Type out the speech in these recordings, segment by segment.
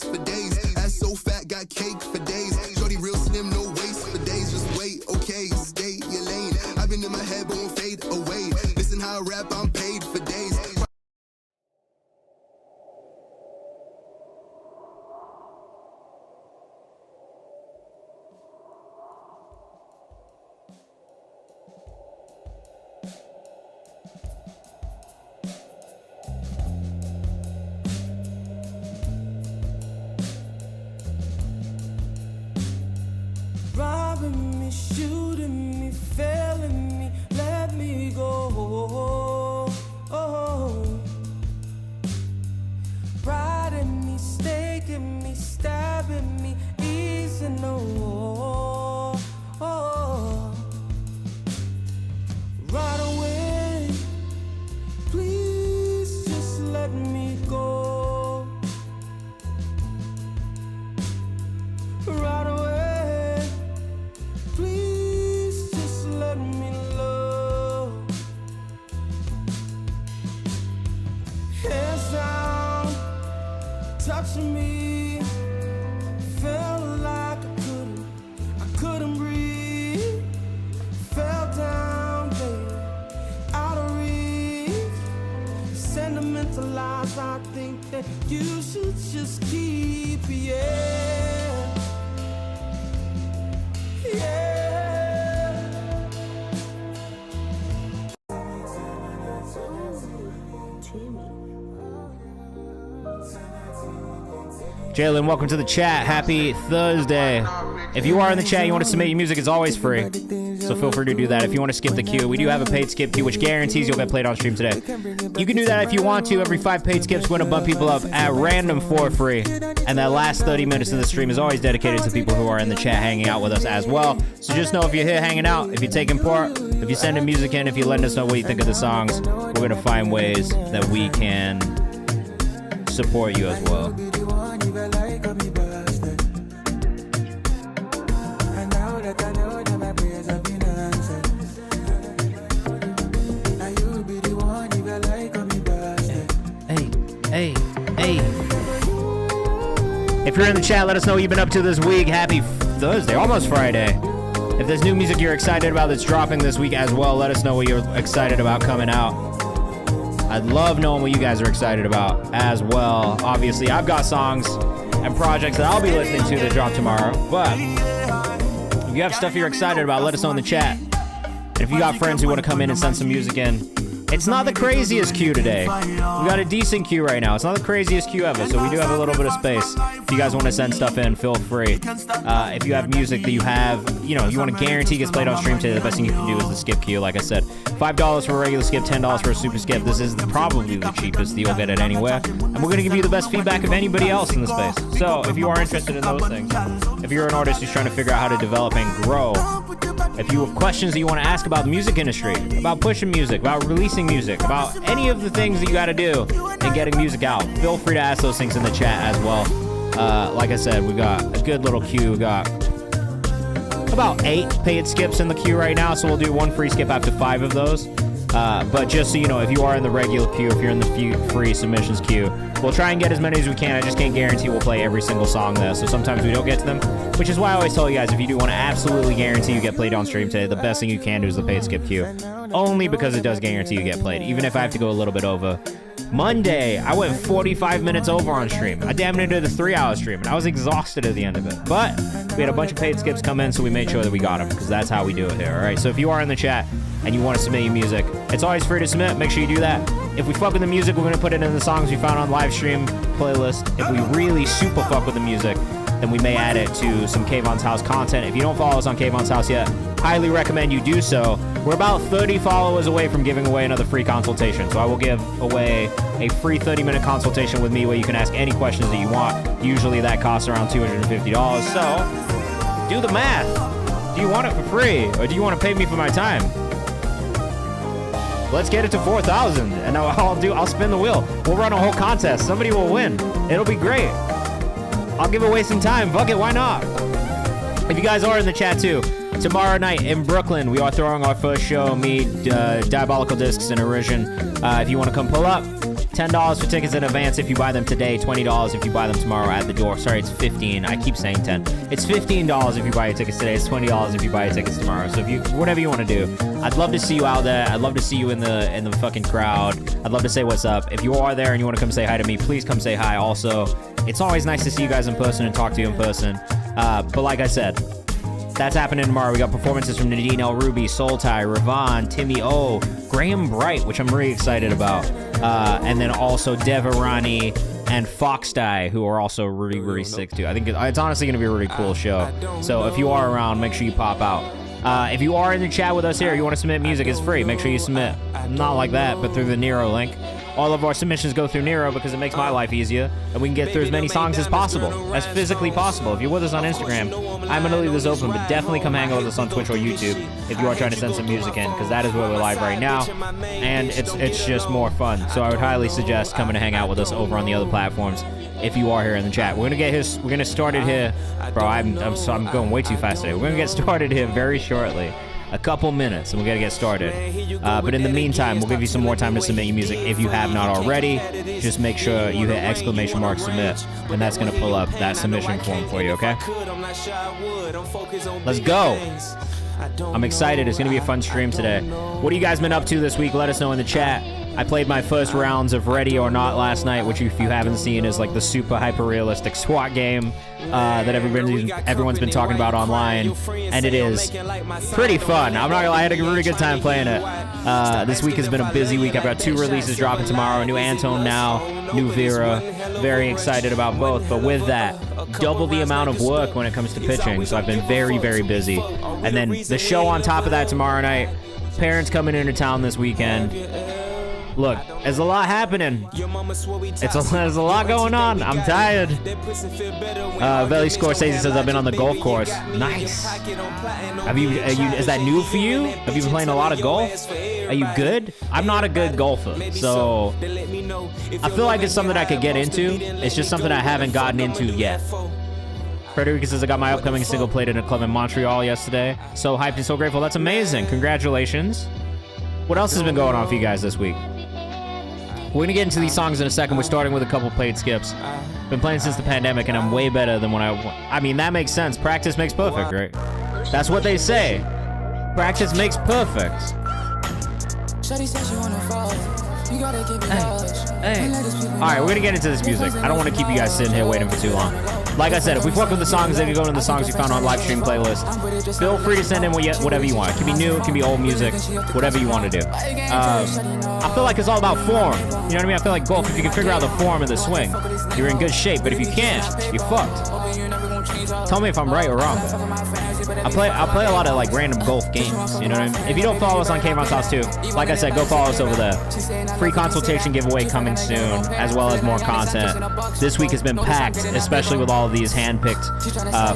taste for days. Ass so fat, got cake for days. Shorty real slim, no waist for days. Just wait, okay, stay your lane. I've been in my head, but won't fade away. Listen how I rap, I'm paid for days. Robbing me, shooting me, failing me, let me go. Riding me, staking me, stabbing me, easing the war. Right away, please just let me go. Right away, please just let me love. Hands down, touching me, felt like I couldn't breathe. Fell down, baby, out of reach. Sentimentalized, I think that you should just keep, yeah. Jalen, welcome to the chat. Happy Thursday. If you are in the chat, you want to submit your music, it's always free. So feel free to do that. If you want to skip the queue, we do have a paid skip queue, which guarantees you'll get played on stream today. You can do that if you want to. Every 5 paid skips, we're going to bump people up at random for free. And that last 30 minutes of the stream is always dedicated to people who are in the chat hanging out with us as well. So just know if you're here hanging out, if you're taking part, if you're sending music in, if you're letting us know what you think of the songs, we're going to find ways that we can support you as well. Hey. If you're in the chat, let us know what you've been up to this week. Happy Thursday, almost Friday. If there's new music you're excited about that's dropping this week as well, let us know what you're excited about coming out. I'd love knowing what you guys are excited about as well. Obviously, I've got songs and projects that I'll be listening to that drop tomorrow. But if you have stuff you're excited about, let us know in the chat. And if you got friends who want to come in and send some music in, it's not the craziest queue today. We got a decent queue right now. It's not the craziest queue ever, so we do have a little bit of space. If you guys want to send stuff in, feel free. If you have music that you have, you want to guarantee gets played on stream today, the best thing you can do is the skip queue. Like I said, $5 for a regular skip, $10 for a super skip. This is probably the cheapest that you'll get it anywhere. And we're going to give you the best feedback of anybody else in the space. So if you are interested in those things, if you're an artist who's trying to figure out how to develop and grow, if you have questions that you want to ask about the music industry, about pushing music, about releasing music, about any of the things that you got to do in getting music out, feel free to ask those things in the chat as well. Like I said, we got a good little queue. We got about 8 paid skips in the queue right now, so we'll do 1 free skip after 5 of those. But just so you know, if you are in the regular queue, if you're in the free submissions queue, we'll try and get as many as we can. I just can't guarantee we'll play every single song there, so sometimes we don't get to them, which is why I always tell you guys, if you do want to absolutely guarantee you get played on stream today, the best thing you can do is the paid skip queue, only because it does guarantee you get played, even if I have to go a little bit over. Monday, I went 45 minutes over on stream. I damn near did a 3-hour stream, and I was exhausted at the end of it. But we had a bunch of paid skips come in, so we made sure that we got them, because that's how we do it here, all right? So if you are in the chat and you want to submit your music, it's always free to submit. Make sure you do that. If we fuck with the music, we're going to put it in the songs we found on live stream playlist. If we really super fuck with the music, then we may add it to some Kayvan's House content. If you don't follow us on Kayvan's House yet, highly recommend you do so. We're about 30 followers away from giving away another free consultation. So I will give away a free 30-minute consultation with me where you can ask any questions that you want. Usually that costs around $250. So do the math. Do you want it for free, or do you want to pay me for my time? Let's get it to 4,000, and I'll spin the wheel. We'll run a whole contest. Somebody will win. It'll be great. I'll give away some time. Fuck it, why not? If you guys are in the chat too, tomorrow night in Brooklyn, we are throwing our first show, me, Diabolical Discs, and Erision. If you want to come pull up, $10 for tickets in advance if you buy them today, $20 if you buy them tomorrow at the door. Sorry, it's 15. I keep saying 10. It's $15 if you buy your tickets today. It's $20 if you buy your tickets tomorrow. So if you, whatever you want to do, I'd love to see you out there. I'd love to see you in the fucking crowd. I'd love to say what's up. If you are there and you want to come say hi to me, please come say hi. Also, it's always nice to see you guys in person and talk to you in person. But like I said, that's happening tomorrow. We got performances from Nadine L. Ruby, Soul Tie, Ravon, Timmy O, Graham Bright, which I'm really excited about. And then also Dev Irani and Fox Die, who are also really, really sick too. I think it's honestly going to be a really cool show. So if you are around, make sure you pop out. If you are in the chat with us here, you want to submit music, it's free. Make sure you submit. Not like that, but through the Nero link. All of our submissions go through Nero because it makes my life easier, and we can get through as many songs as possible, as physically possible. If you're with us on Instagram, I'm going to leave this open, but definitely come hang out with us on Twitch or YouTube if you are trying to send some music in, because that is where we're live right now, and it's just more fun. So I would highly suggest coming to hang out with us over on the other platforms if you are here in the chat. We're gonna start it here, bro. I'm going way too fast today. We're gonna get started here very shortly. A couple minutes and we're gonna get started. But in the meantime, we'll give you some more time to submit your music if you have not already. Just make sure you hit exclamation _ submit, and that's gonna pull up that submission form for you, okay? Let's go. I'm excited. It's gonna be a fun stream today. What have you guys been up to this week? Let us know in the chat. I played my first rounds of Ready or Not last night, which if you haven't seen is like the super hyper-realistic SWAT game that everyone's been talking about online, and it is pretty fun. I'm not gonna lie, I had a really good time playing it. This week has been a busy week. I've got 2 releases dropping tomorrow, a new Antone now, new Vera. Very excited about both, but with that, double the amount of work when it comes to pitching, so I've been very, very busy. And then the show on top of that tomorrow night, parents coming into town this weekend. Look, there's a lot happening. There's a lot going on. I'm tired. Veli Scorsese says I've been on the golf course. Nice. Is that new for you? Have you been playing a lot of golf? Are you good? I'm not a good golfer, so I feel like it's something I could get into. It's just something I haven't gotten into yet. Frederica says I got my upcoming single played in a club in Montreal yesterday. So hyped and so grateful. That's amazing. Congratulations. What else has been going on for you guys this week? We're going to get into these songs in a second. We're starting with a couple played skips. Been playing since the pandemic, and I'm way better than when I mean, that makes sense. Practice makes perfect, right? That's what they say. Practice makes perfect. Hey. All right, we're going to get into this music. I don't want to keep you guys sitting here waiting for too long. Like I said, if we fuck with the songs, then you go into the songs you found on live stream playlist. Feel free to send in whatever you want. It can be new, it can be old music, whatever you want to do. I feel like it's all about form. You know what I mean? I feel like golf, if you can figure out the form of the swing, you're in good shape. But if you can't, you're fucked. Tell me if I'm right or wrong. I play a lot of like random golf games. You know what I mean? If you don't follow us on Kayvan's House too, like I said, go follow us over there. Free consultation giveaway coming soon, as well as more content. This week has been packed, especially with all of these hand-picked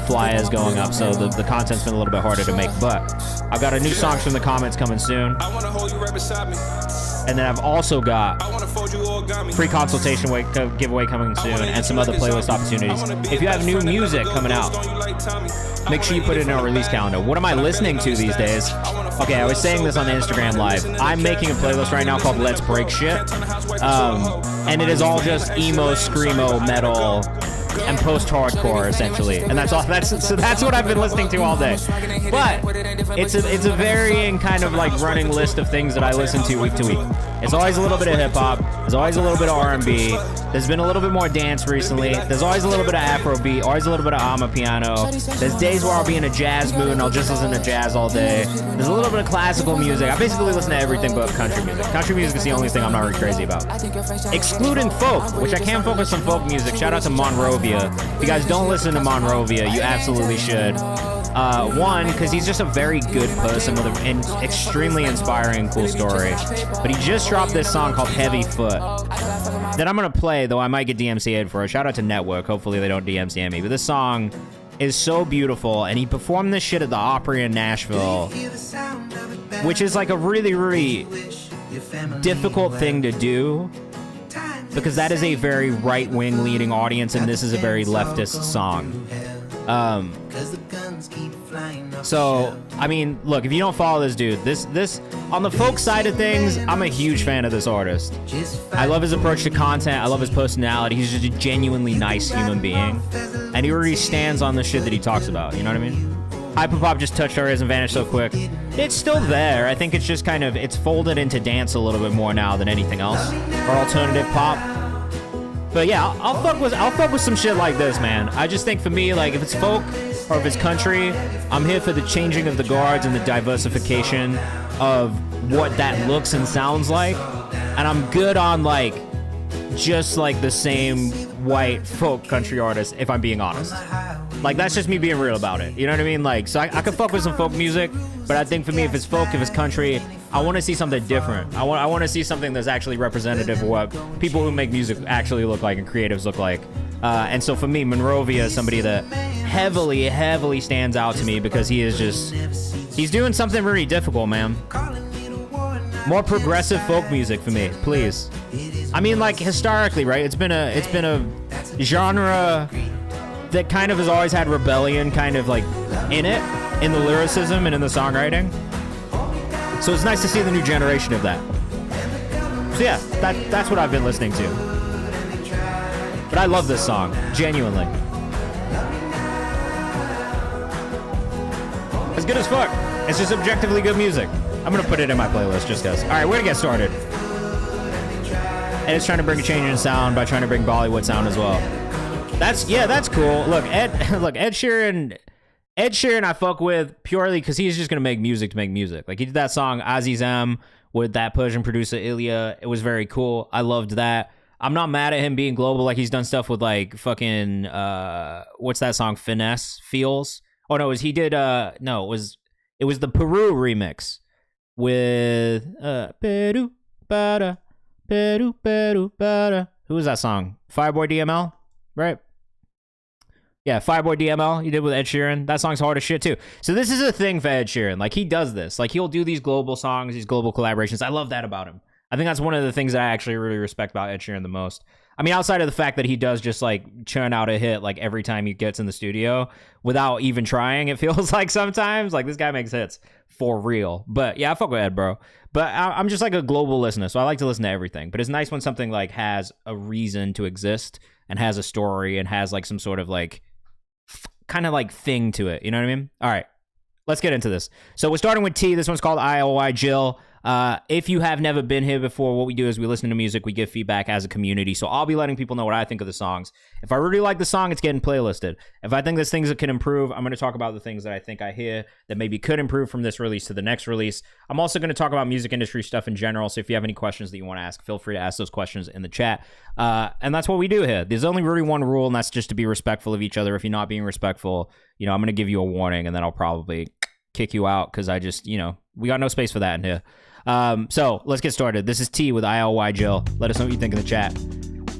flyers going up, so the content's been a little bit harder to make. But I've got a new songs from the comments coming soon. And then I've also got free consultation giveaway coming soon, and some other playlist opportunities. If you have new music coming out, make sure you put it in our release calendar. What am I listening to these days? Okay, I was saying this on the Instagram Live. I'm making a playlist right now called Let's Break Shit. And it is all just emo, screamo, metal, and post-hardcore, essentially. And that's all. That's what I've been listening to all day. But it's a varying kind of like running list of things that I listen to week. It's always a little bit of hip-hop. There's always a little bit of R&B. There's been a little bit more dance recently. There's always a little bit of Afrobeat, always a little bit of amapiano. There's days where I'll be in a jazz mood and I'll just listen to jazz all day. There's a little bit of classical music. I basically listen to everything but country music. Country music is the only thing I'm not really crazy about. Excluding folk, which I can focus on folk music. Shout out to Monrovia. If you guys don't listen to Monrovia, you absolutely should. One, because he's just a very good person with an extremely inspiring and cool story. But he just dropped this song called Heavy Foot that I'm going to play, though I might get DMCA'd for it. Shout out to Network. Hopefully they don't DMCA me. But this song is so beautiful, and he performed this shit at the Opry in Nashville, which is like a really, really difficult thing to do, because that is a very right-wing leading audience, and this is a very leftist song. So, I mean, look, if you don't follow this dude, this on the folk side of things, I'm a huge fan of this artist. I love his approach to content. I love his personality. He's just a genuinely nice human being. And he already stands on the shit that he talks about. You know what I mean? Hyperpop just touched our ears and vanished so quick. It's still there. I think it's just kind of, it's folded into dance a little bit more now than anything else. Or alternative pop. But yeah, I'll fuck with some shit like this, man. I just think for me, like, if it's folk or if it's country, I'm here for the changing of the guards and the diversification of what that looks and sounds like. And I'm good on, like, just like the same white folk country artist, if I'm being honest. Like, that's just me being real about it. You know what I mean? Like, so I could fuck with some folk music, but I think for me, if it's folk, if it's country, I want to see something different. I want to see something that's actually representative of what people who make music actually look like and creatives look like. And so for me, Monrovia is somebody that heavily stands out to me because he is just, he's doing something really difficult, man. More progressive folk music for me, please. I mean, like, historically, right? It's been a genre that kind of has always had rebellion kind of like in it, in the lyricism and in the songwriting. So it's nice to see the new generation of that. So yeah, that's what I've been listening to. But I love this song, genuinely. It's good as fuck. It's just objectively good music. I'm gonna put it in my playlist just cause. All right, we're gonna get started. And it's trying to bring a change in sound by trying to bring Bollywood sound as well. That's cool. Look, Ed Sheeran I fuck with purely because he's just gonna make music to make music. Like, he did that song Aziz M with that Persian producer Ilya. It was very cool. I loved that. I'm not mad at him being global. Like, he's done stuff with like fucking what's that song? Finesse Feels. Oh no, it was the Peru remix with Peru Bada Peru Peru Bada. Who was that song? Fireboy DML, right? Yeah, Fireboy DML, he did with Ed Sheeran. That song's hard as shit, too. So this is a thing for Ed Sheeran. Like, he does this. Like, he'll do these global songs, these global collaborations. I love that about him. I think that's one of the things that I actually really respect about Ed Sheeran the most. I mean, outside of the fact that he does just, like, churn out a hit, like, every time he gets in the studio without even trying, it feels like sometimes. Like, this guy makes hits for real. But, yeah, I fuck with Ed, bro. But I'm just, like, a global listener, so I like to listen to everything. But it's nice when something, like, has a reason to exist and has a story and has, like, some sort of, like, kind of like thing to it, you know what I mean? All right, let's get into this. So we're starting with T. This one's called IOI Jill. If you have never been here before, what we do is we listen to music, we give feedback as a community. So I'll be letting people know what I think of the songs. If I really like the song, it's getting playlisted. If I think there's things that can improve, I'm going to talk about the things that I think I hear that maybe could improve from this release to the next release. I'm also going to talk about music industry stuff in general. So if you have any questions that you want to ask, feel free to ask those questions in the chat. And that's what we do here. There's only really one rule, and that's just to be respectful of each other. If you're not being respectful, I'm going to give you a warning, and then I'll probably kick you out because I just, we got no space for that in here. So let's get started. This is T with IOY Jill. Let us know what you think in the chat.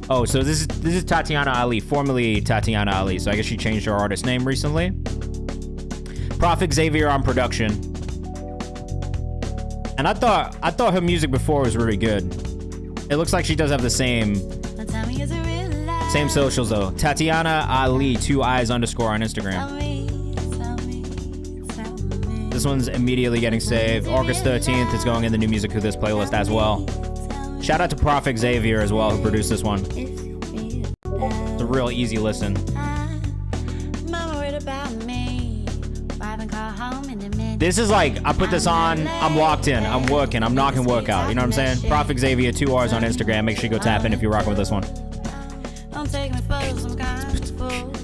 Oh, so this is Tatiana Ali, formerly Tatiana Ali. So I guess she changed her artist name recently. Prophet Xavier on production. And I thought her music before was really good. It looks like she does have the same socials though. Tatiana Ali 2Is_ on Instagram. This one's immediately getting saved. August 13th, it's going in the new music to this playlist as well. Shout out to Prophet Xavier as well, who produced this one. It's a real easy listen. This is like, I put this on, I'm locked in, I'm working, I'm knocking work out. You know what I'm saying? Prophet Xavier 2Rs on Instagram. Make sure you go tap in if you're rocking with this one.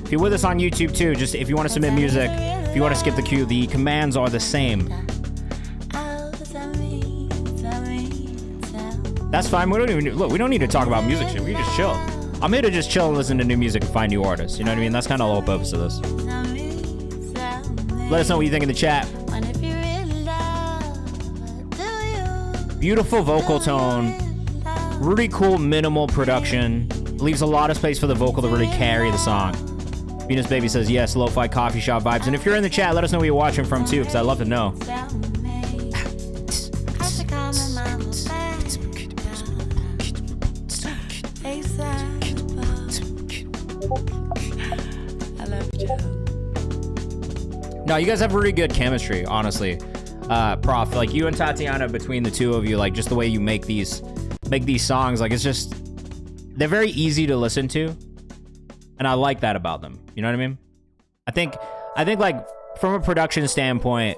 If you're with us on YouTube too, just if you want to submit music, if you want to skip the queue, the commands are the same. That's fine. We don't need to talk about music shit. We just chill. I'm here to just chill and listen to new music and find new artists. You know what I mean? That's kind of the whole purpose of this. Let us know what you think in the chat. Beautiful vocal tone. Really cool minimal production. Leaves a lot of space for the vocal to really carry the song. Venus Baby says, yes, lo-fi coffee shop vibes. And if you're in the chat, let us know where you're watching from too, because I'd love to know. No, you guys have really good chemistry, honestly. Prof, like you and Tatiana, between the two of you, like just the way you make these songs, like it's just, they're very easy to listen to. And I like that about them. You know what I mean? I think like from a production standpoint,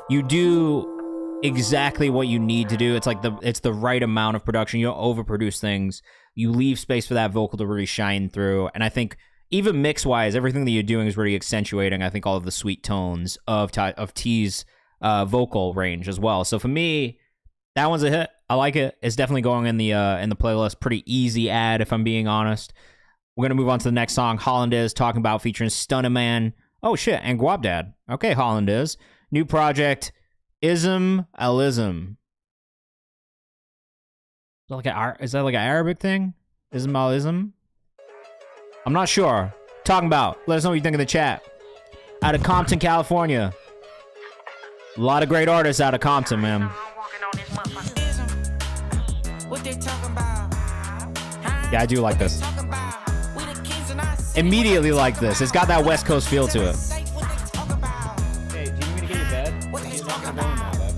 you do exactly what you need to do. It's like it's the right amount of production. You don't overproduce things. You leave space for that vocal to really shine through. And I think even mix-wise, everything that you're doing is really accentuating, I think, all of the sweet tones of T's vocal range as well. So for me, that one's a hit. I like it. It's definitely going in the playlist. Pretty easy ad, if I'm being honest. We're gonna move on to the next song. Hollandaise, talking about featuring Stunna Man. Oh shit, and Guabdad. Okay, Hollandaise. New project, Ism Al-Ism. Is that like an Arabic thing? Ism Al-Ism? I'm not sure. Talking about. Let us know what you think in the chat. Out of Compton, California. A lot of great artists out of Compton, man. Yeah, I do like this. Immediately like this. It's got that West Coast feel to it. Hey, do you need me to get your bed? You're not gonna go in now, bud.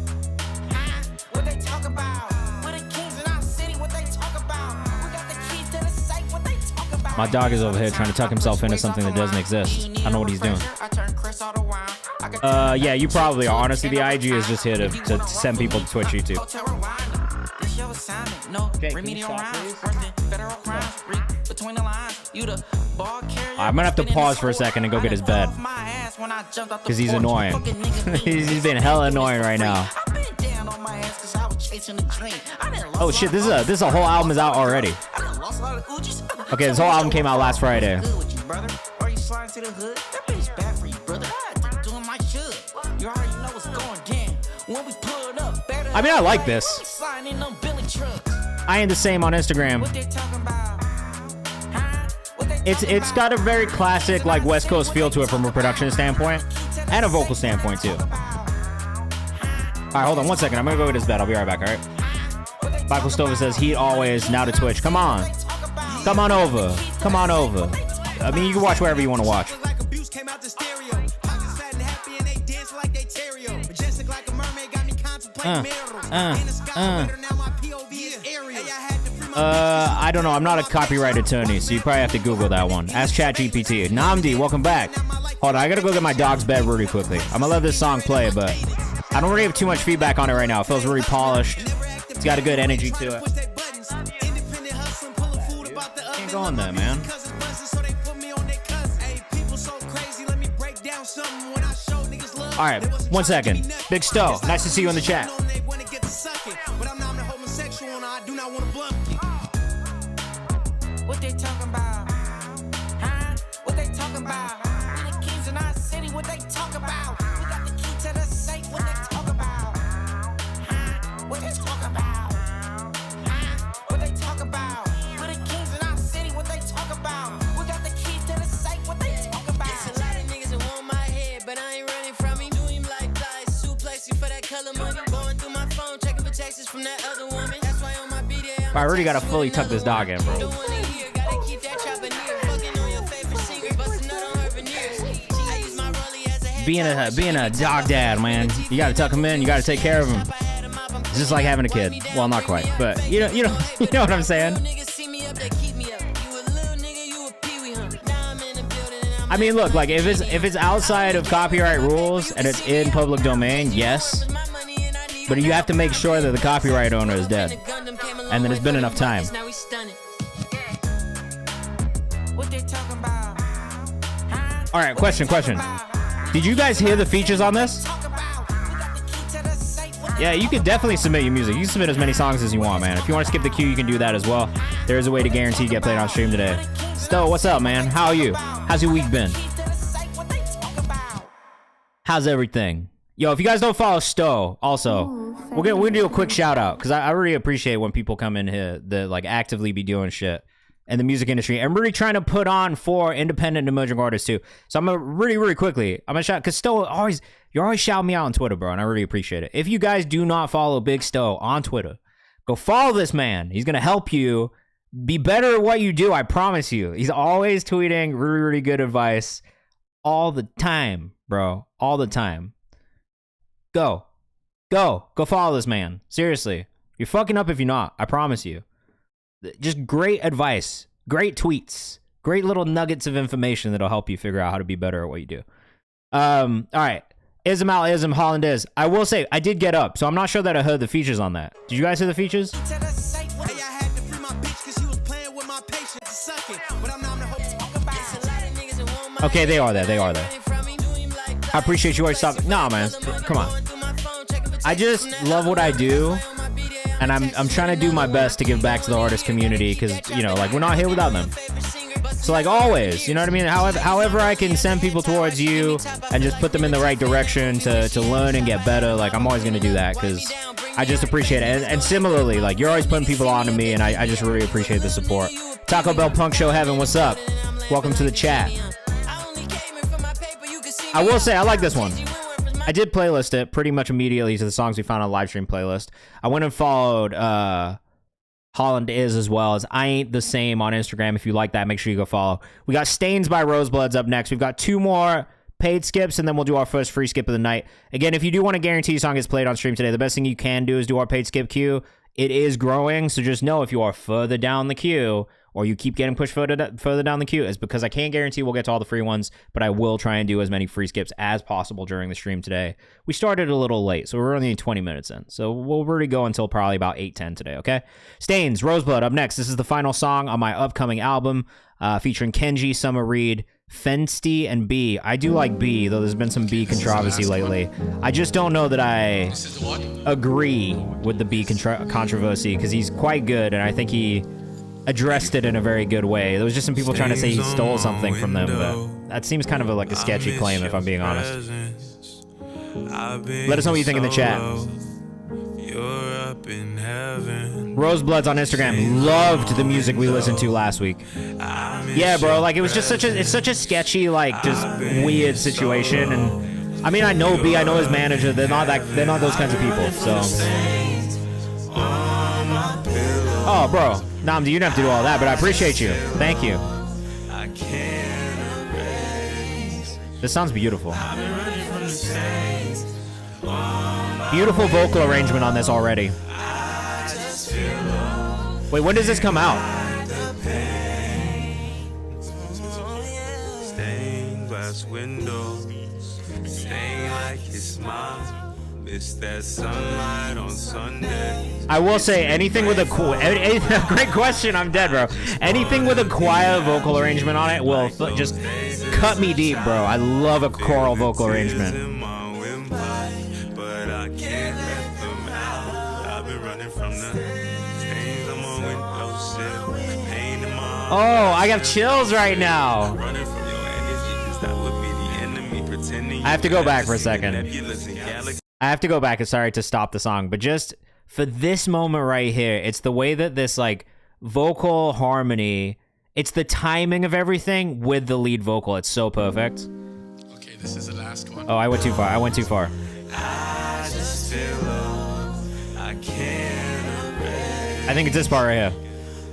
My dog is over here trying to tuck himself into something that doesn't exist. I don't know what he's doing. Yeah, you probably are. Honestly, the IG is just here to send people to Twitch, YouTube. Okay, can you stop, please? I'm gonna have to pause for a second and go get his bed. Because he's annoying. He's been hella annoying right now. Oh shit, this is a whole album is out already. Okay, this whole album came out last Friday. I mean, I like this. I ain't the same on Instagram. It's got a very classic, like, West Coast feel to it from a production standpoint and a vocal standpoint too. All right, hold on one second. I'm gonna go get his bed. I'll be right back. All right. Michael Stova says heat always, now to Twitch. Come on over. Come on over. I mean, you can watch wherever you want to watch. I don't know. I'm not a copyright attorney, so you probably have to Google that one. Ask ChatGPT. Namdi, welcome back. Hold on, I gotta go get my dog's bed really quickly. I'm gonna let this song play, but I don't really have too much feedback on it right now. It feels really polished. It's got a good energy to it. Can't go on there, man. All right, 1 second. Big Stowe, nice to see you in the chat. What they talking about? Huh? What they talking about? We the kings in our city. What they talk about? We got the key to the safe. What they talk about? Huh? What they talk about? Huh? What they talk about? We the kings in our city. What they talk about? We got the key to the safe. What they talk about? It's a lot of niggas that want my head, but I ain't running from him. Do him like flies, suplex you for that color money. Going through my phone, checking for texts from that other woman. That's why on my BD, I already gotta fully tuck this dog in, bro. Being a dog dad, man, you gotta tuck him in. You gotta take care of him. It's just like having a kid. Well, not quite, but you know what I'm saying. I mean, look, like if it's outside of copyright rules and it's in public domain, yes. But you have to make sure that the copyright owner is dead, and that it's been enough time. All right, question. Did you guys hear the features on this? Yeah, you can definitely submit your music. You can submit as many songs as you want, man. If you want to skip the queue, you can do that as well. There is a way to guarantee you get played on stream today. Stowe, what's up, man? How are you? How's your week been? How's everything? Yo, if you guys don't follow Stowe, also, we're gonna do a quick shout out, because I really appreciate when people come in here that like actively be doing shit in the music industry and really trying to put on for independent emerging artists too. So I'm gonna really quickly, I'm gonna shout, because Stowe you're always shouting me out on Twitter, bro, and I really appreciate it. If you guys do not follow Big Stowe on Twitter, go follow this man. He's gonna help you be better at what you do. I promise you. He's always tweeting really good advice. all the time, bro. All the time. Go follow this man. Seriously, you're fucking up if you're not. I promise you. Just great advice, great tweets, great little nuggets of information that'll help you figure out how to be better at what you do. All right. Ism Al Ism Holland is. I will say I did get up, so I'm not sure that I heard the features on that. Did you guys hear the features? Okay, they are there. They are there. I appreciate you always talking. Nah, man, come on. I just love what I do, and I'm trying to do my best to give back to the artist community because, you know, like, we're not here without them. So, like, always, you know what I mean? However I can send people towards you and just put them in the right direction to learn and get better, like, I'm always going to do that because I just appreciate it. And similarly, like, you're always putting people on to me, and I just really appreciate the support. Taco Bell Punk Show Heaven, what's up? Welcome to the chat. I will say, I like this one. I did playlist it pretty much immediately to the songs we found on live stream playlist. I went and followed Holland Is as well as I Ain't the Same on Instagram. If you like that, make sure you go follow. We got Stains by Rosebloods up next. We've got 2 more paid skips, and then we'll do our first free skip of the night. Again, if you do want to guarantee a song gets played on stream today, the best thing you can do is do our paid skip queue. It is growing, so just know if you are further down the queue or you keep getting pushed further down the queue, is because I can't guarantee we'll get to all the free ones, but I will try and do as many free skips as possible during the stream today. We started a little late, so we're only 20 minutes in, so we'll really go until probably about 8:10 today, okay? Stains, Roseblood, up next. This is the final song on my upcoming album, featuring Kenji, Summer Reed, Fensty, and B. I do like B, though there's been some B controversy lately. I just don't know that I agree with the B controversy, because he's quite good, and I think he addressed it in a very good way. There was just some people trying to say he stole something from them, but that seems kind of like a sketchy claim, if I'm being honest. Let us know what you think in the chat. Rosebloods on Instagram loved the music we listened to last week. Yeah, bro, like, it was just it's such a sketchy, like, just weird situation. And I mean, I know B, I know his manager. They're not those kinds of people. So, oh, bro, Namdi, you don't have to do all that, but I appreciate you. Thank you. This sounds beautiful. Beautiful vocal arrangement on this already. Wait, when does this come out? Stained glass windows, stained like his smile. Miss that sunlight on Sunday. I will say, anything with a great question. I'm dead, bro. Anything with a quiet vocal arrangement on it will just cut me deep, bro. I love a choral vocal arrangement. Oh, I have chills right now. I have to go back for a second. I have to go back, and sorry to stop the song, but just for this moment right here, it's the way that this, like, vocal harmony, it's the timing of everything with the lead vocal. It's so perfect. Okay, this is the last one. Oh, I went too far. I went too far. I just feel low. I can't erase. I think it's this part right here.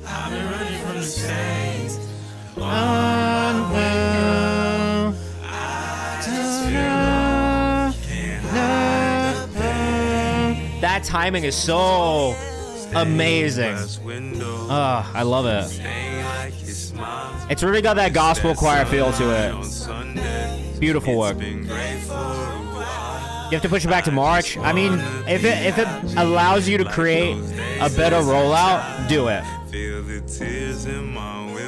I've been running from the stains. That timing is so amazing. I love it. It's really got that gospel choir feel to it. Beautiful work. You have to push it back to March. I mean, if it allows you to create a better rollout, do it.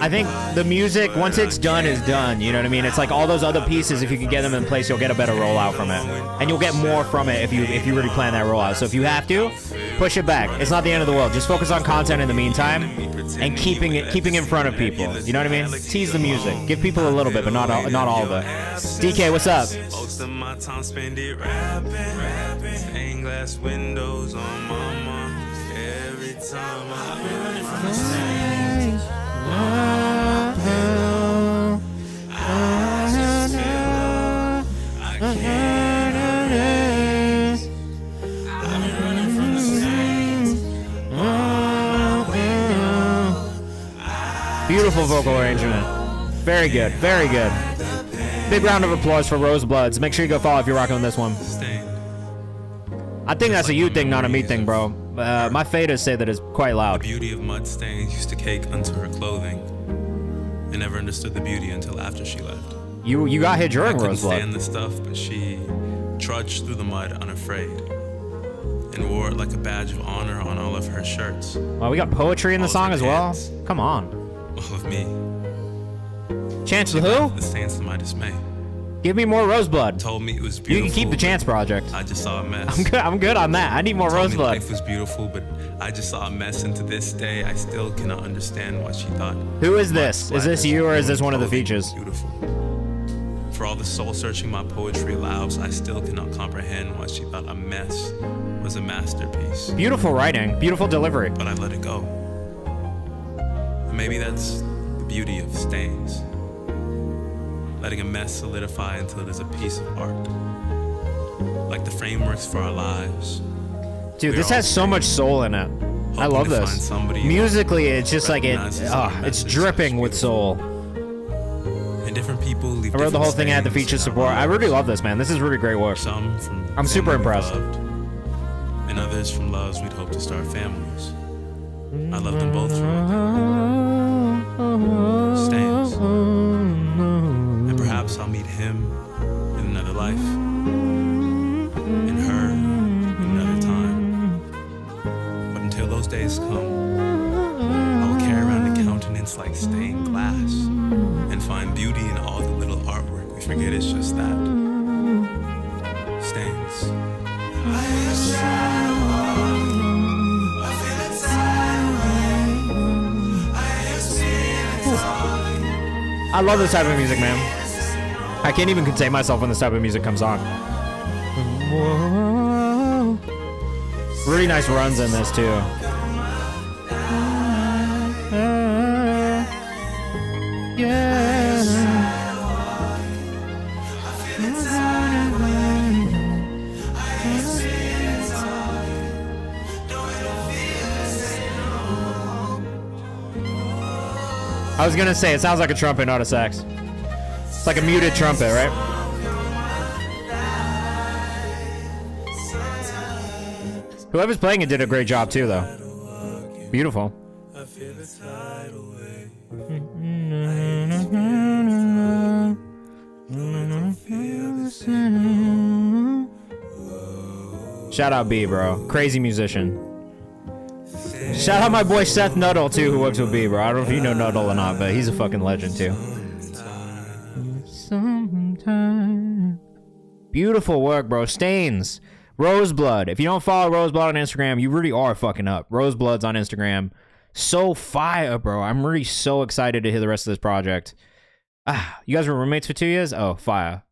I think the music, once it's done, is done. You know what I mean? It's like all those other pieces. If you can get them in place, you'll get a better rollout from it, and you'll get more from it if you really plan that rollout. So if you have to, push it back. It's not the end of the world. Just focus on content in the meantime, and keeping in front of people. You know what I mean? Tease the music. Give people a little bit, but not all of it. DK, what's up? Most of my time spend it rapping. Stained glass windows on my mom. Every time I've been running from the stains. Beautiful vocal arrangement. Very good. Very good. Big round of applause for Rosebloods. Make sure you go follow if you're rocking with this one. Stained. I think that's a you thing, not a me thing, bro. My fadas say that it's quite The loud. beauty of mud stains used to cake unto her clothing. I never understood the beauty until after she left. You got hit I during couldn't stand Roseblood. the stuff, but she trudged through the mud unafraid and wore it like a badge of honor on all of her shirts. Well, we got poetry in the All of song her as well. pants. Come on. All of me. Chance She the laughed who? the stains to my dismay. Give me more Roseblood. Told me it was You beautiful. can keep the Chance project. I just saw a mess. I'm good on that. I need more Told me Roseblood. life was beautiful, but I just saw a mess, and to this day, I still cannot understand why she thought. Who is this? Is this you or is this one of the clothing features? was beautiful. For all the soul searching my poetry allows, I still cannot comprehend why she thought a mess was a masterpiece. Beautiful writing. Beautiful delivery. But I let it go. Maybe that's the beauty of stains. Letting a mess solidify until it is a piece of art. Like the frameworks for our lives. Dude, We're this all has so much soul in it. I hoping love to find this. somebody Musically, it's just like recognizes our it's message dripping as with soul. And different people leave I wrote the whole different thing at the stains feature in our support. I really lives. love this, man. This is really great work. Some from I'm super family we impressed. loved, and others from loves we'd hope to start families. I love them both for what they were. Stains. And perhaps I'll meet him in another life. And her in another time. But until those days come, I will carry around a countenance like stained glass and find beauty in all the little artwork. We forget it's just that. Stains. I love this type of music, man. I can't even contain myself when this type of music comes on. Really nice runs in this too. I was gonna say, it sounds like a trumpet, not a sax. It's like a muted trumpet, right? Whoever's playing it did a great job too, though. Beautiful. Shout out B, bro. Crazy musician. Shout out my boy Seth Nuttall too, who works with B, bro. I don't know if you know Nuttall or not, but he's a fucking legend too. Beautiful work, bro. Stains. Roseblood. If you don't follow Roseblood on Instagram, you really are fucking up. Roseblood's on Instagram. So fire, bro. I'm really so excited to hear the rest of this project. You guys were roommates for 2 years? Oh, fire.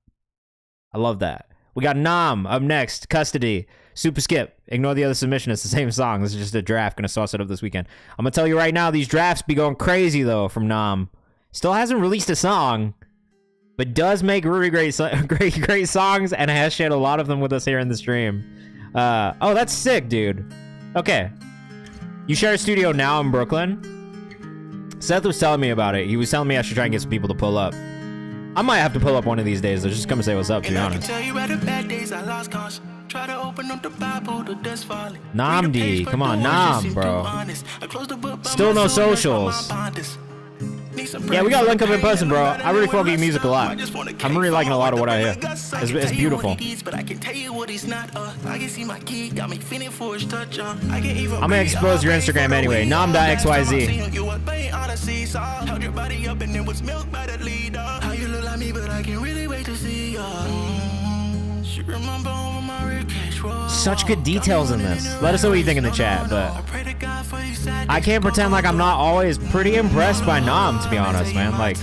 I love that. We got Nam up next. Custody. Super skip. Ignore the other submission. It's the same song. This is just a draft. Gonna sauce it up this weekend. I'm gonna tell you right now, these drafts be going crazy though from Nam. Still hasn't released a song, but does make really great songs and has shared a lot of them with us here in the stream. Oh, that's sick, dude. Okay. You share a studio now in Brooklyn? Seth was telling me about it. He was telling me I should try and get some people to pull up. I might have to pull up one of these days. Just come and say what's up, to be honest. Namdi, come on, Nam, bro. Still no socials. Yeah, we gotta link up in person, bro. I really fuck with your music a lot. I'm really liking a lot of what I hear. It's beautiful. I'm gonna expose your Instagram anyway. Nam.xyz. Such good details in this. Let us know what you think in the chat, but I can't pretend like I'm not always pretty impressed by Nam, to be honest, man. Like,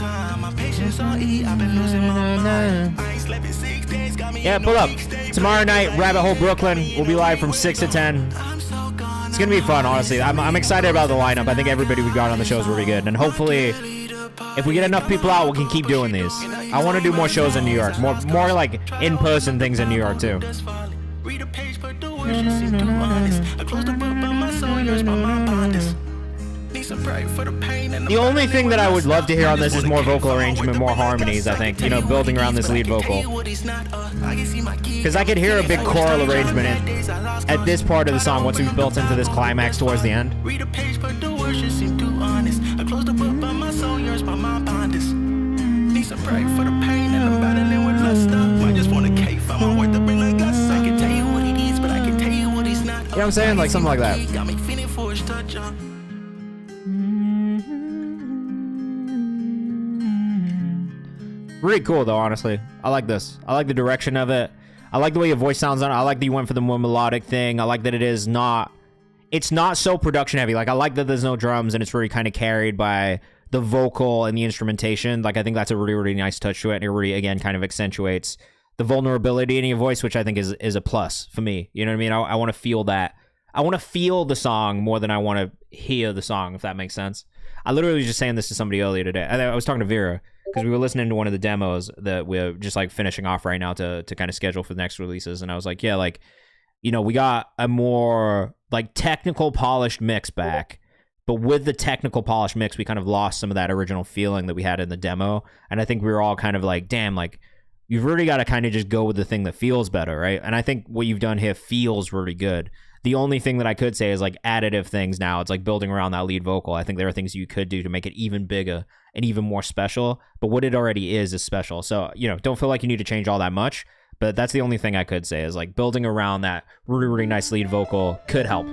yeah, pull up. Tomorrow night, Rabbit Hole Brooklyn. We'll be live from 6 to 10. It's gonna be fun, honestly. I'm excited about the lineup. I think everybody we got on the show is really good, and hopefully, if we get enough people out, we can keep doing these. I want to do more shows in New York, more like in-person things in New York too. The only thing that I would love to hear on this is more vocal arrangement, more harmonies, I think, you know, building around this lead vocal. Because I could hear a big choral arrangement at this part of the song once we've built into this climax towards the end. Read a page, but the words just seem too honest. I close the book, but my soul yearns by my bondage. Need some break for the pain, and I'm battling with lust. I just want a cake, find my way to bring the guts. I can tell you what it is, but I can tell you what it's not. You know what I'm saying? Like something like that. Got me feeling for his touch. Really cool though, honestly. I like this. I like the direction of it. I like the way your voice sounds on it. I like that you went for the more melodic thing. I like that it's not so production heavy. Like I like that there's no drums and it's really kind of carried by the vocal and the instrumentation. Like I think that's a really, really nice touch to it. And it really, again, kind of accentuates the vulnerability in your voice, which I think is a plus for me. You know what I mean? I want to feel that. I want to feel the song more than I want to hear the song, if that makes sense. I literally was just saying this to somebody earlier today. I was talking to Vera because we were listening to one of the demos that we're just like finishing off right now to kind of schedule for the next releases. And I was like, yeah, like, you know, we got a more like technical polished mix back, but with the technical polished mix, we kind of lost some of that original feeling that we had in the demo. And I think we were all kind of like, damn, like you've really got to kind of just go with the thing that feels better, right? And I think what you've done here feels really good. The only thing that I could say is like additive things now. It's like building around that lead vocal. I think there are things you could do to make it even bigger and even more special, but what it already is special. So, you know, don't feel like you need to change all that much, but that's the only thing I could say is like building around that really, really nice lead vocal could help.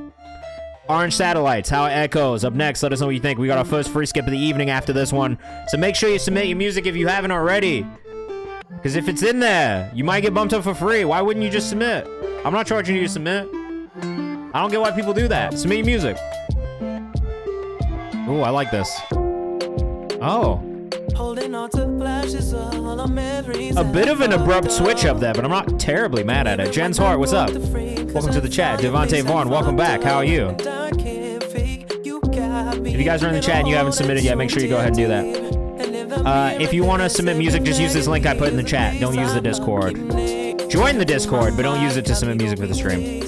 Orange Satellites, How It Echoes. Up next, let us know what you think. We got our first free skip of the evening after this one. So make sure you submit your music if you haven't already. Because if it's in there, you might get bumped up for free. Why wouldn't you just submit? I'm not charging you to submit. I don't get why people do that. Submit your music. Ooh, I like this. Oh. A bit of an abrupt switch up there, but I'm not terribly mad at it. Jen's Hart, what's up? Welcome to the chat. Devontae Vaughn, welcome back. How are you? If you guys are in the chat and you haven't submitted yet, make sure you go ahead and do that. If you want to submit music, just use this link I put in the chat. Don't use the Discord. Join the Discord, but don't use it to submit music for the stream.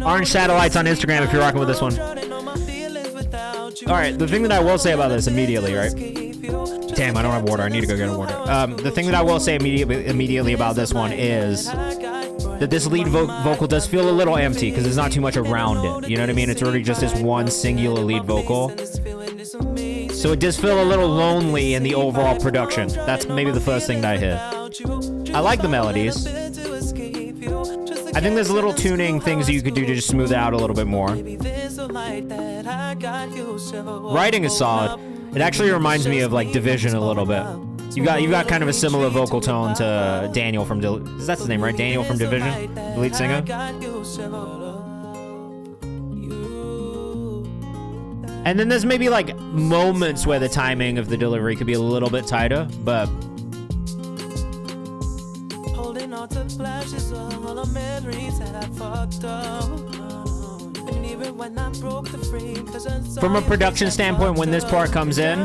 Orange Satellites on Instagram if you're rocking with this one. Alright, the thing that I will say about this immediately, right? Damn, I don't have water. I need to go get water. The thing that I will say immediately about this one is that this lead vocal does feel a little empty because there's not too much around it. You know what I mean? It's really just this one singular lead vocal. So it does feel a little lonely in the overall production. That's maybe the first thing that I hear. I like the melodies. I think there's little tuning things that you could do to just smooth it out a little bit more. Writing is solid. It actually reminds me of like Division a little bit. You've got kind of a similar vocal tone to Daniel from that's his name, right? Daniel from Division, the lead singer. And then there's maybe like moments where the timing of the delivery could be a little bit tighter, but from a production standpoint, when this part comes in,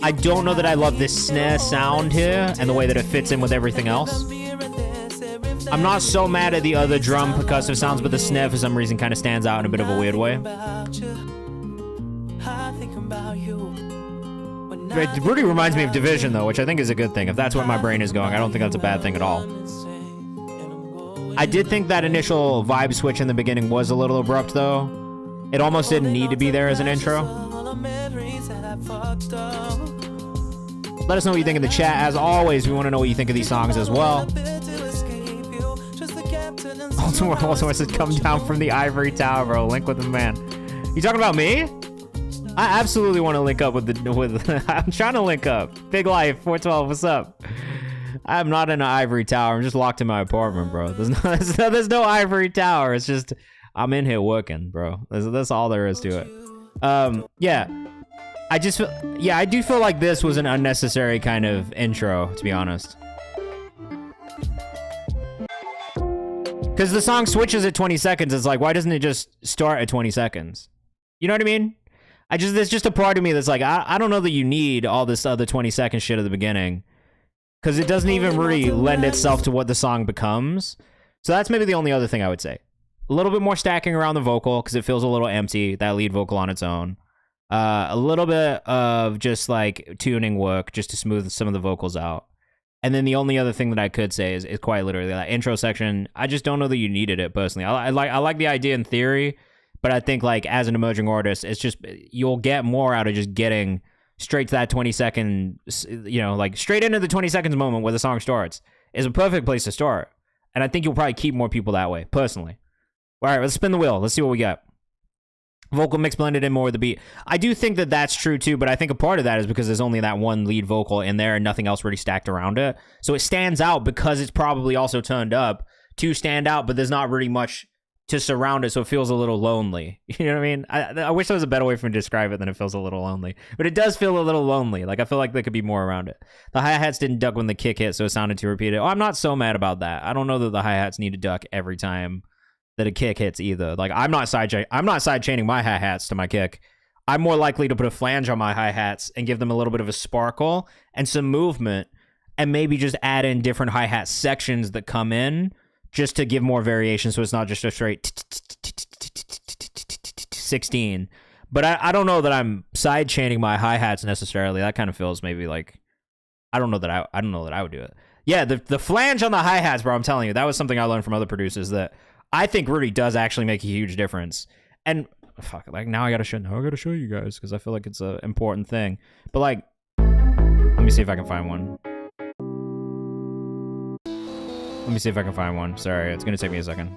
I don't know that I love this snare sound here and the way that it fits in with everything else. I'm not so mad at the other drum percussive sounds, but the snare for some reason kind of stands out in a bit of a weird way. It really reminds me of Division though, which I think is a good thing. If that's where my brain is going, I don't think that's a bad thing at all. I did think that initial vibe switch in the beginning was a little abrupt though. It almost didn't need to be there as an intro. Let us know what you think in the chat. As always, we want to know what you think of these songs as well. Also says, come down from the ivory tower, bro. Link with the man. You talking about me? I absolutely want to link up with I'm trying to link up. Big Life 412, what's up? I'm not in an ivory tower. I'm just locked in my apartment, bro. There's no ivory tower. It's just I'm in here working, bro. That's all there is to it. Yeah. I do feel like this was an unnecessary kind of intro, to be honest. Because the song switches at 20 seconds. It's like, why doesn't it just start at 20 seconds? You know what I mean? There's just a part of me that's like, I don't know that you need all this other 20-second shit at the beginning. Because it doesn't even really lend itself to what the song becomes. So that's maybe the only other thing I would say. A little bit more stacking around the vocal because it feels a little empty, that lead vocal on its own. A little bit of just like tuning work just to smooth some of the vocals out. And then the only other thing that I could say is quite literally that intro section. I just don't know that you needed it personally. I like the idea in theory, but I think like as an emerging artist, it's just you'll get more out of just getting straight to that 20-second, like straight into the 20 seconds moment where the song starts is a perfect place to start. And I think you'll probably keep more people that way, personally. All right, let's spin the wheel. Let's see what we got. Vocal mix blended in more with the beat. I do think that that's true too, but I think a part of that is because there's only that one lead vocal in there and nothing else really stacked around it. So it stands out because it's probably also turned up to stand out, but there's not really much to surround it, so it feels a little lonely. You know what I mean? I wish there was a better way for me to describe it than it feels a little lonely. But it does feel a little lonely. Like, I feel like there could be more around it. The hi-hats didn't duck when the kick hit, so it sounded too repeated. Oh, I'm not so mad about that. I don't know that the hi-hats need to duck every time that a kick hits either. Like, I'm not side chaining my hi-hats to my kick. I'm more likely to put a flange on my hi-hats and give them a little bit of a sparkle and some movement, and maybe just add in different hi-hat sections that come in just to give more variation, so it's not just a straight 16. But I don't know that I'm side chaining my hi-hats necessarily. That kind of feels maybe like I don't know that I would do it. Yeah, the flange on the hi-hats, bro, I'm telling you, that was something I learned from other producers that I think really does actually make a huge difference. And fuck, like now I gotta show you guys because I feel like it's an important thing. But like, let me see if I can find one. Sorry, it's gonna take me a second.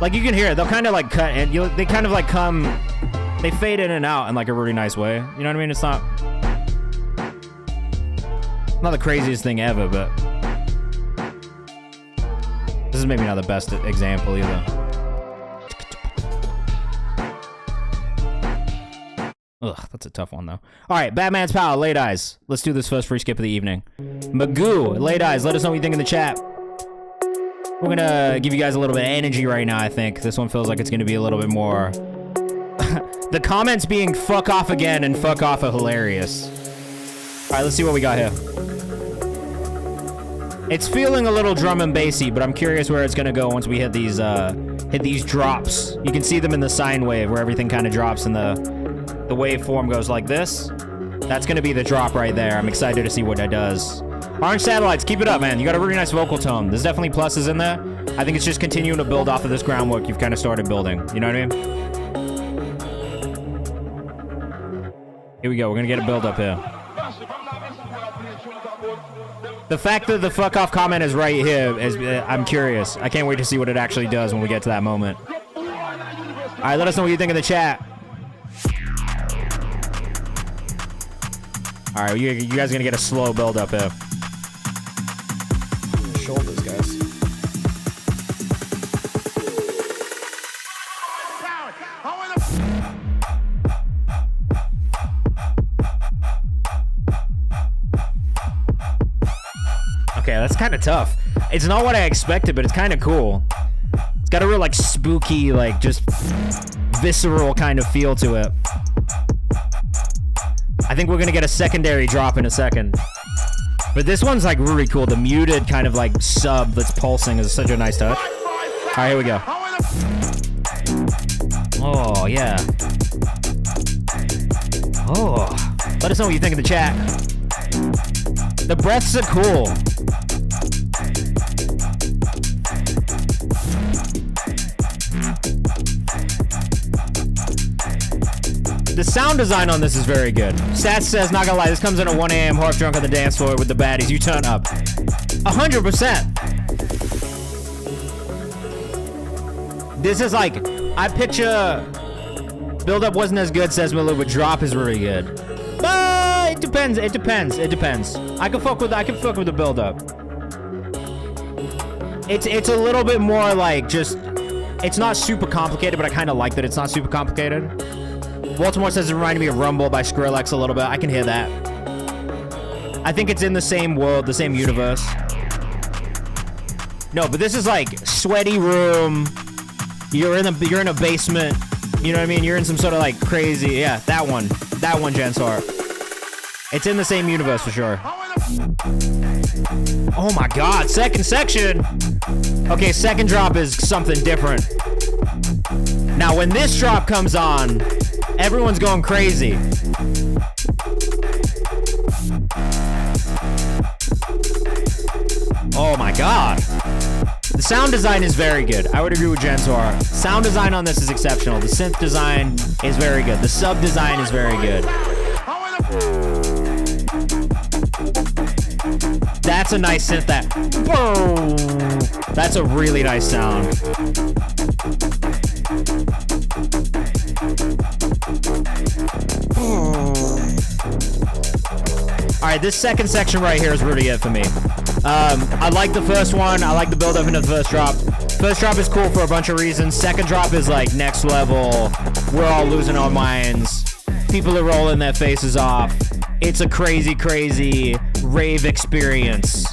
Like you can hear it. They'll kind of like cut and they kind of like come, they fade in and out in like a really nice way. You know what I mean? It's not the craziest thing ever, but this is maybe not the best example either. Ugh, that's a tough one though. All right, Batman's Power, Late Eyes. Let's do this first free skip of the evening. Magoo, Late Eyes, let us know what you think in the chat. We're gonna give you guys a little bit of energy right now, I think. This one feels like it's gonna be a little bit more... The comments being fuck off again and fuck off are hilarious. All right, let's see what we got here. It's feeling a little drum and bassy, but I'm curious where it's gonna go once we hit these drops. You can see them in the sine wave where everything kind of drops and the waveform goes like this. That's gonna be the drop right there. I'm excited to see what that does. Orange Satellites, keep it up, man. You got a really nice vocal tone. There's definitely pluses in there. I think it's just continuing to build off of this groundwork you've kind of started building. You know what I mean? Here we go. We're gonna get a build up here. The fact that the fuck off comment is right here is, I'm curious. I can't wait to see what it actually does when we get to that moment. All right, let us know what you think in the chat. All right, you guys are gonna get a slow build up here. Shoulders, guys. Okay, that's kind of tough. It's not what I expected, but it's kind of cool. It's got a real like spooky, like just visceral kind of feel to it. I think we're gonna get a secondary drop in a second. But this one's like really cool. The muted kind of like sub that's pulsing is such a nice touch. All right, here we go. Oh, yeah. Oh, let us know what you think in the chat. The breaths are cool. The sound design on this is very good. Stats says, not gonna lie, this comes in at 1 a.m. half drunk on the dance floor with the baddies. You turn up. 100%. This is like, I picture build up wasn't as good, says Miller, but drop is really good. But it depends. I can fuck with the build up. It's a little bit more like just, it's not super complicated, but I kind of like that it's not super complicated. Baltimore says it reminded me of Rumble by Skrillex a little bit. I can hear that. I think it's in the same world, the same universe. No, but this is like sweaty room. You're in a basement. You know what I mean? You're in some sort of like crazy. Yeah, that one, Jensar. It's in the same universe for sure. Oh my God, second section. Okay, second drop is something different. Now, when this drop comes on, everyone's going crazy. Oh my God. The sound design is very good. I would agree with Jensor. Sound design on this is exceptional. The synth design is very good. The sub design is very good. That's a nice synth. That's a really nice sound. All right, this second section right here is really it for me. I like the first one. I like the build up into the first drop. First drop is cool for a bunch of reasons. Second drop is like next level. We're all losing our minds. People are rolling their faces off. It's a crazy, crazy rave experience.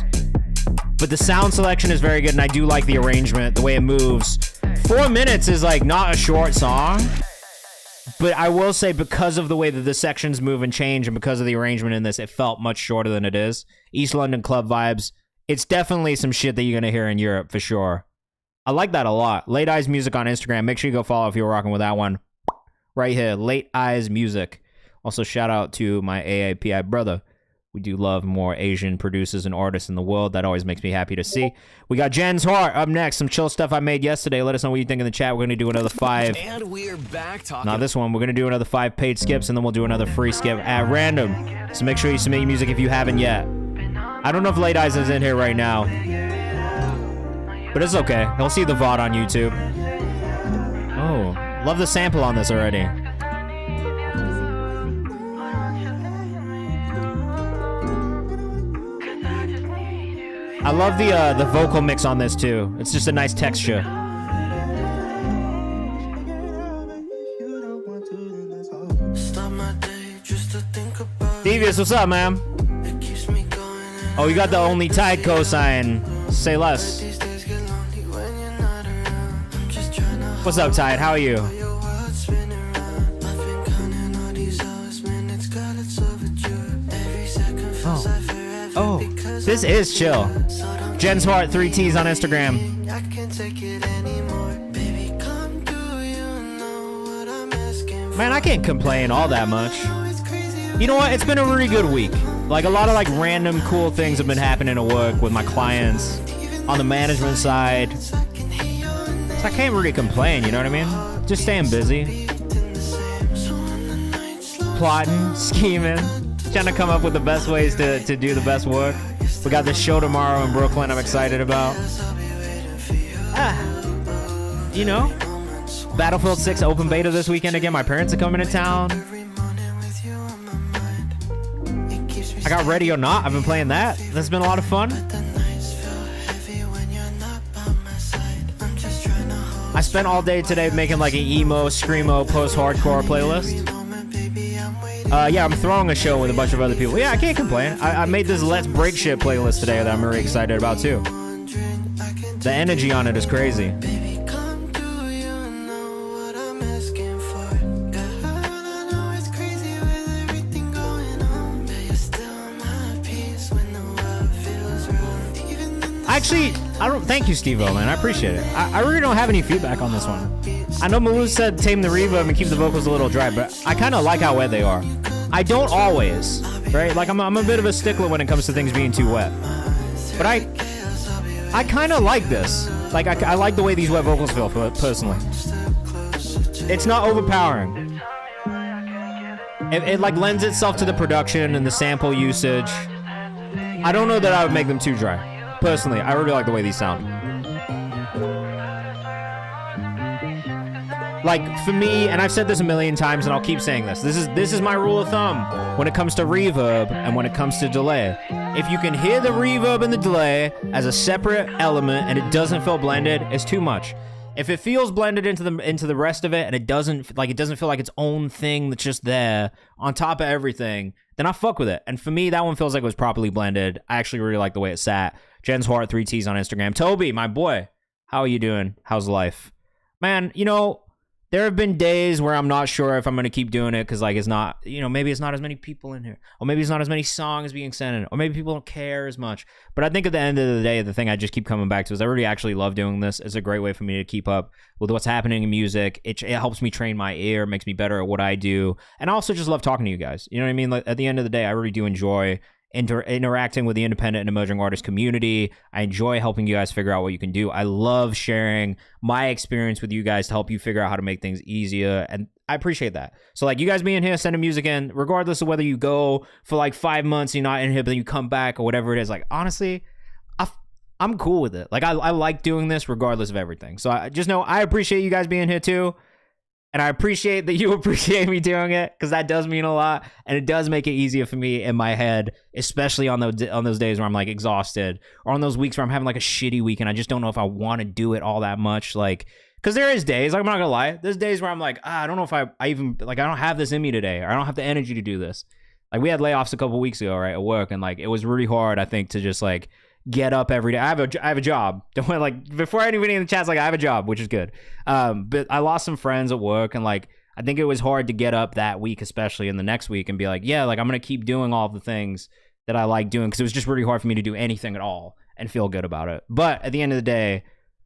But the sound selection is very good, and I do like the arrangement, the way it moves. 4 minutes is like not a short song. But I will say, because of the way that the sections move and change and because of the arrangement in this, it felt much shorter than it is. East London club vibes. It's definitely some shit that you're going to hear in Europe for sure. I like that a lot. Late Eyes Music on Instagram. Make sure you go follow if you're rocking with that one. Right here, Late Eyes Music. Also, shout out to my AAPI brother. We do love more Asian producers and artists in the world. That always makes me happy to see. We got Jen's Heart up next. Some chill stuff I made yesterday. Let us know what you think in the chat. We're going to do another 5. And we're back talking. Not this one. We're going to do another 5 paid skips, and then we'll do another free skip at random. So make sure you submit your music if you haven't yet. I don't know if Late Eyes is in here right now. But it's okay. He'll see the VOD on YouTube. Oh, love the sample on this already. I love the vocal mix on this too. It's just a nice texture. Devious, what's up, man? Oh, you got the only Tide cosign. Say less. What's up, Tide? How are you? Oh, this is chill. Jen's Heart 3Ts on Instagram. Man, I can't complain all that much. You know what? It's been a really good week. Like, a lot of like random cool things have been happening at work with my clients on the management side. So I can't really complain, you know what I mean? Just staying busy. Plotting, scheming, trying to come up with the best ways to do the best work. We got this show tomorrow in Brooklyn I'm excited about. You know, Battlefield 6 open beta this weekend again. My parents are coming to town. I got Ready or Not. I've been playing that. That's been a lot of fun. I spent all day today making like an emo, screamo, post-hardcore playlist. Yeah, I'm throwing a show with a bunch of other people. Yeah, I can't complain. I made this Let's Break Shit playlist today that I'm really excited about too. The energy on it is crazy. Actually, thank you, Steve-O, man. I appreciate it. I really don't have any feedback on this one. I know Malou said tame the reverb and keep the vocals a little dry, but I kind of like how wet they are. I don't always, right? Like, I'm a bit of a stickler when it comes to things being too wet. But I kind of like this. Like, I like the way these wet vocals feel, personally. It's not overpowering. It like lends itself to the production and the sample usage. I don't know that I would make them too dry. Personally, I really like the way these sound. Like, for me, and I've said this a million times, and I'll keep saying this. This is my rule of thumb when it comes to reverb and when it comes to delay. If you can hear the reverb and the delay as a separate element and it doesn't feel blended, it's too much. If it feels blended into the rest of it and it doesn't feel like its own thing that's just there on top of everything, then I fuck with it. And for me, that one feels like it was properly blended. I actually really like the way it sat. Jen's Heart 3Ts on Instagram. Toby, my boy, how are you doing? How's life? Man, you know, there have been days where I'm not sure if I'm going to keep doing it because, like, it's not, you know, maybe it's not as many people in here, or maybe it's not as many songs being sent in, or maybe people don't care as much. But I think at the end of the day, the thing I just keep coming back to is I really actually love doing this. It's a great way for me to keep up with what's happening in music. It helps me train my ear, makes me better at what I do. And I also just love talking to you guys. You know what I mean? Like, at the end of the day, I really do enjoy interacting with the independent and emerging artist community. I enjoy helping you guys figure out what you can do. I love sharing my experience with you guys to help you figure out how to make things easier, and I appreciate that. So, like, you guys being here, sending music in, regardless of whether you go for like 5 months, you're not in here, but then you come back or whatever it is, like, honestly, I'm cool with it. Like, I like doing this regardless of everything. So I just know I appreciate you guys being here too. And I appreciate that you appreciate me doing it, because that does mean a lot, and it does make it easier for me in my head, especially on those days where I'm like exhausted, or on those weeks where I'm having like a shitty week and I just don't know if I want to do it all that much. Like, because there is days, like, I'm not gonna lie, there's days where I'm like, I don't know if I even, like, I don't have this in me today, or I don't have the energy to do this. Like, we had layoffs a couple weeks ago, right, at work, and like it was really hard, I think, to just like get up every day. I have a job. Don't want, like, before anybody in the chat's like, I have a job, which is good. But I lost some friends at work, and like I think it was hard to get up that week, especially in the next week, and be like, yeah, like, I'm gonna keep doing all of the things that I like doing, because it was just really hard for me to do anything at all and feel good about it. But at the end of the day,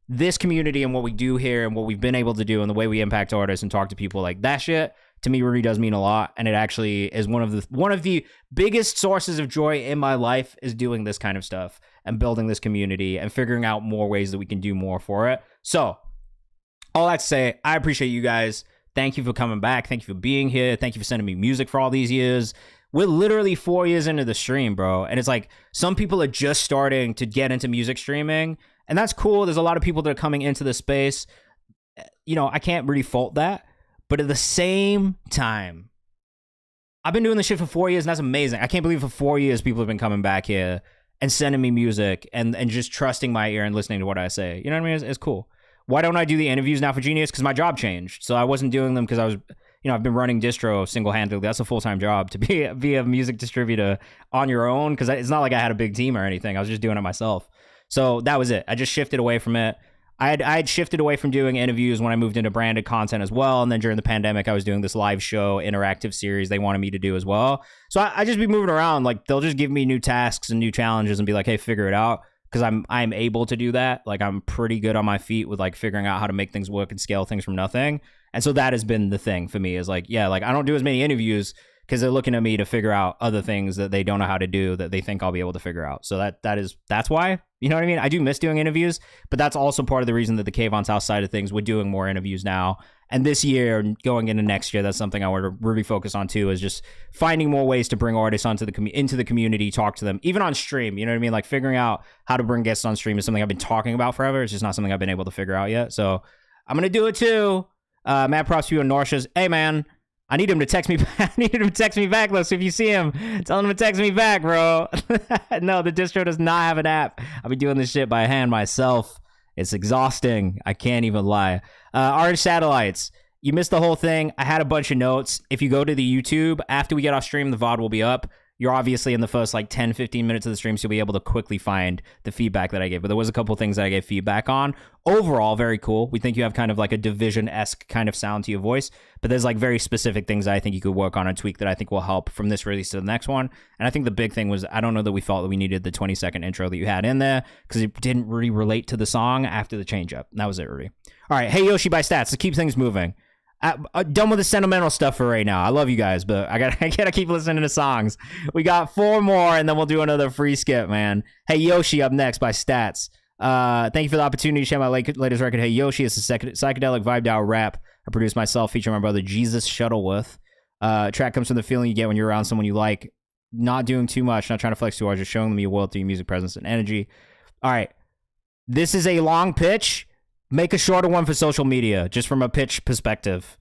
this community and what we do here and what we've been able to do and the way we impact artists and talk to people, like, that shit to me really does mean a lot. And it actually is one of the biggest sources of joy in my life, is doing this kind of stuff and building this community and figuring out more ways that we can do more for it. So all that to say, I appreciate you guys. Thank you for coming back. Thank you for being here. Thank you for sending me music for all these years. We're literally 4 years into the stream, bro. And it's like, some people are just starting to get into music streaming, and that's cool. There's a lot of people that are coming into the space. You know, I can't really fault that. But at the same time, I've been doing this shit for 4 years, and that's amazing. I can't believe for 4 years people have been coming back here and sending me music and just trusting my ear and listening to what I say. You know what I mean? It's cool. Why don't I do the interviews now for Genius? Because my job changed. So I wasn't doing them because I was, you know, I've been running distro single-handedly. That's a full-time job, to be a music distributor on your own, because it's not like I had a big team or anything. I was just doing it myself. So that was it. I just shifted away from it. I had shifted away from doing interviews when I moved into branded content as well. And then during the pandemic, I was doing this live show interactive series they wanted me to do as well. So I just be moving around. Like, they'll just give me new tasks and new challenges and be like, hey, figure it out. Because I'm able to do that. Like, I'm pretty good on my feet with like figuring out how to make things work and scale things from nothing. And so that has been the thing for me, is like, yeah, like, I don't do as many interviews because they're looking at me to figure out other things that they don't know how to do that they think I'll be able to figure out. So that's why, you know what I mean? I do miss doing interviews, but that's also part of the reason that the Kayvan's House side of things, we're doing more interviews now. And this year, going into next year, that's something I want to really focus on too, is just finding more ways to bring artists into the community, talk to them, even on stream. You know what I mean? Like, figuring out how to bring guests on stream is something I've been talking about forever. It's just not something I've been able to figure out yet. So I'm going to do it too. Mad props to you and Norsha's. Hey, man. I need him to text me back. I need him to text me back, though. So if you see him, tell him to text me back, bro. No, the distro does not have an app. I'll be doing this shit by hand myself. It's exhausting. I can't even lie. Orange Satellites. You missed the whole thing. I had a bunch of notes. If you go to the YouTube, after we get off stream, the VOD will be up. You're obviously in the first like 10, 15 minutes of the stream, so you'll be able to quickly find the feedback that I gave. But there was a couple things that I gave feedback on. Overall, very cool. We think you have kind of like a Division-esque kind of sound to your voice, but there's like very specific things that I think you could work on and tweak that I think will help from this release to the next one. And I think the big thing was, I don't know that we felt that we needed the 20-second intro that you had in there, because it didn't really relate to the song after the change-up. That was it, really. All right, Hey Yoshi by Stats. Let's keep things moving. Done with the sentimental stuff for right now. I love you guys, but I gotta keep listening to songs. We got 4 more, and then we'll do another free skip, man. Hey Yoshi up next by Stats. Thank you for the opportunity to share my latest record. Hey Yoshi is a psychedelic vibe out rap I produced myself, featuring my brother Jesus Shuttleworth. Track comes from the feeling you get when you're around someone you like. Not doing too much, not trying to flex too hard, just showing them your world through your music presence and energy. All right, this is a long pitch. Make a shorter one for social media, just from a pitch perspective.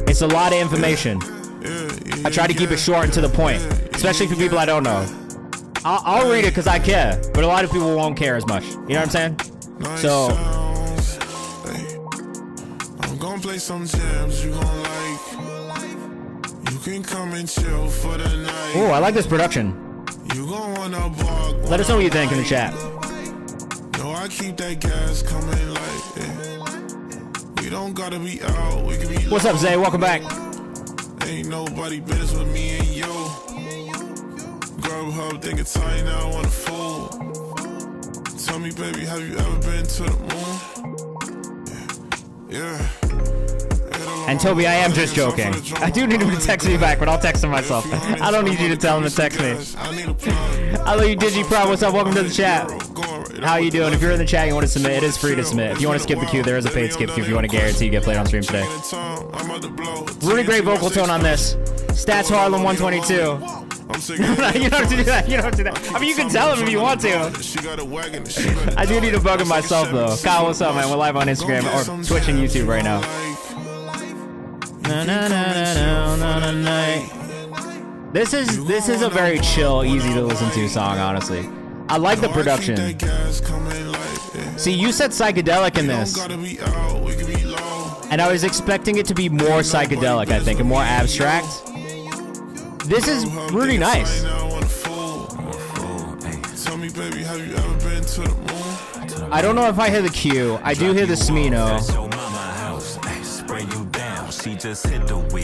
It's a lot of information. I try to keep it short and to the point, especially for people I don't know. I'll read it because I care, but a lot of people won't care as much. You know what I'm saying? So I'm gonna play some jams you gon' like. You can come and chill for the night. Oh, I like this production. You gon' wanna walk. Let us know what you think in the chat. No, I keep that gas coming like, yeah. We We don't gotta be out, we can be What's up, Zay? Welcome back. Ain't nobody business with me and you. Grubhub, think it's time now on the fool. Tell me, baby, have you ever been to the moon? Yeah. And Toby, I am just joking. I do need him to text me back, but I'll text him myself. I don't need you to tell him to text me. I love you, DigiPro. What's up? Welcome to the chat. How you doing? If you're in the chat and you want to submit, it is free to submit. If you want to skip the queue, there is a paid skip queue if you want to guarantee you get played on stream today. Really great vocal tone on this. Stats Harlem 122. You don't have to do that. You don't have to do that. I mean, you can tell him if you want to. I do need to bug him myself, though. Kyle, what's up, man? We're live on Instagram or Twitch and YouTube right now. This is a very chill, easy to listen to song, honestly. I like the production. See, you said psychedelic in this, and I was expecting it to be more psychedelic, I think, and more abstract. This is really nice. I don't know if I hear the cue. I do hear the Smino.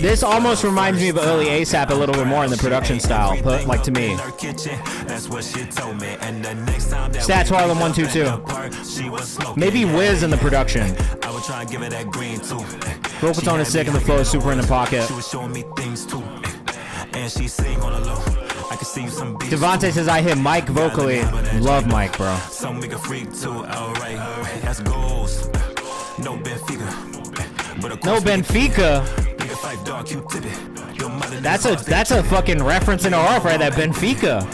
This almost reminds me of early ASAP a little bit more in the production style, but like to me. Stats Harlem 122. Maybe Wiz in the production. Vocal tone is sick and the flow is super in the pocket. Devontae says I hit Mike vocally. Love Mike, bro. No Benfica. That's a fucking reference in a off right there, Benfica.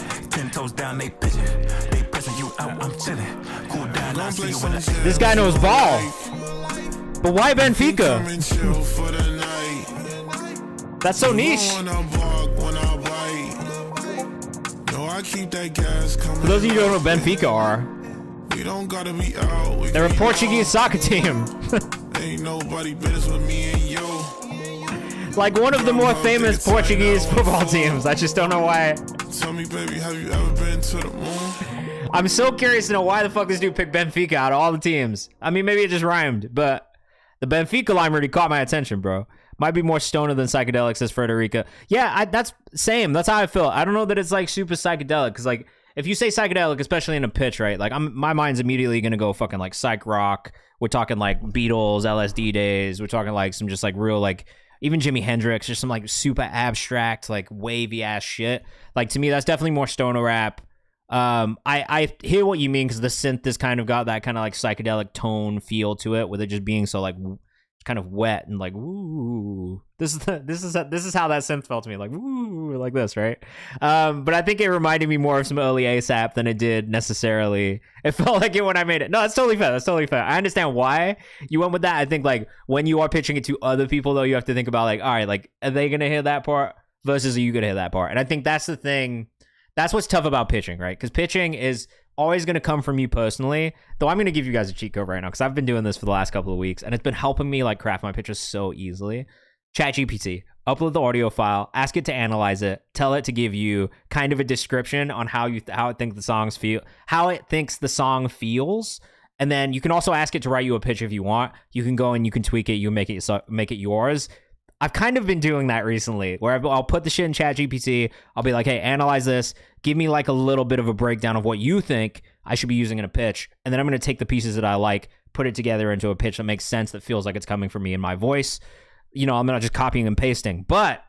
This guy knows ball. But why Benfica? That's so niche. For those of you who don't know what Benfica are, they're a Portuguese soccer team. Ain't nobody business with me and you. Like one of the more famous Portuguese football teams. I just don't know why. Tell me, baby, have you ever been to the moon? I'm so curious to know why the fuck this dude picked Benfica out of all the teams. I mean, maybe it just rhymed, but the Benfica line really caught my attention, bro. Might be more stoner than psychedelic, says Frederica. Yeah, that's same. That's how I feel. I don't know that it's like super psychedelic, because like if you say psychedelic, especially in a pitch, right? Like my mind's immediately gonna go fucking like psych rock. We're talking like Beatles, LSD days. We're talking like some just like real like even Jimi Hendrix, just some like super abstract like wavy ass shit. Like to me, that's definitely more stoner rap. I hear what you mean because the synth has kind of got that kind of like psychedelic tone feel to it, with it just being so like kind of wet and like woo. This is how that synth felt to me, like woo, like this, right? But I think it reminded me more of some early ASAP than it did necessarily. It felt like it when I made it. No, that's totally fair. That's totally fair. I understand why you went with that. I think like when you are pitching it to other people, though, you have to think about like, all right, like are they gonna hear that part versus are you gonna hear that part? And I think that's the thing. That's what's tough about pitching, right? Because pitching is always going to come from you personally. Though I'm going to give you guys a cheat code right now because I've been doing this for the last couple of weeks and it's been helping me like craft my pitches so easily. ChatGPT, upload the audio file, ask it to analyze it, tell it to give you kind of a description on how it thinks the song feels, and then you can also ask it to write you a pitch if you want. You can go and you can tweak it, you make it yours. I've kind of been doing that recently where I'll put the shit in ChatGPT. I'll be like, hey, analyze this. Give me like a little bit of a breakdown of what you think I should be using in a pitch. And then I'm going to take the pieces that I like, put it together into a pitch that makes sense, that feels like it's coming from me in my voice. You know, I'm not just copying and pasting. But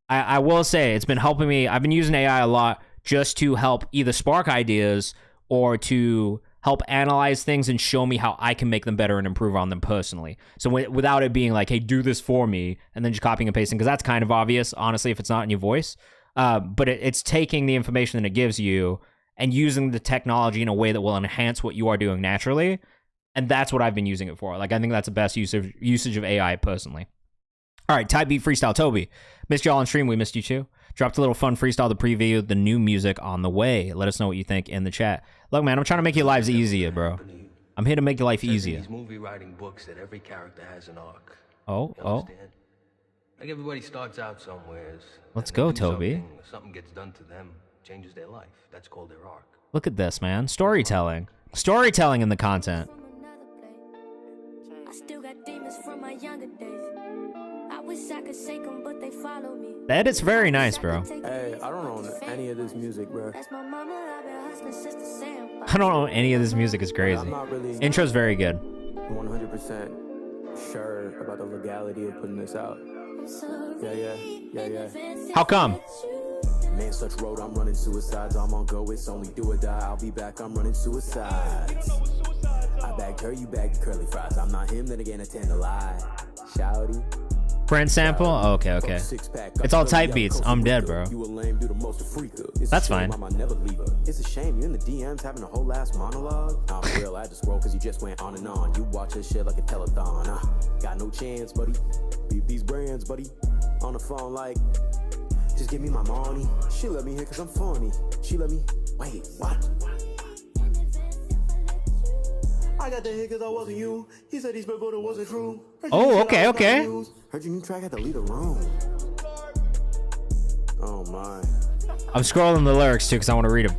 I will say it's been helping me. I've been using AI a lot just to help either spark ideas or to help analyze things and show me how I can make them better and improve on them personally. So without it being like, hey, do this for me, and then just copying and pasting, because that's kind of obvious, honestly, if it's not in your voice. But it's taking the information that it gives you and using the technology in a way that will enhance what you are doing naturally. And that's what I've been using it for. Like, I think that's the best usage of AI personally. All right, Type Beat Freestyle. Toby, missed y'all on stream. We missed you too. Dropped a little fun freestyle to preview the new music on the way. Let us know what you think in the chat. Look, man, I'm trying to make your lives easier, bro. I'm here to make your life easier. These movie writing books that every character has an arc. Oh. Like everybody starts out somewhere. Let's go, Toby. Something gets done to them, changes their life. That's called their arc. Look at this, man. Storytelling. Storytelling in the content. I still got demons from my younger days. I wish I could shake them, but they follow me. That is very nice, bro. Hey, I don't own any of this music, bro. That's my mama, I've been hustling since the sand. I don't know any of this music is crazy. I'm not really Intro's very good. 100% sure about the legality of putting this out. Yeah. How come? Man, such road, I'm running suicides. I'm on go, it's only do or die. I'll be back, I'm running suicides. I bagged her, you bagged the curly fries. I'm not him, then again, I tend to lie. Shouty. Brand sample? Oh, okay. It's all type beats. I'm dead, bro. That's fine. It's a shame you in the DMs having a whole ass monologue. I'm real, I just roll cause you just went on and on. You watch this shit like a telethon. Got no chance, buddy. Beat these brands, buddy. On the phone like, just give me my money. She let me hit cause I'm funny. She let me, wait, what? I got the hit cause I wasn't you. He said he spent but it wasn't true. Oh, okay. Heard your new track had to leave the room. Oh my. I'm scrolling the lyrics too because I want to read them.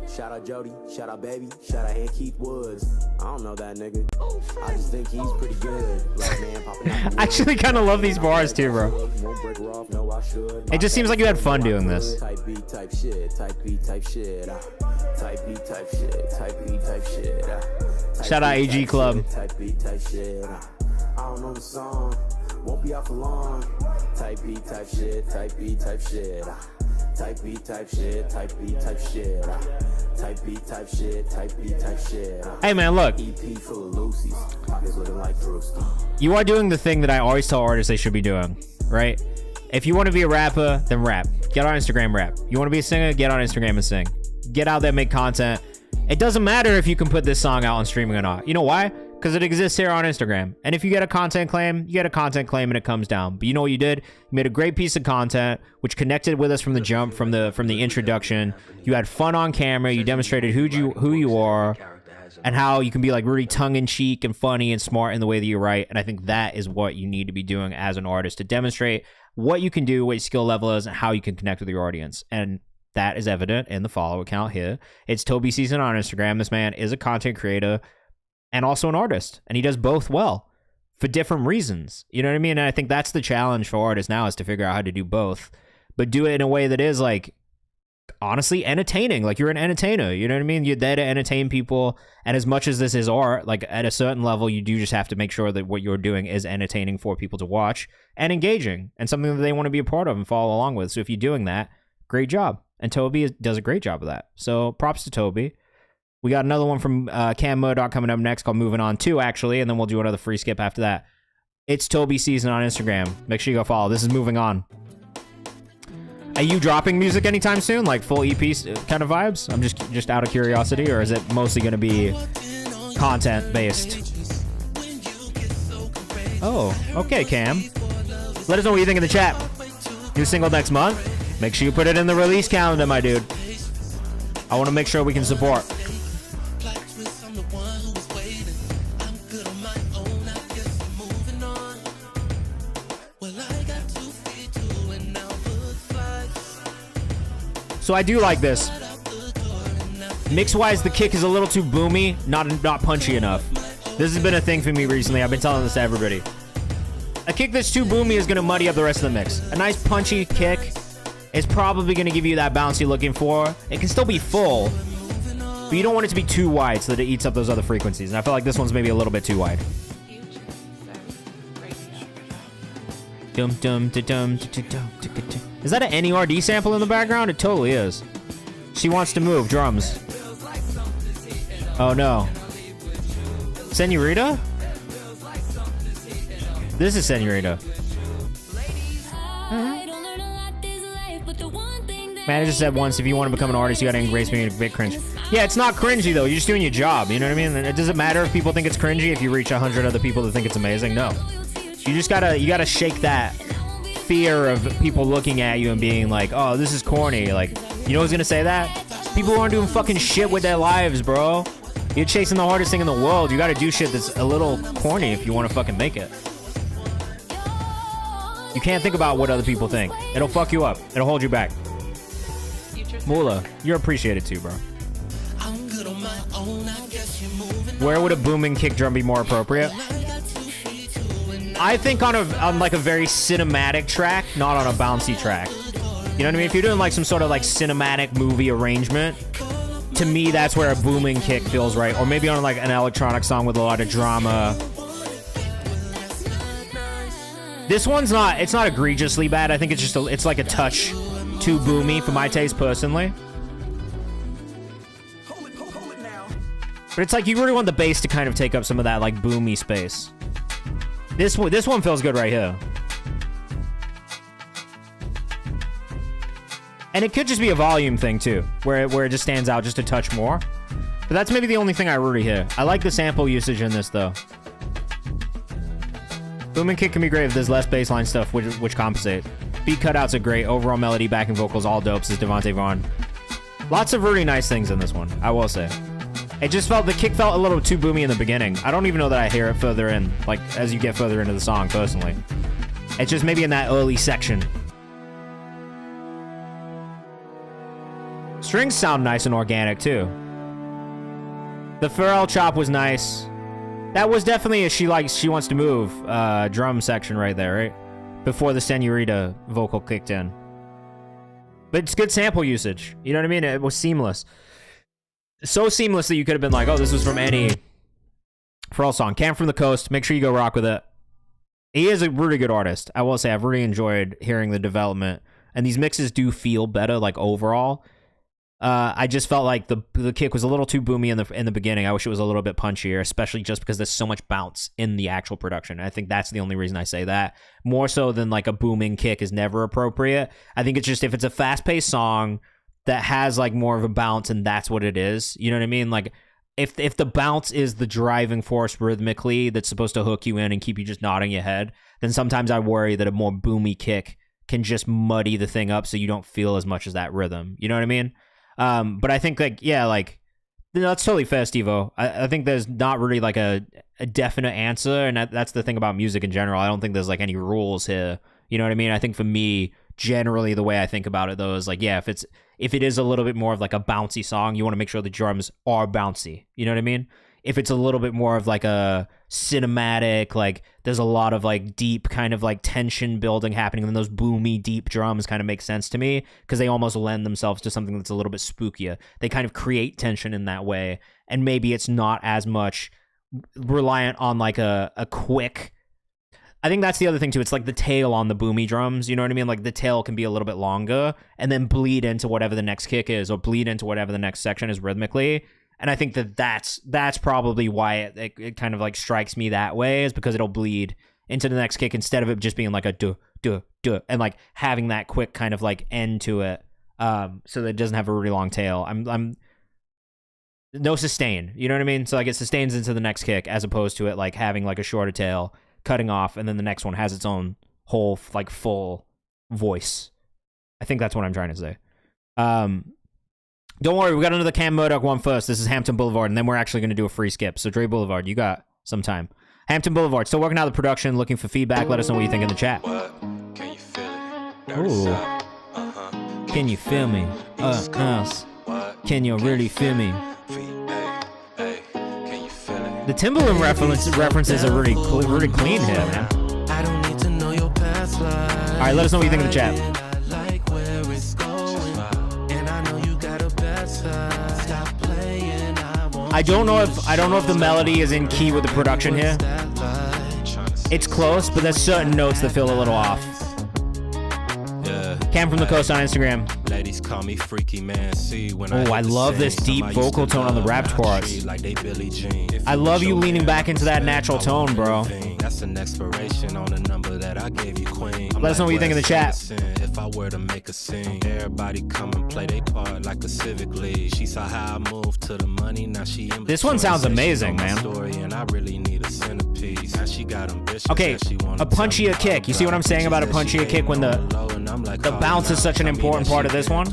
Shout out Jody, shout out Baby, shout out Aunt Keith Woods. I don't know that nigga. I just think he's pretty good. Like, man, popping out I actually kind of love these bars too, bro. It just seems like you had fun doing this. Type beat, type shit, type beat, type shit. Type beat, type shit, type beat, type shit. Shout out AG Club. Type beat, type shit. I don't know the song, won't be out for long. Type beat, type shit, type beat, type shit. Type beat, type shit, type beat, type shit. Type beat, type shit, type beat, type shit. Hey man, look. EP full of Lucy's, pockets looking like Brewski. You are doing the thing that I always tell artists they should be doing, right? If you want to be a rapper, then rap. Get on Instagram, rap. You want to be a singer, get on Instagram and sing. Get out there, make content. It doesn't matter if you can put this song out on streaming or not. You know why? Because it exists here on Instagram. And if you get a content claim, you get a content claim and it comes down. But you know what you did? You made a great piece of content, which connected with us from the jump, from the introduction. You had fun on camera. You demonstrated who you are and how you can be like really tongue-in-cheek and funny and smart in the way that you write. And I think that is what you need to be doing as an artist, to demonstrate what you can do, what your skill level is, and how you can connect with your audience. And that is evident in the follow account here. It's Toby Season on Instagram. This man is a content creator and also an artist, and he does both well for different reasons. You know what I mean? And I think that's the challenge for artists now, is to figure out how to do both, but do it in a way that is like honestly entertaining. Like, you're an entertainer, you know what I mean? You're there to entertain people. And as much as this is art, like at a certain level, you do just have to make sure that what you're doing is entertaining for people to watch and engaging and something that they want to be a part of and follow along with. So if you're doing that, great job. And Toby does a great job of that. So props to Toby. We got another one from KayvanMD coming up next called Moving On 2, actually, and then we'll do another free skip after that. It's Toby Season on Instagram. Make sure you go follow. This is Moving On. Are you dropping music anytime soon? Like full EP kind of vibes? I'm just out of curiosity, or is it mostly going to be content-based? Oh, okay, Cam. Let us know what you think in the chat. New single next month? Make sure you put it in the release calendar, my dude. I want to make sure we can support. So I do like this. Mix-wise, the kick is a little too boomy, not punchy enough. This has been a thing for me recently. I've been telling this to everybody. A kick that's too boomy is going to muddy up the rest of the mix. A nice punchy kick is probably going to give you that bounce you're looking for. It can still be full, but you don't want it to be too wide so that it eats up those other frequencies. And I feel like this one's maybe a little bit too wide. Dum dum da dum da dum da dum. Is that an NERD sample in the background? It totally is. She wants to move drums. Oh no. Senorita? This is Senorita. Manager said once, if you want to become an artist, you gotta embrace being a bit cringe. Yeah, it's not cringy though. You're just doing your job. You know what I mean? And it doesn't matter if people think it's cringy if you reach 100 other people that think it's amazing. No. You just gotta shake that fear of people looking at you and being like, oh, this is corny. Like, you know who's gonna say that? People who aren't doing fucking shit with their lives, bro. You're chasing the hardest thing in the world. You gotta do shit that's a little corny if you want to fucking make it. You can't think about what other people think. It'll fuck you up. It'll hold you back. Mula, you're appreciated too, bro. Where would a booming kick drum be more appropriate? I think on like a very cinematic track, not on a bouncy track. You know what I mean? If you're doing like some sort of like cinematic movie arrangement, to me that's where a booming kick feels right. Or maybe on like an electronic song with a lot of drama. This one's it's not egregiously bad. I think it's just it's like a touch too boomy for my taste personally. But it's like you really want the bass to kind of take up some of that like boomy space. This one feels good right here. And it could just be a volume thing too, where it just stands out just a touch more. But that's maybe the only thing I really hear. I like the sample usage in this though. Booming kick can be great if there's less bassline stuff, which compensate. Beat cutouts are great. Overall melody, backing vocals, all dope, says Devontae Vaughn. Lots of really nice things in this one, I will say. It just the kick felt a little too boomy in the beginning. I don't even know that I hear it further in, like as you get further into the song, personally. It's just maybe in that early section. Strings sound nice and organic too. The Pharrell chop was nice. That was definitely a She Wants to Move drum section right there, right? Before the Senorita vocal kicked in. But it's good sample usage. You know what I mean? It was seamless. So seamless that you could have been like, oh, this was from any Pharrell song. Cam from the Coast. Make sure you go rock with it. He is a really good artist. I will say I've really enjoyed hearing the development. And these mixes do feel better, like overall. I just felt like the kick was a little too boomy in the beginning. I wish it was a little bit punchier, especially just because there's so much bounce in the actual production. I think that's the only reason I say that. More so than like a booming kick is never appropriate. I think it's just if it's a fast-paced song that has like more of a bounce and that's what it is. You know what I mean? Like if the bounce is the driving force rhythmically that's supposed to hook you in and keep you just nodding your head, then sometimes I worry that a more boomy kick can just muddy the thing up so you don't feel as much as that rhythm. You know what I mean? But I think like, yeah, like that's totally fair, Steve-O. I think there's not really like a definite answer. And that's the thing about music in general. I don't think there's like any rules here. You know what I mean? I think for me, generally the way I think about it though is like, yeah, if it is a little bit more of like a bouncy song, you want to make sure the drums are bouncy. You know what I mean? If it's a little bit more of like a cinematic, like there's a lot of like deep kind of like tension building happening, and those boomy deep drums kind of make sense to me because they almost lend themselves to something that's a little bit spookier. They kind of create tension in that way, and maybe it's not as much reliant on like a quick. I think that's the other thing too. It's like the tail on the boomy drums. You know what I mean? Like the tail can be a little bit longer and then bleed into whatever the next kick is, or bleed into whatever the next section is rhythmically. And I think that's probably why it kind of like strikes me that way, is because it'll bleed into the next kick instead of it just being like a duh, duh, duh, and like having that quick kind of like end to it, so that it doesn't have a really long tail. I'm no sustain, you know what I mean? So like it sustains into the next kick as opposed to it like having like a shorter tail, cutting off, and then the next one has its own whole like full voice. I think that's what I'm trying to say. Don't worry, we got another Cam Murdoch one first. This is Hampton Boulevard, and then we're actually going to do a free skip. So Dre Boulevard, you got some time. Hampton Boulevard, still working out the production, looking for feedback. Let us know what you think in the chat. What? Can you feel it? Ooh. Can you feel me? Can you really feel me? Can you feel it? The Timberland references are really clean here, man. I don't need to know your past life. All right, let us know what you think in the chat. I don't know if the melody is in key with the production here. It's close, but there's certain notes that feel a little off. Yeah. Cam from the Coast on Instagram. Ladies call me freaky man. See when I love this deep vocal tone on the rap chorus. I love you leaning back into that natural tone, bro. That's an expiration on the number that I gave you, queen. Let us know what you think in the chat. If I were to make a scene, everybody come and play their part like a civic league. She saw how I moved to the money, now she in This one sounds amazing, man. Story, and I really need a centerpiece. Now she got ambitions. Okay, a punchier kick. You see what I'm saying about a punchier kick when the bounce is such an important part of this one?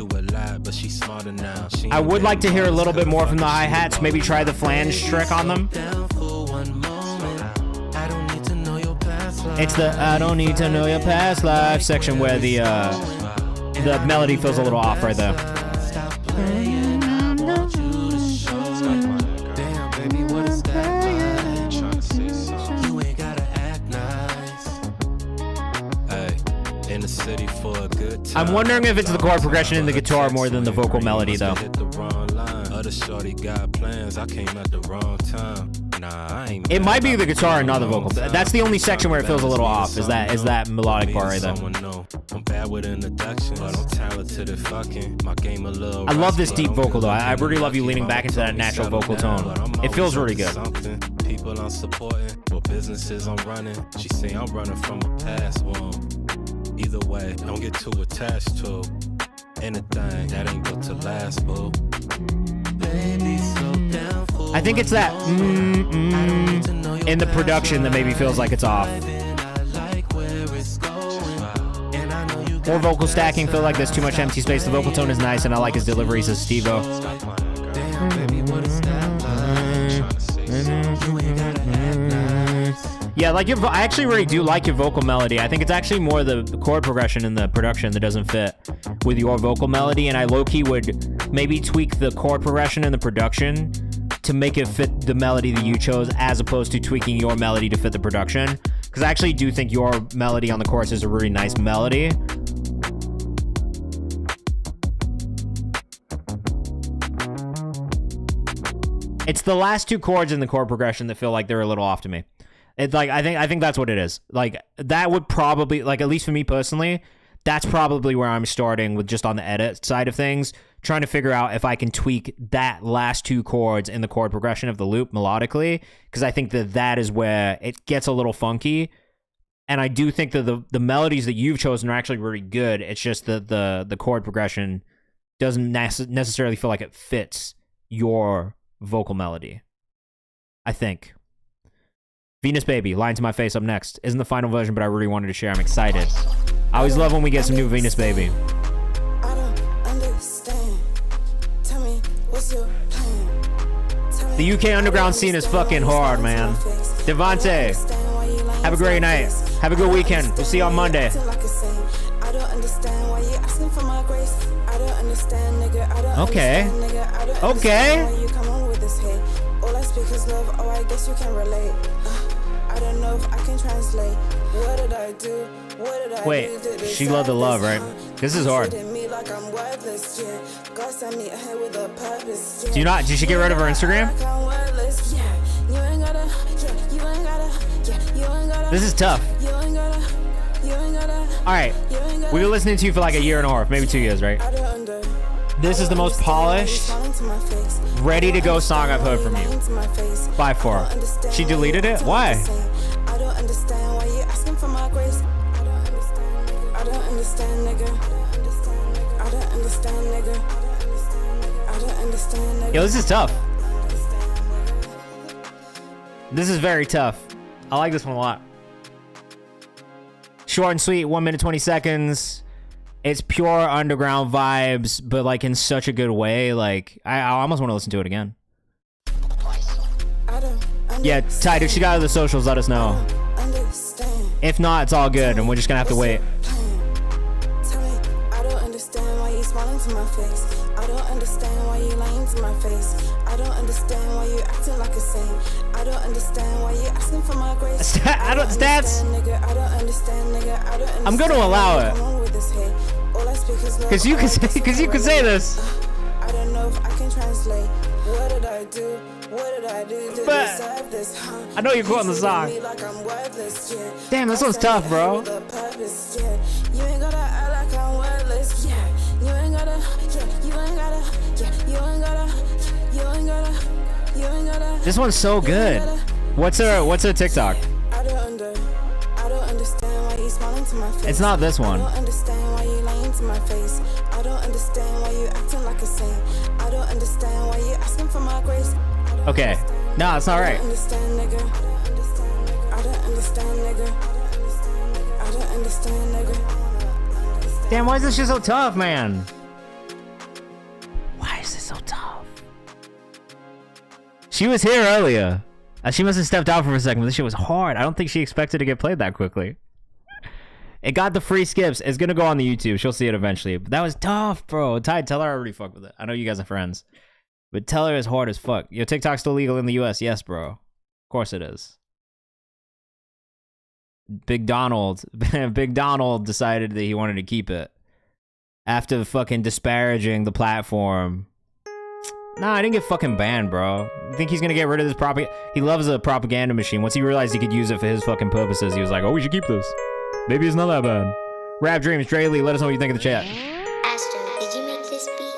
I would like to hear a little bit more from the hi-hats. Maybe try the flange trick on them. It's the I don't need to know your past life section where the melody feels a little off right there. in the city for a good time. I'm wondering if it's the chord progression in the guitar more than the vocal melody, though. Hit the wrong line. Other shorty got plans. I came at the wrong time. Nah, I ain't. It might be the guitar and not the vocal. That's the only section where it feels a little off. Is that melodic part right there? I'm bad with introduction, but I'm talented at fucking. My game a little. I love this deep vocal though. I really love you leaning back into that natural vocal tone. It feels really good. People I'm supporting, what businesses I'm running. She say I'm running from a past one. Either way, don't get too attached to anything that ain't built to last, boo. Baby, slow down. I think it's that in the production that maybe feels like it's off. More vocal stacking, feel like there's too much empty space. The vocal tone is nice, and I like his delivery, says Steve-O. Yeah, like I actually really do like your vocal melody. I think it's actually more the chord progression in the production that doesn't fit with your vocal melody, and I low-key would maybe tweak the chord progression in the production to make it fit the melody that you chose, as opposed to tweaking your melody to fit the production. Because I actually do think your melody on the chorus is a really nice melody. It's the last two chords in the chord progression that feel like they're a little off to me. It's like I think that's what it is. Like that would probably, like, at least for me personally, that's probably where I'm starting with, just on the edit side of things, trying to figure out if I can tweak that last two chords in the chord progression of the loop melodically, because I think that is where it gets a little funky. And I do think that the melodies that you've chosen are actually really good. It's just that the chord progression doesn't necessarily feel like it fits your vocal melody, I think. Venus Baby, Lying to My Face up next. Isn't the final version, but I really wanted to share. I'm excited. I always love when we get some new Venus Baby. I don't understand. Tell me, what's your plan? The UK underground scene is fucking hard, man. Devontae, have a great night. Have a good weekend. We'll see you on Monday. I don't understand why you asking for my grace. I don't understand, nigga. I don't Okay. understand, nigga. I don't Okay. understand why you come on with this hate. All I speak is love. Oh, I guess you can relate. I don't know if I can translate. What did I do? What did I do? Wait, Did it she loved the love, right? This is hard. treated me like I'm worthless, yeah. God sent me here with a purpose, yeah. Do you not? Did she get rid of her Instagram? Like I'm worthless, yeah. You ain't gotta, yeah. You ain't gotta, yeah. You ain't gotta. This is tough. You ain't gotta, you ain't gotta. All right, we've been listening to you for like a year and a half, maybe 2 years, right? This is the most polished, ready to go song I've heard from you. By far. She deleted it? Why? I don't understand why you asking for my grace. I don't understand, nigga. I don't understand, nigga. I don't understand, nigga. Yo, this is tough. This is very tough. I like this one a lot. Short and sweet, 1 minute, 20 seconds. It's pure underground vibes, but like in such a good way. Like, I almost want to listen to it again. Yeah, Ty, if she got out of the socials, let us know. If not, it's all good, and we're just gonna have to wait. Tell me, I don't understand why you smiling to my face. I don't understand why you lying to my face. I don't understand why you acting like a saint. I don't understand why you asking for my grace. I don't stats. Nigga, I don't understand, nigga. I don't understand. I'm gonna allow it. All I speak is love. Cause you can say this. I don't know if I can translate. What did I do? What did I do to deserve this? Huh? I know you're quoting the song. Like I'm worthless, yeah. Damn, this one's tough, bro. Purpose, yeah. You ain't gotta act like I'm worthless, yeah. You ain't gotta, yeah. You ain't gotta, yeah. You ain't gotta, yeah. You ain't gotta, you ain't gotta. This one's so good. What's her TikTok? I don't understand why you smiling to my face. It's not this one. I don't understand why you lying to my face. I don't understand why you acting like a saint. I don't understand why you asking for my grace. Okay. No, it's not right. I don't understand, nigga. I don't understand, nigga. I don't understand, nigga. Damn, why is this shit so tough, man? Why is this so tough? She was here earlier. She must have stepped out for a second, but this shit was hard. I don't think she expected to get played that quickly. It got the free skips. It's gonna go on the YouTube. She'll see it eventually. But that was tough, bro. Ty, tell her I already fucked with it. I know you guys are friends. But tell her it's hard as fuck. Your TikTok's still legal in the US? Yes, bro. Of course it is. Big Donald decided that he wanted to keep it after fucking disparaging the platform. Nah, I didn't get fucking banned, bro. You think he's gonna get rid of this propaganda? He loves a propaganda machine. Once he realized he could use it for his fucking purposes, he was like, oh, we should keep this. Maybe it's not that bad. Rap Dreams, Dre Lee, let us know what you think in the chat. Astro, did you make this beat?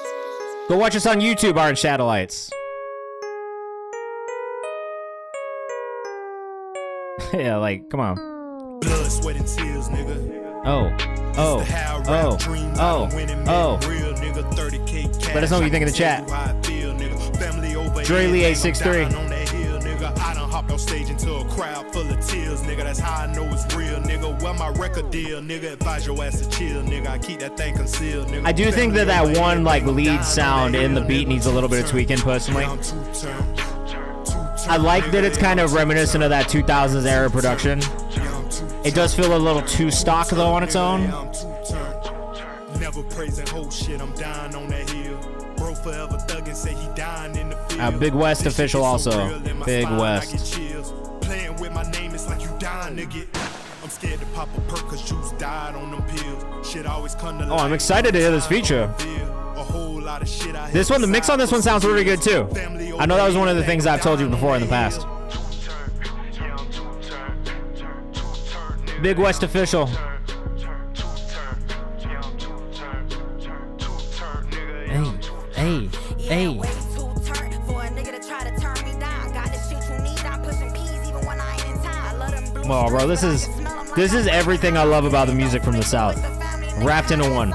Go watch us on YouTube, Orange Satellites. Yeah, like, come on. Blood, sweat, and tears, nigga. Oh. Let us know what you think in the chat. Dre Lee 863. I done hopped on stage into a crowd full of tears, nigga. That's how I know it's real, nigga. Well, my record deal, nigga. Advise your ass to chill, nigga. I keep that thing concealed, nigga. I do think that one like lead sound in the beat needs a little bit of tweaking, personally. I like that it's kind of reminiscent of that 2000s era production. It does feel a little too stock though on its own. Never praising whole shit, I'm dying on that hill. Bro forever thuggin', say he dying in the field. Big West official also. Big West. Playing with my name, it's like you dying to get. I'm scared to pop a perk cause juice died on them pills. Shit always come to life. Oh, I'm excited to hear this feature. This one, the mix on this one sounds really good too. I know that was one of the things I've told you before in the past. Big West official. Hey. Well, bro, this is everything I love about the music from the South, wrapped into one.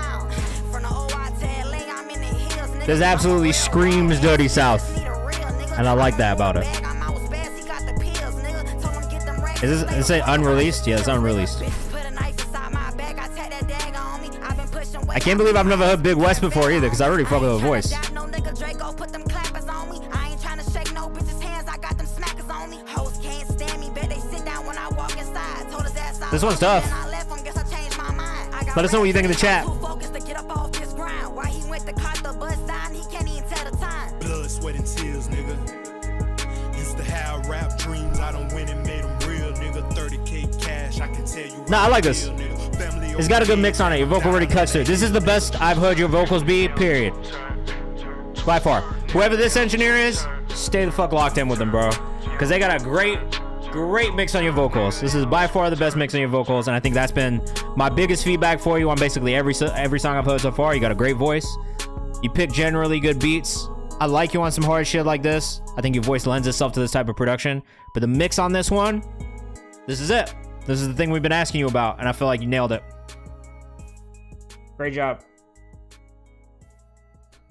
This absolutely screams Dirty South, and I like that about it. Is it unreleased? Yeah, it's unreleased. I can't believe I've never heard Big West before either, because I already fuck with her voice. This one's tough. Let us know what you think in the chat. Blood, sweat, and tears, nigga. Used to have rap dreams, I don't win and made them real, nigga. 30K cash, I can tell you. Nah, I like this. It's got a good mix on it. Your vocal already cuts through. This is the best I've heard your vocals be, period. By far. Whoever this engineer is, stay the fuck locked in with them, bro. Because they got a great mix on your vocals. This is by far the best mix on your vocals, and I think that's been my biggest feedback for you on basically every song I've heard so far. You got a great voice. You pick generally good beats. I like you on some hard shit like this. I think your voice lends itself to this type of production. But the mix on this one, this is it. This is the thing we've been asking you about, and I feel like you nailed it. Great job.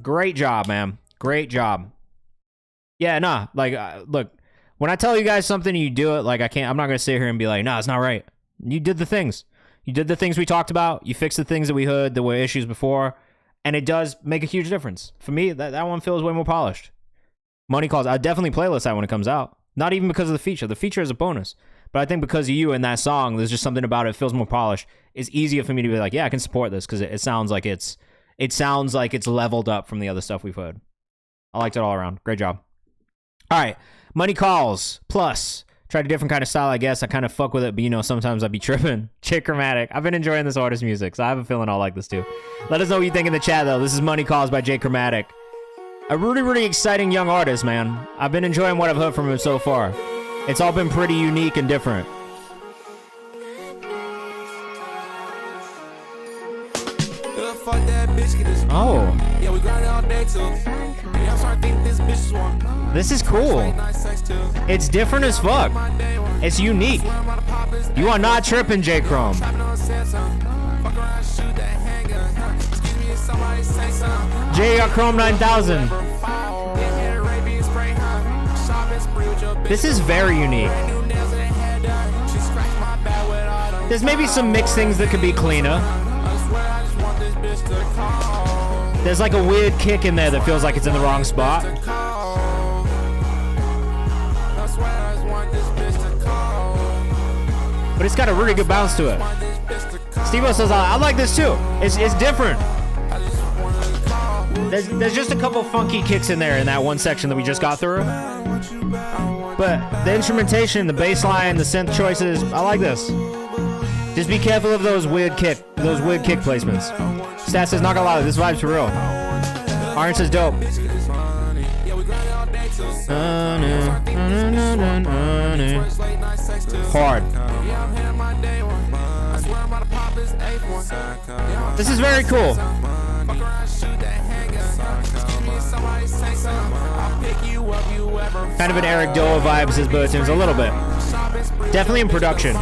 Great job, man. Great job. Yeah, nah. Like, look, when I tell you guys something and you do it, like, I'm not going to sit here and be like, nah, it's not right. You did the things. You did the things we talked about. You fixed the things that we heard that were issues before. And it does make a huge difference. For me, that one feels way more polished. Money Calls. I definitely playlist that when it comes out. Not even because of the feature. The feature is a bonus. But I think because of you and that song, there's just something about it. It feels more polished. It's easier for me to be like, yeah, I can support this because it sounds like it's leveled up from the other stuff we've heard. I liked it all around. Great job. All right. Money Calls plus. Tried a different kind of style, I guess. I kind of fuck with it, but you know, sometimes I'd be tripping. Chromatic. I've been enjoying this artist's music, so I have a feeling I'll like this too. Let us know what you think in the chat, though. This is Money Calls by Chromatic. A really, really exciting young artist, man. I've been enjoying what I've heard from him so far. It's all been pretty unique and different. Oh. Yeah, we grind all day too. This is cool. It's different as fuck. It's unique. You are not tripping, J. Chrome. J. Chrome 9000. This is very unique. There's maybe some mixed things that could be cleaner. There's like a weird kick in there that feels like it's in the wrong spot. But it's got a really good bounce to it. Steve-O says, I like this too. It's different. There's just a couple funky kicks in there in that one section that we just got through. But the instrumentation, the bass line, the synth choices, I like this. Just be careful of those weird kick placements. Stat says not gonna lie, this vibe's for real. Orange says dope. Hard. This is very cool. Kind of an Eric Doa vibe, says Burtunes, a little bit. Definitely in production.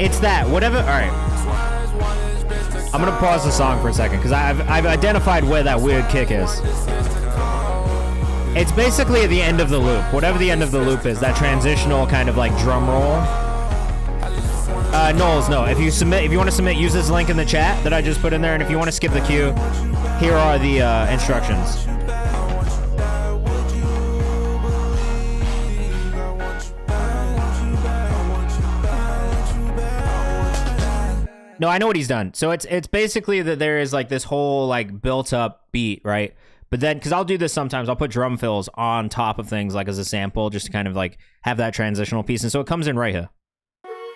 It's that, whatever, alright. I'm gonna pause the song for a second, because I've identified where that weird kick is. It's basically at the end of the loop. Whatever the end of the loop is, that transitional kind of like drum roll. Knowles, no. If you want to submit, use this link in the chat that I just put in there, and if you want to skip the queue, here are the instructions. No, I know what he's done. So it's basically that there is like this whole like built up beat, right? But then, because I'll do this sometimes, I'll put drum fills on top of things like as a sample, just to kind of like have that transitional piece. And so it comes in right here.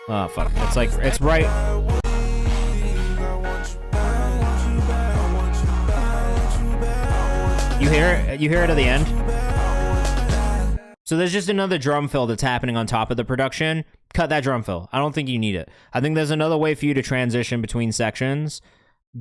Oh, fuck. It's like, it's right. You hear it? You hear it at the end? So there's just another drum fill that's happening on top of the production. Cut that drum fill. I don't think you need it. I think there's another way for you to transition between sections.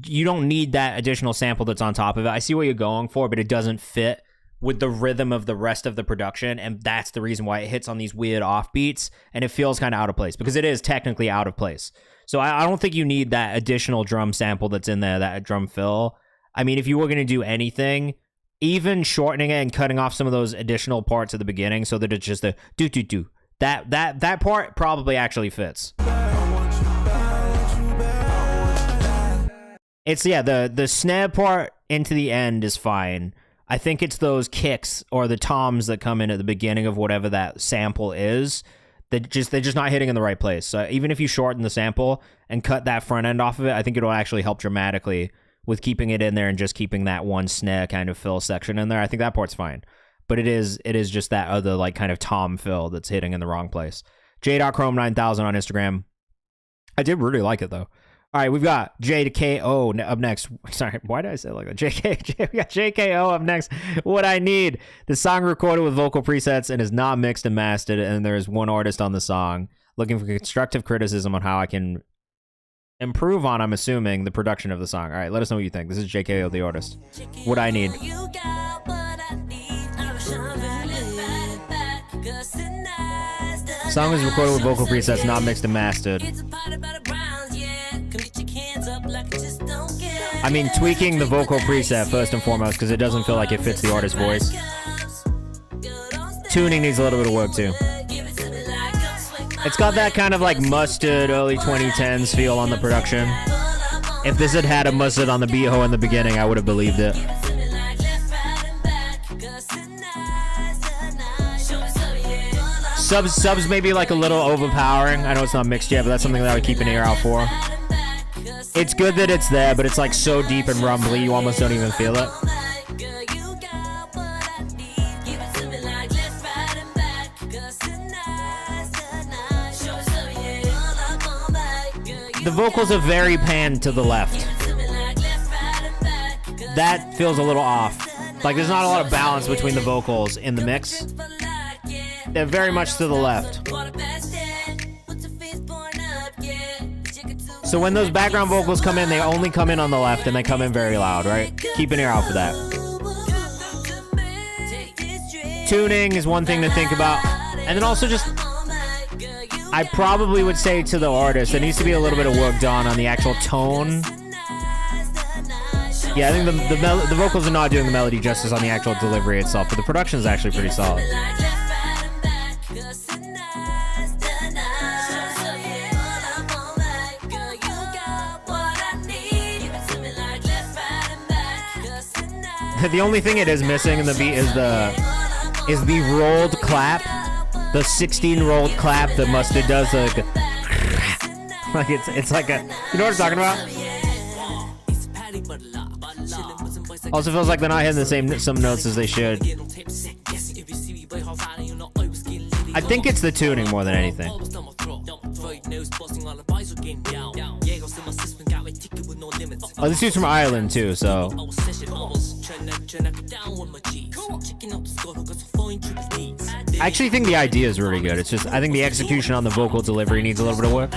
You don't need that additional sample that's on top of it. I see what you're going for, but it doesn't fit with the rhythm of the rest of the production, and that's the reason why it hits on these weird offbeats, and it feels kind of out of place, because it is technically out of place. So I don't think you need that additional drum sample that's in there, that drum fill. I mean, if you were going to do anything, even shortening it and cutting off some of those additional parts at the beginning so that it's just a do-do-do, that part probably actually fits. It's, yeah, the snare part into the end is fine. I think it's those kicks or the toms that come in at the beginning of whatever that sample is that they're just not hitting in the right place. So even if you shorten the sample and cut that front end off of it, I think it'll actually help dramatically with keeping it in there and just keeping that one snare kind of fill section in there. I think that part's fine. But it is just that other like kind of tom fill that's hitting in the wrong place. J.Chrome9000 on Instagram. I did really like it though. All right, we've got J to KO up next. Sorry, why did I say it like that? We got JKO up next. What I Need. The song recorded with vocal presets and is not mixed and mastered, and there is one artist on the song. Looking for constructive criticism on how I can improve on, I'm assuming, the production of the song. All right, let us know what you think. This is JKO, the artist. What I Need. Song is recorded with vocal presets, not mixed and mastered. I mean, tweaking the vocal preset first and foremost, because it doesn't feel like it fits the artist's voice. Tuning needs a little bit of work too. It's got that kind of like mustard early 2010s feel on the production. If this had had a mustard on the beat-ho in the beginning, I would have believed it. Subs may be like a little overpowering. I know it's not mixed yet, but that's something that I would keep an ear out for. It's good that it's there, but it's like so deep and rumbly, you almost don't even feel it. The vocals are very panned to the left. That feels a little off. Like there's not a lot of balance between the vocals in the mix. They're very much to the left. So when those background vocals come in, they only come in on the left, and they come in very loud, right? Keep an ear out for that. Tuning is one thing to think about. And then also just, I probably would say to the artist, there needs to be a little bit of work done on the actual tone. Yeah, I think the vocals are not doing the melody justice on the actual delivery itself, but the production is actually pretty solid. The only thing it is missing in the beat is the rolled clap, the 16 rolled clap that Mustard does. Like it's like a, you know what I'm talking about? Also feels like they're not hitting some notes as they should. I think it's the tuning more than anything. Oh, this dude's from Ireland too, so. I actually think the idea is really good. It's just, I think the execution on the vocal delivery needs a little bit of work.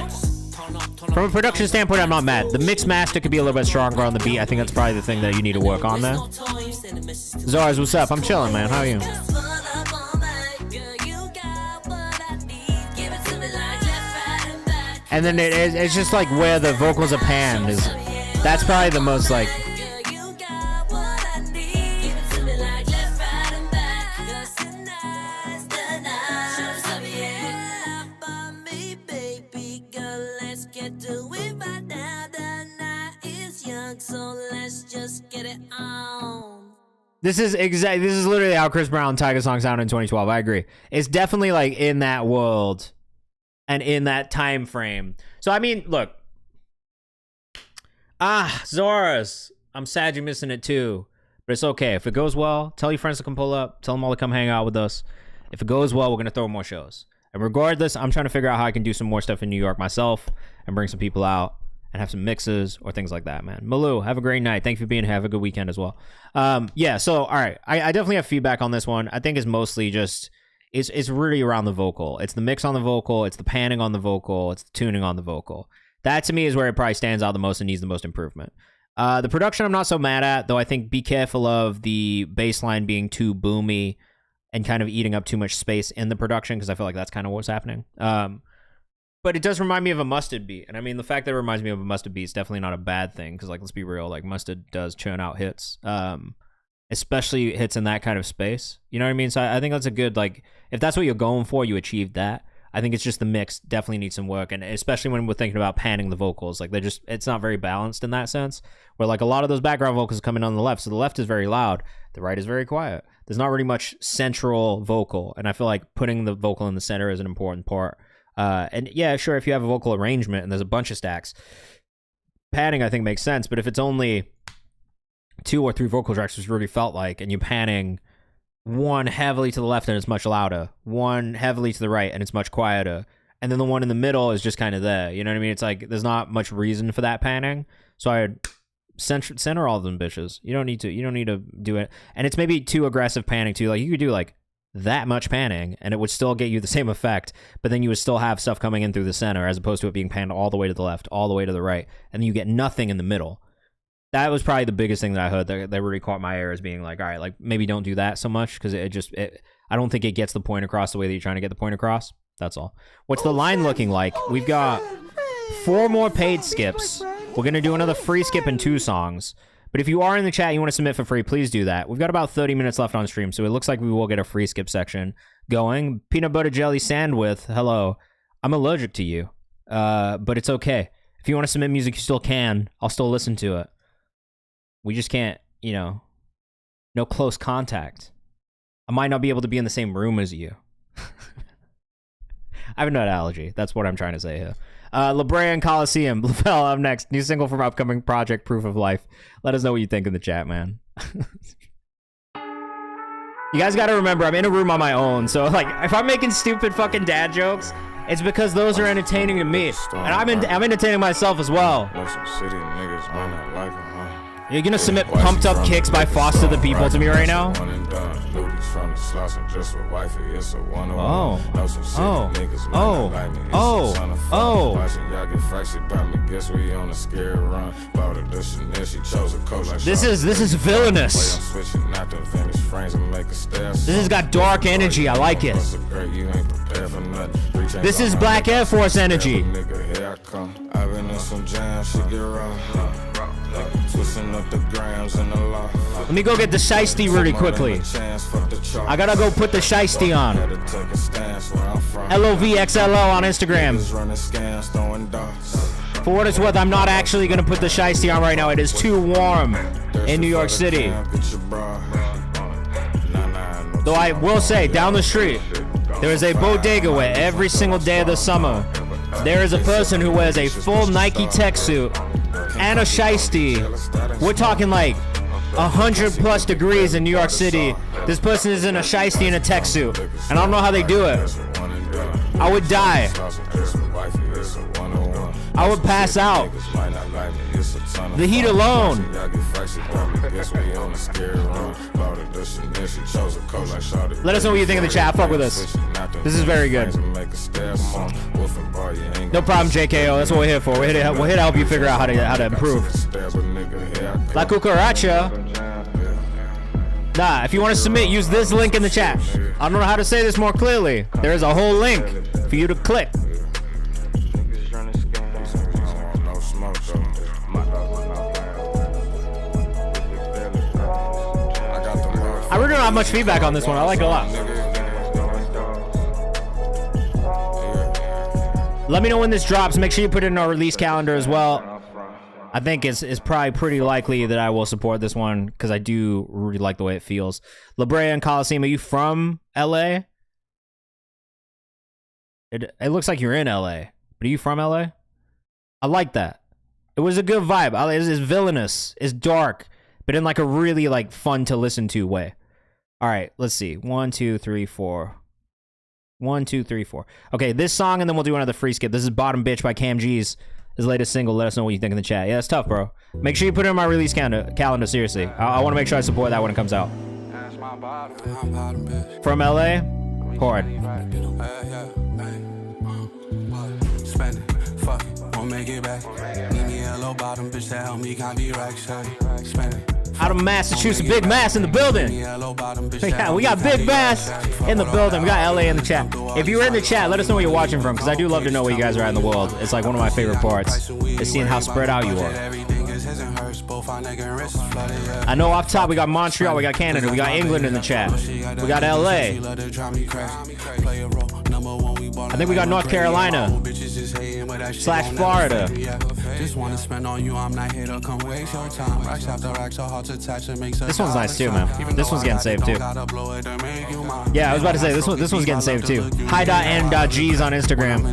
From a production standpoint, I'm not mad. The mix master could be a little bit stronger on the beat. I think that's probably the thing that you need to work on there. Zars, what's up? I'm chilling, man. How are you? And then it's just like where the vocals are panned is, that's probably the most like. This is literally how Chris Brown Tiger song sounded in 2012. I agree. It's definitely like in that world and in that time frame. So I mean, look. Zoras. I'm sad you're missing it too. But it's okay. If it goes well, tell your friends to come pull up. Tell them all to come hang out with us. If it goes well, we're gonna throw more shows. And regardless, I'm trying to figure out how I can do some more stuff in New York myself and bring some people out and have some mixes or things like that, man. Malu, have a great night. Thank you for being here. Have a good weekend as well. Yeah, so, all right. I definitely have feedback on this one. I think it's mostly just, it's really around the vocal. It's the mix on the vocal. It's the panning on the vocal. It's the tuning on the vocal. That, to me, is where it probably stands out the most and needs the most improvement. The production I'm not so mad at, though I think be careful of the bass line being too boomy and kind of eating up too much space in the production, because I feel like that's kind of what's happening. But it does remind me of a Mustard beat. And I mean, the fact that it reminds me of a Mustard beat is definitely not a bad thing. Because, like, let's be real. Like, Mustard does churn out hits. Especially hits in that kind of space. You know what I mean? So I think that's a good, like, if that's what you're going for, you achieved that. I think it's just the mix definitely needs some work. And especially when we're thinking about panning the vocals. Like, it's not very balanced in that sense. Where, like, a lot of those background vocals come in on the left. So the left is very loud. The right is very quiet. There's not really much central vocal. And I feel like putting the vocal in the center is an important part. And yeah, sure, if you have a vocal arrangement and there's a bunch of stacks, panning I think makes sense. But if it's only 2 or 3 vocal tracks, which really felt like, and you're panning one heavily to the left and it's much louder, one heavily to the right and it's much quieter, and then the one in the middle is just kind of there. You know what I mean? It's like there's not much reason for that panning. So I'd center all of them bitches. You don't need to do it. And it's maybe too aggressive panning too. Like you could do like that much panning and it would still get you the same effect, but then you would still have stuff coming in through the center as opposed to it being panned all the way to the left, all the way to the right, and then you get nothing in the middle. That was probably the biggest thing that I heard that really caught my ear as being like, all right, like maybe don't do that so much, because I don't think it gets the point across the way that you're trying to get the point across. That's all. What's the line looking like? We've got 4 more paid skips. We're going to do another free skip in 2 songs. But if you are in the chat, you want to submit for free, please do that. We've got about 30 minutes left on stream, so it looks like we will get a free skip section going. Peanut butter jelly sandwich, hello. I'm allergic to you, but it's okay. If you want to submit music, you still can. I'll still listen to it. We just can't, no close contact. I might not be able to be in the same room as you. I have a nut allergy. That's what I'm trying to say here. LeBron Coliseum. Lavelle up next. New single from upcoming project Proof of Life. Let us know what you think in the chat, man. You guys got to remember, I'm in a room on my own. So, like, if I'm making stupid fucking dad jokes, it's because those are entertaining to me. And I'm entertaining myself as well. You're gonna submit Pumped Up Kicks by Foster the People to me right now? This is villainous. This has got dark energy. I like it. This is Black Air Force energy. Let me go get the shiesty really quickly. I gotta go put the shiesty on. LOVXLO on Instagram. For what it's worth, I'm not actually gonna put the shiesty on right now. It is too warm in New York City. Though I will say, down the street, there is a bodega where every single day of the summer, there is a person who wears a full Nike tech suit and a shiesty. We're talking like 100+ degrees in New York City. This person is in a shiesty in a tech suit. And I don't know how they do it. I would die. I would pass out. The heat alone. Let us know what you think in the chat. Fuck with us. This is very good. No problem, JKO. That's what we're here for. We're here to help you figure out how to improve. La cucaracha. Nah, if you want to submit, use this link in the chat. I don't know how to say this more clearly. There is a whole link for you to click. I really don't have much feedback on this one. I like it a lot. Let me know when this drops. Make sure you put it in our release calendar as well. I think it's probably pretty likely that I will support this one because I do really like the way it feels. La Brea and Coliseum, are you from LA? It looks like you're in LA, but are you from LA? I like that. It was a good vibe. It's villainous. It's dark, but in like a really like fun to listen to way. All right, let's see. 1, 2, 3, 4. 1, 2, 3, 4. Okay, this song, and then we'll do another free skip. This is Bottom Bitch by Cam G's. His latest single. Let us know what you think in the chat. Yeah, it's tough, bro. Make sure you put it in my release calendar, seriously. I want to make sure I support that when it comes out. From LA? Hard. Spend it, fuck it, won't make it back. Need me a low bottom bitch that help me, can't be rack shawty. Spend it. Out of Massachusetts, Big Mass in the building. Yeah, we got Big Mass in the building. We got LA in the chat. If you're in the chat, let us know where you're watching from, because I do love to know where you guys are at in the world. It's like one of my favorite parts, is seeing how spread out you are. I know off top we got Montreal, we got Canada, we got England in the chat. We got LA. I think we got North Carolina / Florida. This one's nice too, man. This one's getting saved too. Yeah, I was about to say this one's getting saved too. Hi.n.g's on Instagram.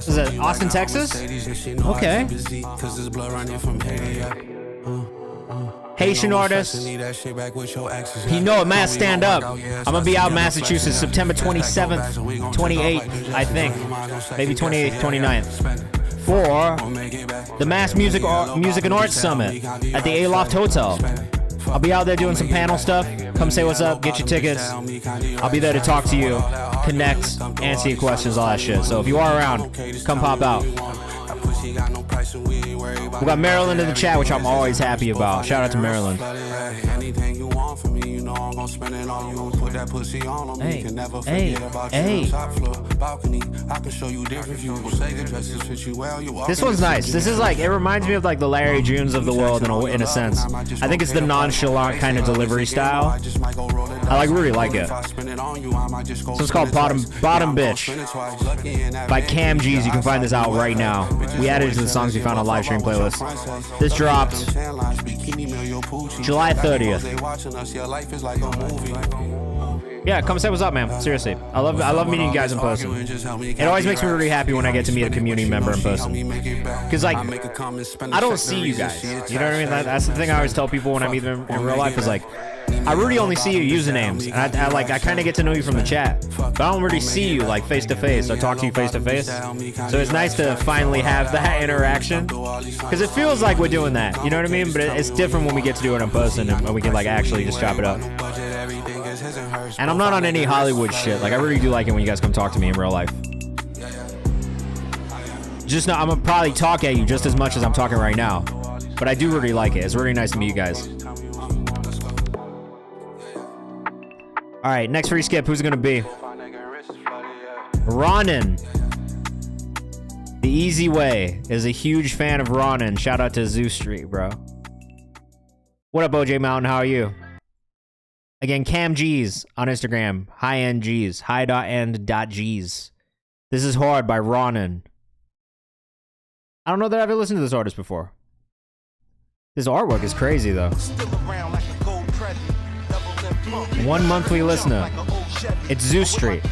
Is it Austin, Texas? Okay. Haitian artist. You know it, Mass Stand Up. I'm gonna be out in Massachusetts September 27th, 28th, I think. Maybe 28th, 29th. For the Mass Music and Arts Summit at the Aloft Hotel. I'll be out there doing some panel stuff. Come say what's up, get your tickets. I'll be there to talk to you, connect, answer your questions, all that shit. So if you are around, come pop out. We got Maryland in the chat, which I'm always happy about. Shout out to Maryland. Hey. This one's nice. This is like, it reminds me of like the Larry Junes of the world in a sense. I think it's the nonchalant kind of delivery style. I really like it. So it's called Bottom Bitch by Cam G's. You can find this out right now. We added it to the songs we found on live stream playlist. This dropped July 30th. Yeah, come say what's up, man. Seriously, I love meeting you guys in person. It always makes me really happy when I get to meet a community member in person. Cause like, I don't see you guys. You know what I mean? That's the thing I always tell people when I meet them in real life is like, I really only see your usernames, and I kind of get to know you from the chat, but I don't really see you like face to face or talk to you face to face. So it's nice to finally have that interaction, because it feels like we're doing that. You know what I mean? But it's different when we get to do it in person and we can like actually just chop it up. And I'm not on any Hollywood shit. Like I really do like it when you guys come talk to me in real life. Just not, I'm gonna probably talk at you just as much as I'm talking right now, but I do really like it. It's really nice to meet you guys. All right, next free skip, who's it gonna be? Ronan. The Easy Way is a huge fan of Ronan. Shout out to Zoo Street, bro. What up, OJ Mountain? How are you? Again, Cam G's on Instagram. Hi-end G's. Hi.end.G's. This is Hard by Ronan. I don't know that I've ever listened to this artist before. This artwork is crazy, though. 1 monthly listener. It's Zoo Street.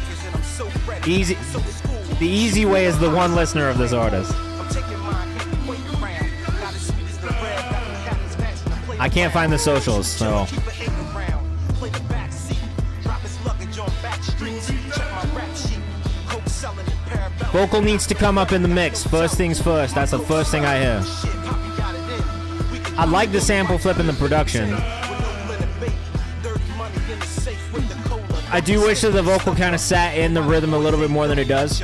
The Easy Way is the one listener of this artist. I can't find the socials, so. Vocal needs to come up in the mix. First things first. That's the first thing I hear. I like the sample flip in the production. I do wish that the vocal kind of sat in the rhythm a little bit more than it does.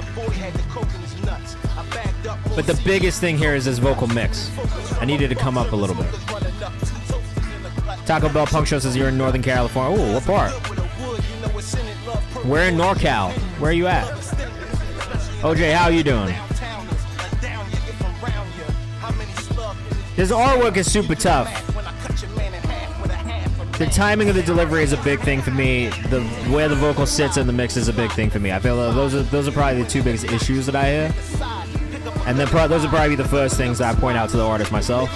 But the biggest thing here is this vocal mix. I needed to come up a little bit. Taco Bell Punk Show says you're in Northern California. Ooh, what part? We're in NorCal. Where are you at? OJ, how you doing? His artwork is super tough. The timing of the delivery is a big thing for me. The where the vocal sits in the mix is a big thing for me. I feel those are probably the two biggest issues that I hear. And then those would probably be the first things that I point out to the artist myself.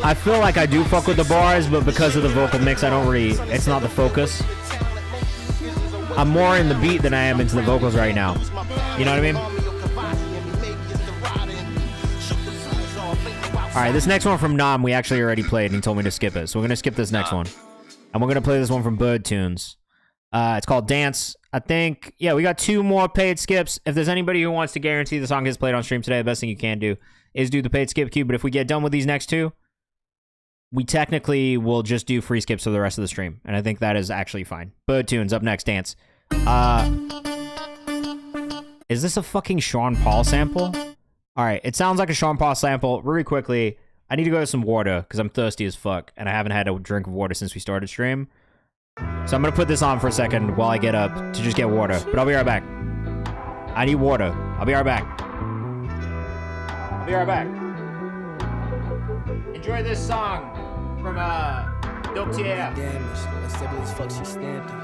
I feel like I do fuck with the bars, but because of the vocal mix, I don't really, it's not the focus. I'm more in the beat than I am into the vocals right now. You know what I mean? Alright, this next one from Nam, we actually already played, and he told me to skip it. So we're going to skip this next one. And we're going to play this one from Bird Tunes. It's called Dance. I think, yeah, we got 2 more paid skips. If there's anybody who wants to guarantee the song gets played on stream today, the best thing you can do is do the paid skip queue. But if we get done with these next 2, we technically will just do free skips for the rest of the stream. And I think that is actually fine. Bird Tunes, up next, Dance. Is this a fucking Sean Paul sample? Alright, it sounds like a Sean Paul sample. Really quickly, I need to go to some water because I'm thirsty as fuck. And I haven't had a drink of water since we started stream. So I'm going to put this on for a second while I get up to just get water. But I'll be right back. I need water. I'll be right back. I'll be right back. Enjoy this song from Dope TAF. Damage, unstable as fuck, she stamped it.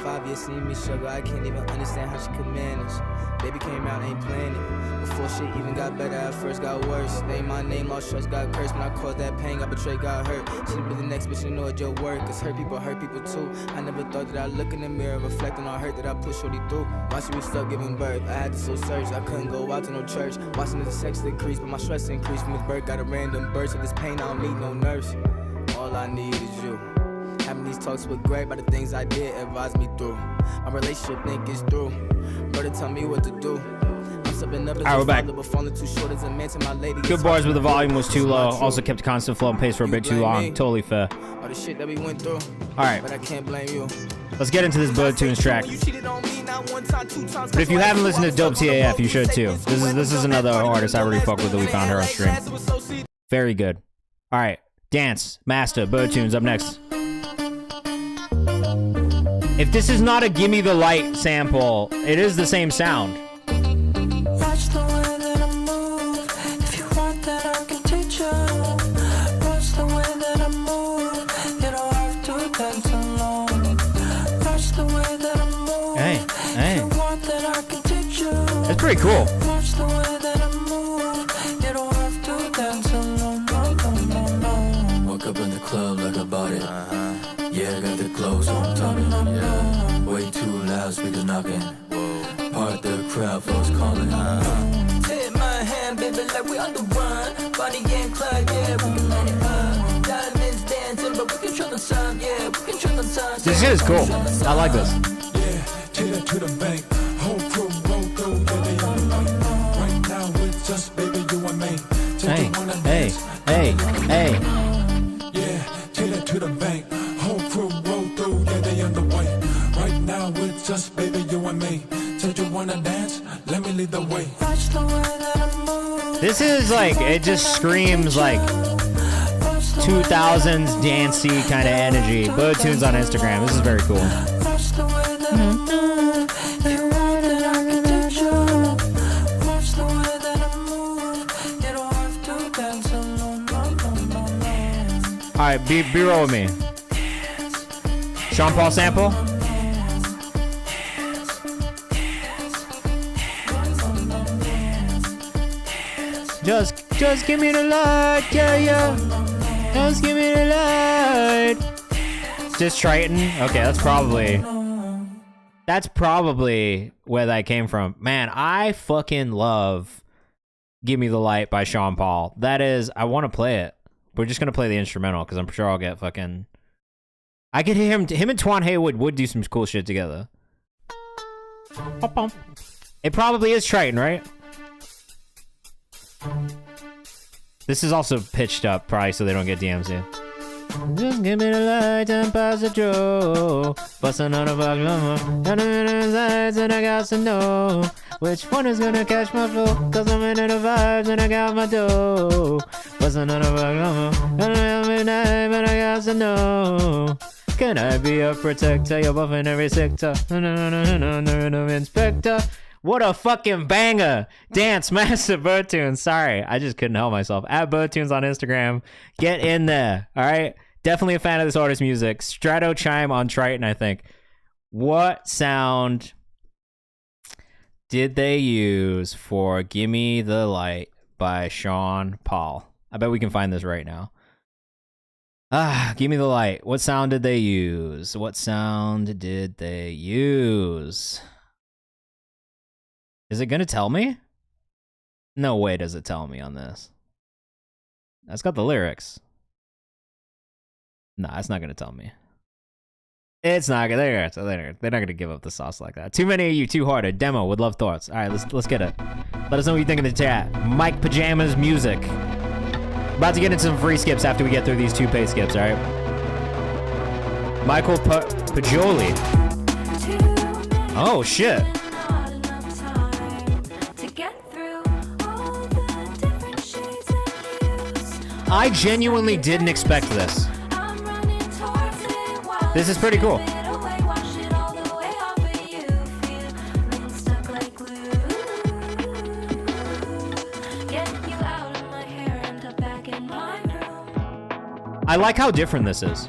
5 years seeing me struggle, I can't even understand how she could manage. Baby came out, ain't planning. Before shit even got better, at first got worse. They my name, lost trust, got cursed. When I caused that pain, got betrayed, got hurt. Should've been the next bitch, you know it your work. Cause hurt people too. I never thought that I'd look in the mirror, reflecting on hurt that I pushed shorty through. While she was stuck giving birth, I had to so search. I couldn't go out to no church. Watching the sex decrease, but my stress increased from his birth. Got a random burst of this pain, I don't need no nurse. All I need is you. Having these talks with Greg about the things I did, advise me through. My relationship think it's through. Brother tell me what to do. I'm stepping up as we're back. But falling too short as a man to my lady. Good bars, but the volume was too low. Also kept a constant flow and pace for a bit too long. Totally fair. All the shit that we went through. Alright. But I can't blame you. Let's get into this Bird Tunes track. But if you haven't listened to Dope TAF, you should too. This is another artist I really fuck with that we found her on stream. Very good. Alright. Dance. Master. Bird Tunes up next. If this is not a Gimme the Light sample, it is the same sound. Watch the way that I move. If you want that, I can teach you. Watch the way that I move. You don't have to dance alone. Watch the way that I move. Hey. If you want that, I can teach you. That's pretty cool. Watch the way that I move. You don't have to dance alone. No. Woke up in the club like I bought it. Yeah, I got the clothes on talking. Yeah, way too loud, speakers knocking. Part the crowd, folks calling. Take my hand, baby, like we on the run. Bonnie and Clyde, yeah, we can light it up. Diamonds dancing, but we control the sun, yeah, we control the sun. This shit is cool. I like this. Yeah, take it to the bank. Whole crew roll through, baby, on the night. Right now, with just baby, you and me. Hey. Yeah, take it to the bank. Whole crew roll through, yeah, they underway. Right now, with just baby, you and me. Said you wanna dance? Let me lead the way. Watch the way that I move. This is like, it just screams like 2000s dancey kind of energy. Bird Tunes on Instagram. This is very cool. Watch the way that I move. If you want that, I can teach you. Watch the way that I move. You don't have to dance alone. No. Alright, be roll with me. Sean Paul sample? Just give me the light, yeah. Just give me the light. Just Triton? Okay, That's probably where that came from. Man, I fucking love Give Me the Light by Sean Paul. That is, I want to play it. We're just going to play the instrumental because I'm sure I'll get fucking... I could hear him and Twan Haywood would do some cool shit together. It probably is Triton, right? This is also pitched up, probably, so they don't get DMC. Just give me the light and pass the Joe. Bustin' on a bug, and I got to know which one is gonna catch my flow. Cause I'm into the vibes and I got my dough. Bustin' on a bug, and I got to know. Can I be a protector? You're buffing every sector. Inspector. What a fucking banger. Dance Master Birdtunes. Sorry, I just couldn't help myself. At Birdtunes on Instagram. Get in there. All right. Definitely a fan of this artist's music. Strato Chime on Triton, I think. What sound did they use for Gimme the Light by Sean Paul? I bet we can find this right now. Gimme the Light. What sound did they use? What sound did they use? Is it gonna tell me? No way does it tell me on this. That's got the lyrics. Nah, it's not gonna tell me. It's not gonna. They're not gonna give up the sauce like that. Too many of you, too hard. A demo. Would love thoughts. All right, let's get it. Let us know what you think in the chat. Mike Pajamas Music. About to get into some free skips after we get through these 2 paid skips. All right. Michael Pajoli. Oh shit. I genuinely didn't expect this. This is pretty cool. I like how different this is.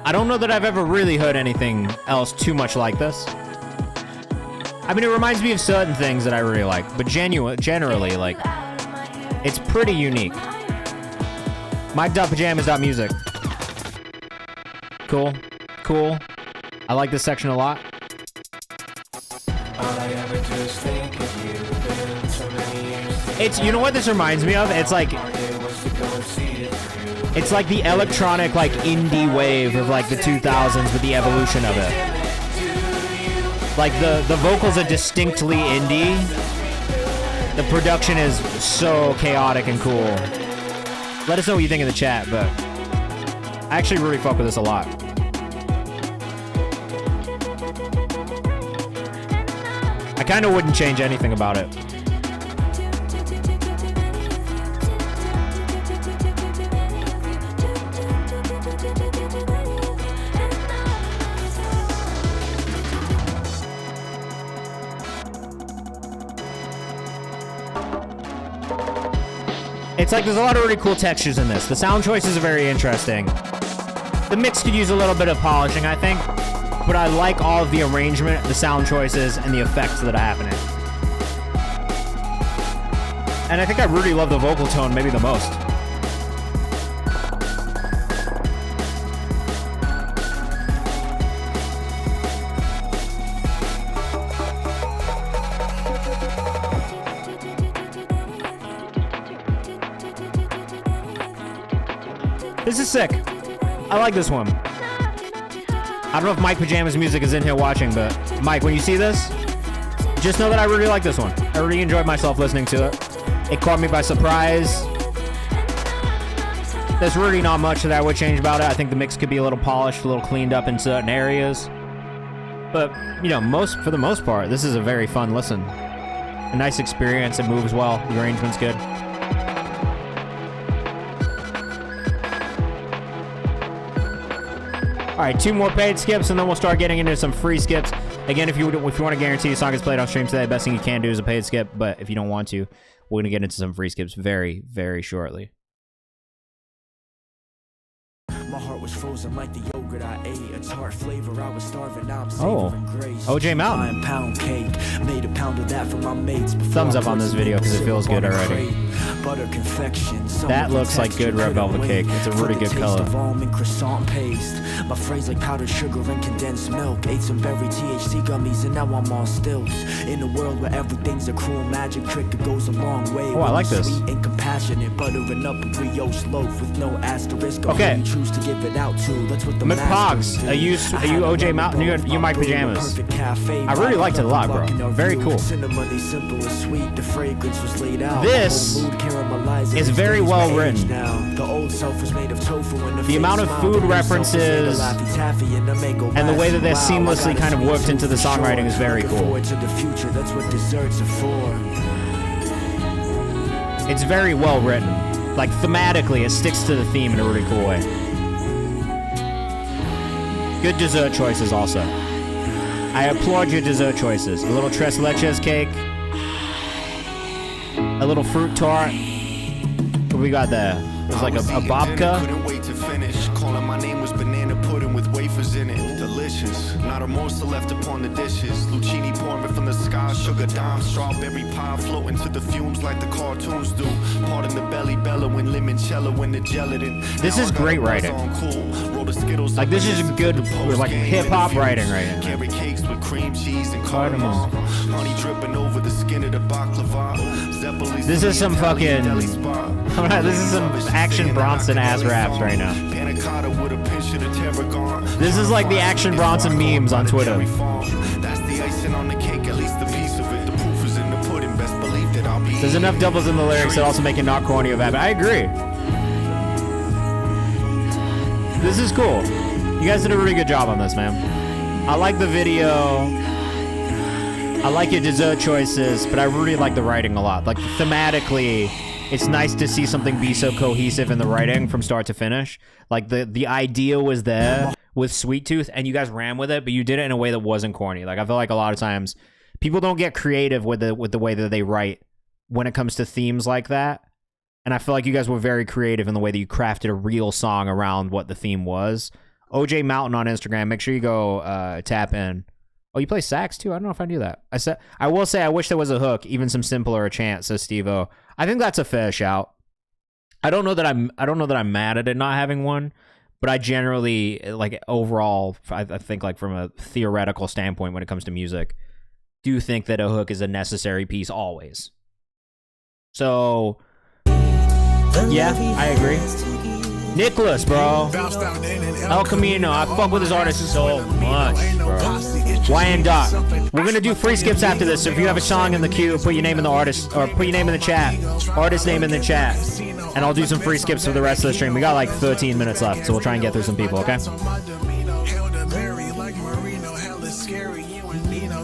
I don't know that I've ever really heard anything else too much like this. I mean, it reminds me of certain things that I really like, but generally, like, it's pretty unique. Mike.pajamas.music. Cool. Cool. I like this section a lot. It's, you know what this reminds me of? It's like the electronic, like, indie wave of, like, the 2000s with the evolution of it. Like, the vocals are distinctly indie. The production is so chaotic and cool. Let us know what you think in the chat, but I actually really fuck with this a lot. I kind of wouldn't change anything about it. It's like there's a lot of really cool textures in this. The sound choices are very interesting. The mix could use a little bit of polishing, I think, but I like all of the arrangement, the sound choices, and the effects that are happening. And I think I really love the vocal tone maybe the most. This is sick. I like this one. I don't know if Mike Pajamas Music is in here watching, but Mike, when you see this, just know that I really like this one. I really enjoyed myself listening to it. It caught me by surprise. There's really not much that I would change about it. I think the mix could be a little polished, a little cleaned up in certain areas. But, you know, for the most part, this is a very fun listen. A nice experience. It moves well. The arrangement's good. All right, 2 more paid skips, and then we'll start getting into some free skips. Again, if you want to guarantee a song is played on stream today, the best thing you can do is a paid skip. But if you don't want to, we're going to get into some free skips very, very shortly. My heart was frozen like the yoga yogurt I ate, a tart flavor I was starving, now I'm Oh, savoring grace. OJ Mountain. Pound cake, made a pound of that for my mates. Thumbs up on this video because it feels good already. Butter confection. That looks like good red velvet cake. It's a really good color. Almond croissant paste. My phrase like powdered sugar and condensed milk. Ate some berry THC gummies and now I'm on stilts. In a world where everything's a cruel magic trick, it goes a long way. Oh, I like this. Sweet and compassionate, buttering up a brioche loaf with no asterisk. Okay. You choose to give it out to. That's what the McPogs, are you OJ Mountain? You Mike Pajamas. I really liked it a lot, bro. Very cool. This is very well written. The amount of food references and the way that they're seamlessly kind of worked into the songwriting is very cool. It's very well written. Like thematically, it sticks to the theme in a really cool way. Good dessert choices also. I applaud your dessert choices. A little tres leches cake. A little fruit tart. What we got there? There's like a babka. Couldn't wait to finish. Calling my name was banana pudding with wafers in it. Delicious. Not a morsel left upon the dishes. Lucini pouring from the sky. Sugar dime. Strawberry pie floating to the fumes like the cartoons do. Pardon the belly bellowing. Limoncello in the gelatin. This is great writing. Like this is good, like hip hop writing right now. Carry cakes with cream cheese and cardamom. Honey dripping over the skin of the baklava. This is some fucking. This is some Action Bronson ass raps right now. This is like the Action Bronson memes on Twitter. There's enough doubles in the lyrics that also make it not corny or bad. I agree. This is cool. You guys did a really good job on this, man. I like the video. I like your dessert choices, but I really like the writing a lot. Like thematically, it's nice to see something be so cohesive in the writing from start to finish. Like the idea was there with Sweet Tooth, and you guys ran with it, but you did it in a way that wasn't corny. Like I feel like a lot of times people don't get creative with the way that they write when it comes to themes like that. And I feel like you guys were very creative in the way that you crafted a real song around what the theme was. OJ Mountain on Instagram. Make sure you go tap in. Oh, you play sax too? I don't know if I knew that. I will say I wish there was a hook, even some simpler a chant, says Steve-O. I think that's a fair shout. I don't know that I'm mad at it not having one, but I generally like overall I think like from a theoretical standpoint when it comes to music, do think that a hook is a necessary piece always. So yeah, I agree. Nicholas, bro. El Camino. I fuck with this artist so much, bro. Wyandotte. We're gonna do free skips after this. So if you have a song in the queue, put your name in the artist, or put your name in the chat. Artist name in the chat. And I'll do some free skips for the rest of the stream. We got like 13 minutes left, so we'll try and get through some people, okay?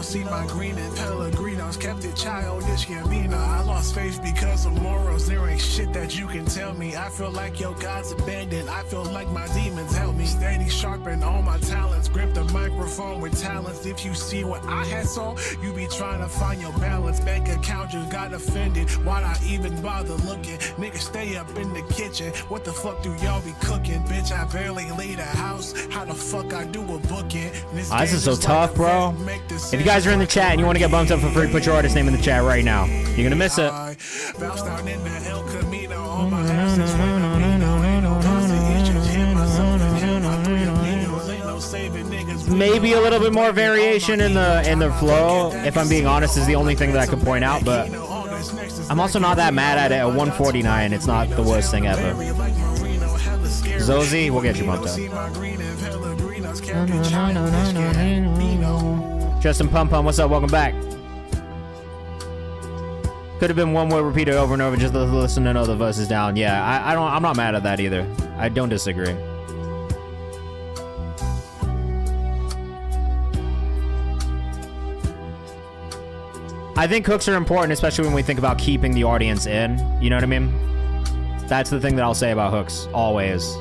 See my green and Pellegrinos, kept it childish, Gambino. I lost faith because of morals. There ain't shit that you can tell me. I feel like your God's abandoned. I feel like my demons help me. Steady sharpen all my talents. Grip the microphone with talents. If you see what I had saw, you be trying to find your balance. Bank account just got offended. Why'd I even bother looking? Niggas stay up in the kitchen. What the fuck do y'all be cooking? Bitch, I barely leave the house. How the fuck I do a booking? This is so tough, bro. If you guys are in the chat and you want to get bumped up for free, put your artist name in the chat right now. You're gonna miss it. Maybe a little bit more variation in the flow, if I'm being honest, is the only thing that I could point out, but I'm also not that mad at it. At 149, it's not the worst thing ever. Zozie, we'll get you bumped up. Justin Pum Pum, what's up? Welcome back. Could have been one word repeated over and over just to listen to know the verses down. Yeah, I'm not mad at that either. I don't disagree. I think hooks are important, especially when we think about keeping the audience in. You know what I mean? That's the thing that I'll say about hooks, always.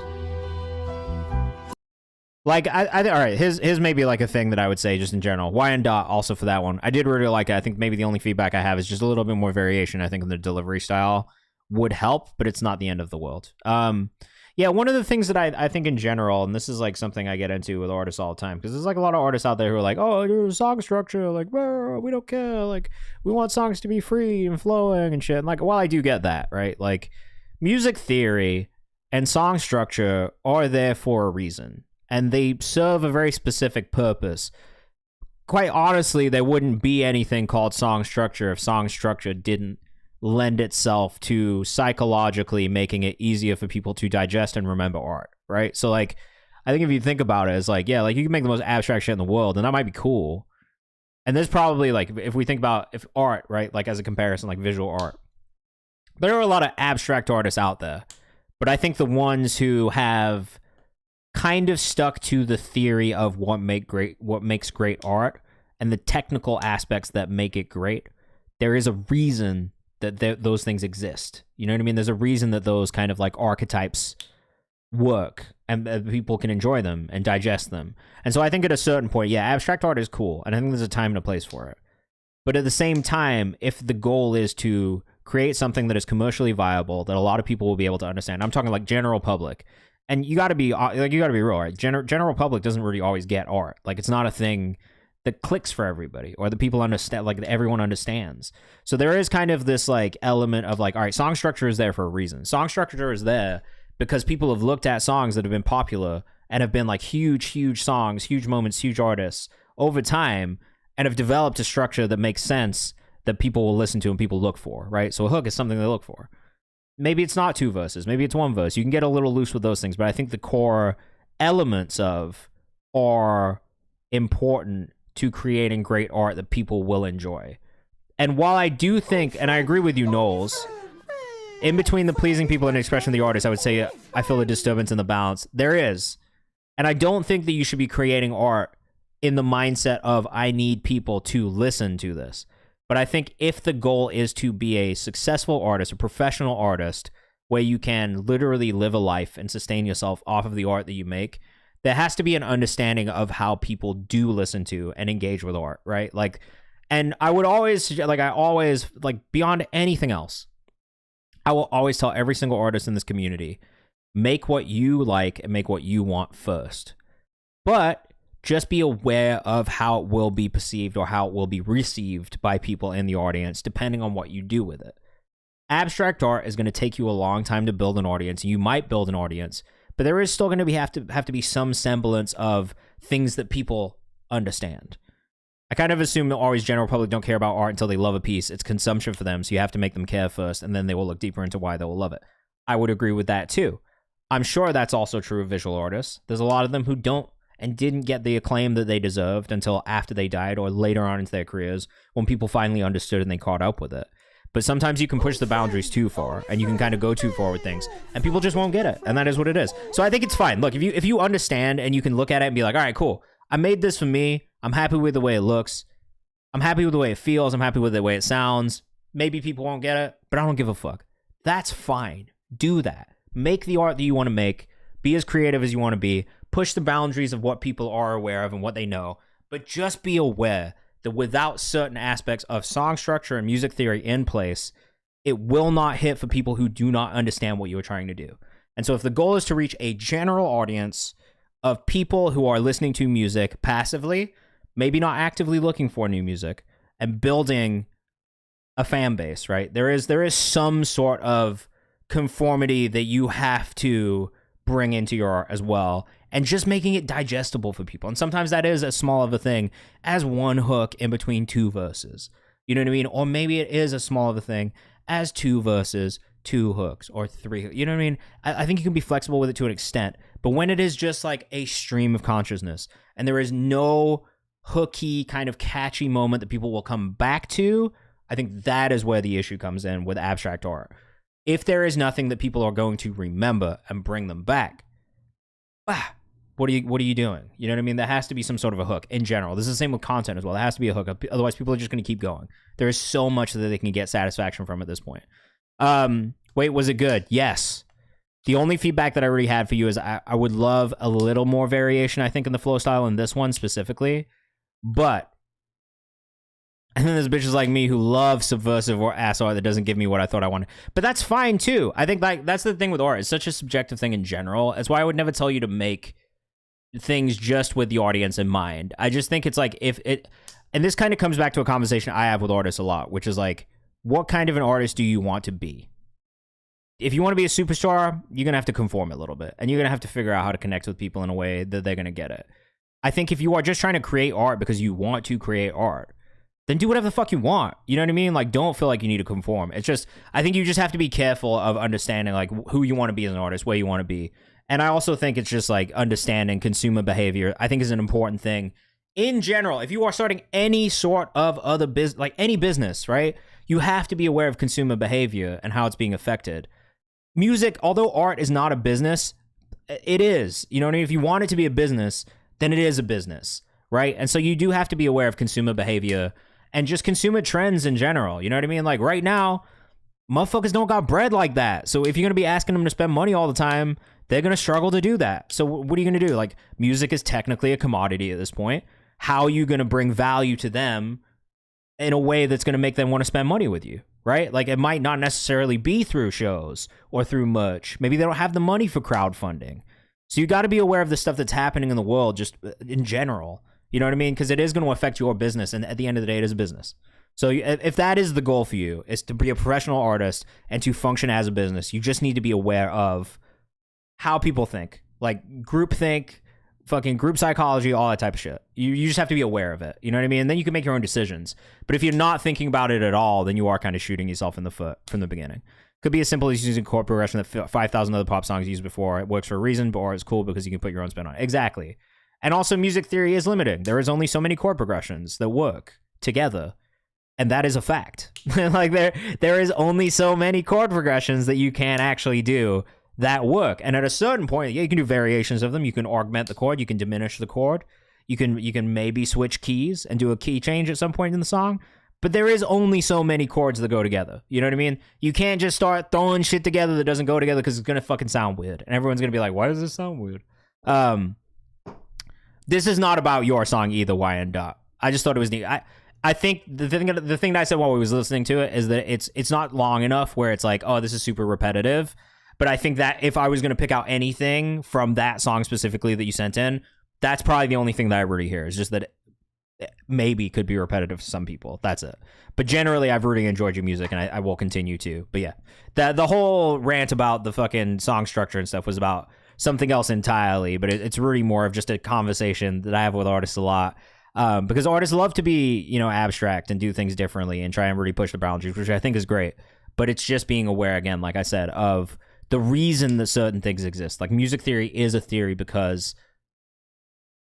Like, all right, his may be like a thing that I would say just in general. Wyandotte also for that one. I did really like it. I think maybe the only feedback I have is just a little bit more variation. I think in the delivery style would help, but it's not the end of the world. Yeah, one of the things that I think in general, and this is like something I get into with artists all the time, because there's like a lot of artists out there who are like, oh, there's song structure, like, we don't care, like, we want songs to be free and flowing and shit. And like, well, I do get that, right? Like, music theory and song structure are there for a reason, and they serve a very specific purpose. Quite honestly, there wouldn't be anything called song structure if song structure didn't lend itself to psychologically making it easier for people to digest and remember art, right? So like, I think if you think about it, it's like, yeah, like you can make the most abstract shit in the world, and that might be cool. And there's probably like, if we think about if art, right, like as a comparison, like visual art, there are a lot of abstract artists out there, but I think the ones who have kind of stuck to the theory of what makes great art and the technical aspects that make it great, there is a reason that those things exist. You know what I mean? There's a reason that those kind of like archetypes work, and people can enjoy them and digest them. And so I think at a certain point, yeah, abstract art is cool, and I think there's a time and a place for it. But at the same time, if the goal is to create something that is commercially viable, that a lot of people will be able to understand, I'm talking like general public, and you got to be real, right? General public doesn't really always get art. Like, it's not a thing that clicks for everybody, or the people understand, like everyone understands. So there is kind of this like element of like, all right, song structure is there for a reason. Song structure is there because people have looked at songs that have been popular and have been like huge songs, huge moments, huge artists over time, and have developed a structure that makes sense, that people will listen to and people look for, right? So a hook is something they look for. Maybe it's not 2 verses, maybe it's 1 verse. You can get a little loose with those things, but I think the core elements of are important to creating great art that people will enjoy. And while I do think, and I agree with you, Knowles, in between the pleasing people and the expression of the artist, I would say I feel a disturbance in the balance. There is. And I don't think that you should be creating art in the mindset of, I need people to listen to this. But I think if the goal is to be a successful artist, a professional artist, where you can literally live a life and sustain yourself off of the art that you make, there has to be an understanding of how people do listen to and engage with art, right? Like, and I would always, beyond anything else, I will always tell every single artist in this community, make what you like and make what you want first. But just be aware of how it will be perceived or how it will be received by people in the audience, depending on what you do with it. Abstract art is going to take you a long time to build an audience. You might build an audience, but there is still going to have to be some semblance of things that people understand. I kind of assume that always general public don't care about art until they love a piece. It's consumption for them, so you have to make them care first, and then they will look deeper into why they will love it. I would agree with that too. I'm sure that's also true of visual artists. There's a lot of them who don't and didn't get the acclaim that they deserved until after they died or later on into their careers, when people finally understood and they caught up with it. But sometimes you can push the boundaries too far, and you can kind of go too far with things, and people just won't get it, and that is what it is. So I think it's fine. Look, if you understand and you can look at it and be like, all right, cool, I made this for me. I'm happy with the way it looks. I'm happy with the way it feels. I'm happy with the way it sounds. Maybe people won't get it, but I don't give a fuck. That's fine. Do that. Make the art that you want to make. Be as creative as you want to be. Push the boundaries of what people are aware of and what they know. But just be aware that without certain aspects of song structure and music theory in place, it will not hit for people who do not understand what you are trying to do. And so if the goal is to reach a general audience of people who are listening to music passively, maybe not actively looking for new music, and building a fan base, right? There is some sort of conformity that you have to bring into your art as well, and just making it digestible for people. And sometimes that is as small of a thing as 1 hook in between 2 verses. You know what I mean? Or maybe it is as small of a thing as 2 verses, 2 hooks, or 3. You know what I mean? I think you can be flexible with it to an extent. But when it is just like a stream of consciousness, and there is no hooky kind of catchy moment that people will come back to, I think that is where the issue comes in with abstract art. If there is nothing that people are going to remember and bring them back, what are you doing? You know what I mean? There has to be some sort of a hook in general. This is the same with content as well. There has to be a hook. Otherwise, people are just going to keep going. There is so much that they can get satisfaction from at this point. Wait, was it good? Yes. The only feedback that I already had for you is I would love a little more variation, I think, in the flow style in this one specifically. But And then there's bitches like me who love subversive or ass art that doesn't give me what I thought I wanted. But that's fine too. I think like that's the thing with art. It's such a subjective thing in general. That's why I would never tell you to make things just with the audience in mind. I just think it's like if it, and this kind of comes back to a conversation I have with artists a lot, which is like, what kind of an artist do you want to be? If you want to be a superstar, you're going to have to conform a little bit, and you're going to have to figure out how to connect with people in a way that they're going to get it. I think if you are just trying to create art because you want to create art, then do whatever the fuck you want. You know what I mean? Like, don't feel like you need to conform. It's just, I think you just have to be careful of understanding like who you want to be as an artist, where you want to be. And I also think it's just like understanding consumer behavior, I think is an important thing in general. If you are starting any sort of other business, like any business, right? You have to be aware of consumer behavior and how it's being affected. Music, although art is not a business, it is. You know what I mean? If you want it to be a business, then it is a business, right? And so you do have to be aware of consumer behavior and just consumer trends in general. You know what I mean? Like right now, motherfuckers don't got bread like that. So if you're going to be asking them to spend money all the time, they're going to struggle to do that. So what are you going to do? Like, music is technically a commodity at this point. How are you going to bring value to them in a way that's going to make them want to spend money with you, right? Like, it might not necessarily be through shows or through merch. Maybe they don't have the money for crowdfunding. So you got to be aware of the stuff that's happening in the world just in general. You know what I mean? Because it is going to affect your business. And at the end of the day, it is a business. So if that is the goal for you, is to be a professional artist and to function as a business, you just need to be aware of how people think. Like group think, fucking group psychology, all that type of shit. You just have to be aware of it. You know what I mean? And then you can make your own decisions. But if you're not thinking about it at all, then you are kind of shooting yourself in the foot from the beginning. Could be as simple as using chord progression that 5,000 other pop songs used before. It works for a reason, or it's cool because you can put your own spin on it. Exactly. And also, music theory is limited. There is only so many chord progressions that work together. And that is a fact. Like there is only so many chord progressions that you can actually do that work. And at a certain point, yeah, you can do variations of them. You can augment the chord. You can diminish the chord. You can maybe switch keys and do a key change at some point in the song. But there is only so many chords that go together. You know what I mean? You can't just start throwing shit together that doesn't go together because it's going to fucking sound weird. And everyone's going to be like, why does this sound weird? This is not about your song either, YN Dot. I just thought it was neat. I think the thing that I said while we was listening to it is that it's not long enough where it's like, oh, this is super repetitive. But I think that if I was going to pick out anything from that song specifically that you sent in, that's probably the only thing that I really hear. Is just that it maybe could be repetitive to some people. That's it. But generally, I've really enjoyed your music, and I will continue to. But yeah, the whole rant about the fucking song structure and stuff was about something else entirely. But it's really more of just a conversation that I have with artists a lot. Because artists love to be, you know, abstract and do things differently and try and really push the boundaries, which I think is great. But it's just being aware, again, like I said, of the reason that certain things exist. Like, music theory is a theory because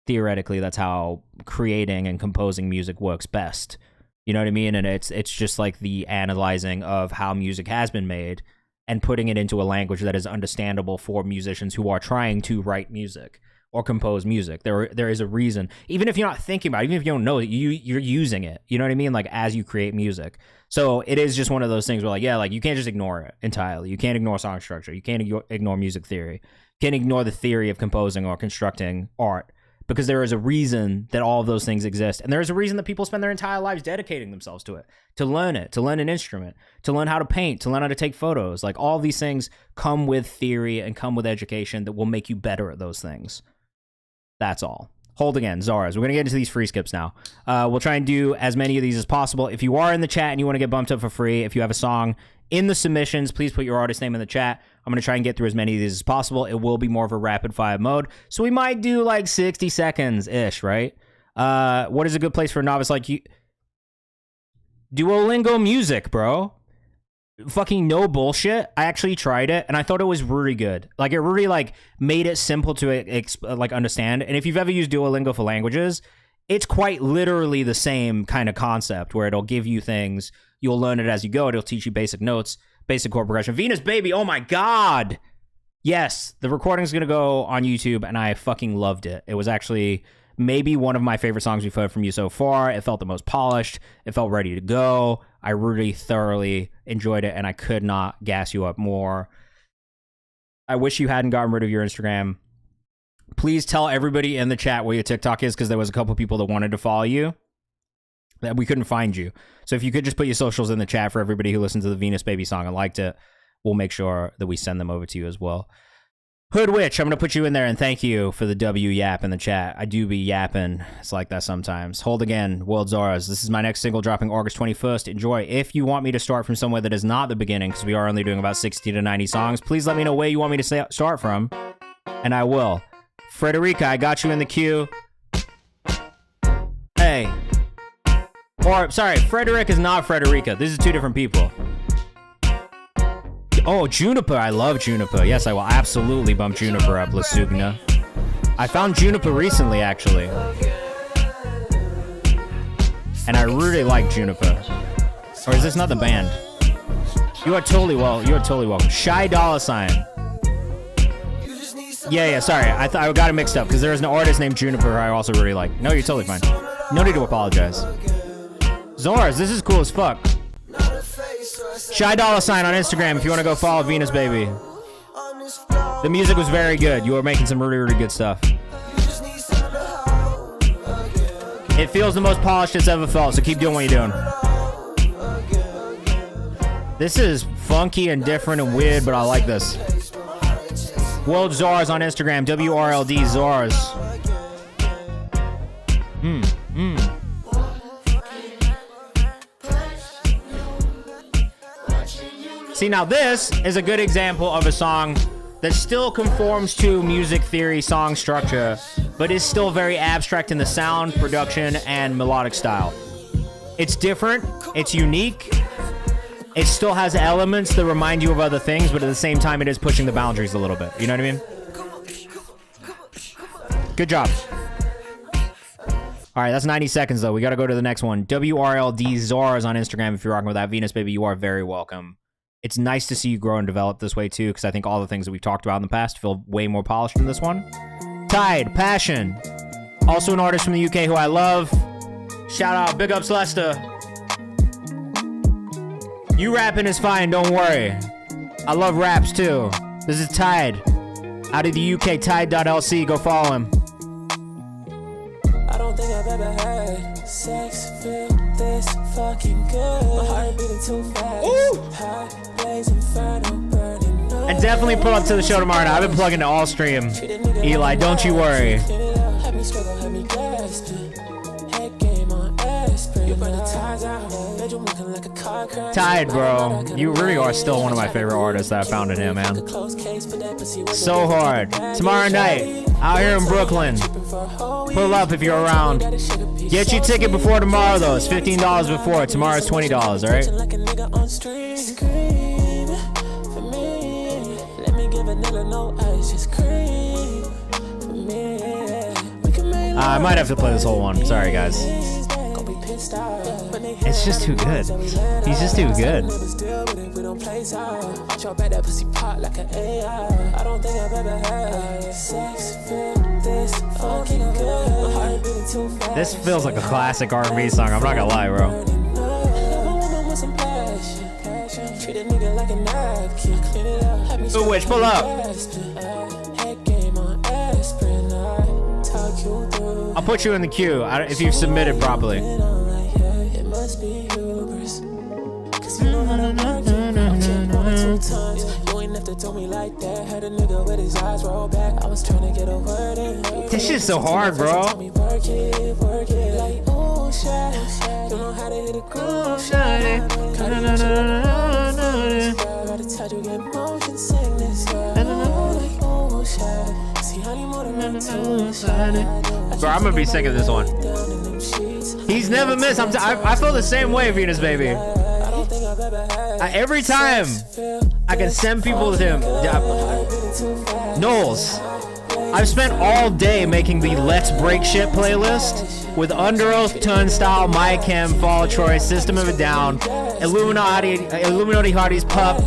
theoretically that's how creating and composing music works best. You know what I mean? And it's just like the analyzing of how music has been made and putting it into a language that is understandable for musicians who are trying to write music or compose music. There is a reason. Even if you're not thinking about it, even if you don't know it, you're using it. You know what I mean? Like, as you create music. So it is just one of those things where, like, yeah, like, you can't just ignore it entirely. You can't ignore song structure. You can't ignore music theory. You can't ignore the theory of composing or constructing art, because there is a reason that all of those things exist. And there is a reason that people spend their entire lives dedicating themselves to it, to learn an instrument, to learn how to paint, to learn how to take photos. Like, all these things come with theory and come with education that will make you better at those things. That's all. Hold again, Zaras. We're going to get into these free skips now. We'll try and do as many of these as possible. If you are in the chat and you want to get bumped up for free, if you have a song in the submissions, please put your artist name in the chat. I'm going to try and get through as many of these as possible. It will be more of a rapid fire mode. So we might do like 60 seconds-ish, right? What is a good place for a novice like you? Duolingo Music, bro. Fucking no bullshit. I actually tried it and I thought it was really good. Like, it really like made it simple to like understand. And if you've ever used Duolingo for languages, it's quite literally the same kind of concept where it'll give you things. You'll learn it as you go. It'll teach you basic notes, basic chord progression. Venus Baby, oh my God. Yes, the recording's going to go on YouTube and I fucking loved it. It was actually maybe one of my favorite songs we've heard from you so far. It felt the most polished. It felt ready to go. I really thoroughly enjoyed it and I could not gas you up more. I wish you hadn't gotten rid of your Instagram. Please tell everybody in the chat where your TikTok is, because there was a couple people that wanted to follow you. that we couldn't find you. So if you could just put your socials in the chat for everybody who listened to the Venus Baby song and liked it, we'll make sure that we send them over to you as well. Hood Witch, I'm going to put you in there, and thank you for the W yap in the chat. I do be yapping. It's like that sometimes. Hold Again, World Zara's. This is my next single dropping August 21st. Enjoy. If you want me to start from somewhere that is not the beginning, because we are only doing about 60 to 90 songs, please let me know where you want me to start from, and I will. Frederica, I got you in the queue. Hey. Or, sorry, Frederic is not Frederica. This is two different people. Oh, Juniper. I love Juniper. Yes, I will absolutely bump Juniper up, Lasugna. I found Juniper recently, actually. And I really like Juniper. Or is this not the band? You are totally welcome. Shy Dollar Sign. Yeah, sorry. I got it mixed up because there is an artist named Juniper who I also really like. No, you're totally fine. No need to apologize. Zors, this is cool as fuck. Shy Dollar Sign on Instagram if you want to go follow Venus Baby. The music was very good. You were making some really, really good stuff. It feels the most polished it's ever felt, so keep doing what you're doing. This is funky and different and weird, but I like this. World Zars on Instagram, WRLD Zars. See, now this is a good example of a song that still conforms to music theory song structure, but is still very abstract in the sound, production, and melodic style. It's different, it's unique, it still has elements that remind you of other things, but at the same time it is pushing the boundaries a little bit. You know what I mean? Good job. All right, that's 90 seconds, though. We got to go to the next one. WRLD Zars on Instagram. If you're rocking with that, Venus Baby, you are very welcome. It's nice to see you grow and develop this way, too, because I think all the things that we've talked about in the past feel way more polished than this one. Tide, Passion. Also an artist from the UK who I love. Shout out, big ups, Lester. You rapping is fine, don't worry. I love raps, too. This is Tide. Out of the UK, Tide.lc. Go follow him. I don't think I've ever had sex feel this fucking good. My heart beating too fast. Hot blaze inferno burning up. And definitely pull up to the show tomorrow night. I've been plugging to all stream. Eli, don't you worry. Have me struggle, have me gasping. Head game on aspirin. You burn the ties out. Bedroom looking like a car crash. Tide, bro. You really are still one of my favorite artists that I found in him, man. So hard. Tomorrow night, out here in Brooklyn. Pull up if you're around. Get your ticket before tomorrow, though. It's $15 before. Tomorrow's $20, all right? I might have to play this whole one. Sorry, guys. It's just too good. He's just too good. This feels like a classic R&B song. I'm not gonna lie, bro. Ooh, Witch, pull up. I'll put you in the queue if you've submitted properly. This shit's so hard, bro. Bro, I'm gonna be sick of this one. He's never missed. I feel the same way, Venus Baby. Every time I can send people with him. Knowles, I've spent all day making the Let's Break Shit playlist with Under Oath, Turnstile, My Chem, Fall Troy, System of a Down, Illuminati Hardy's Pup,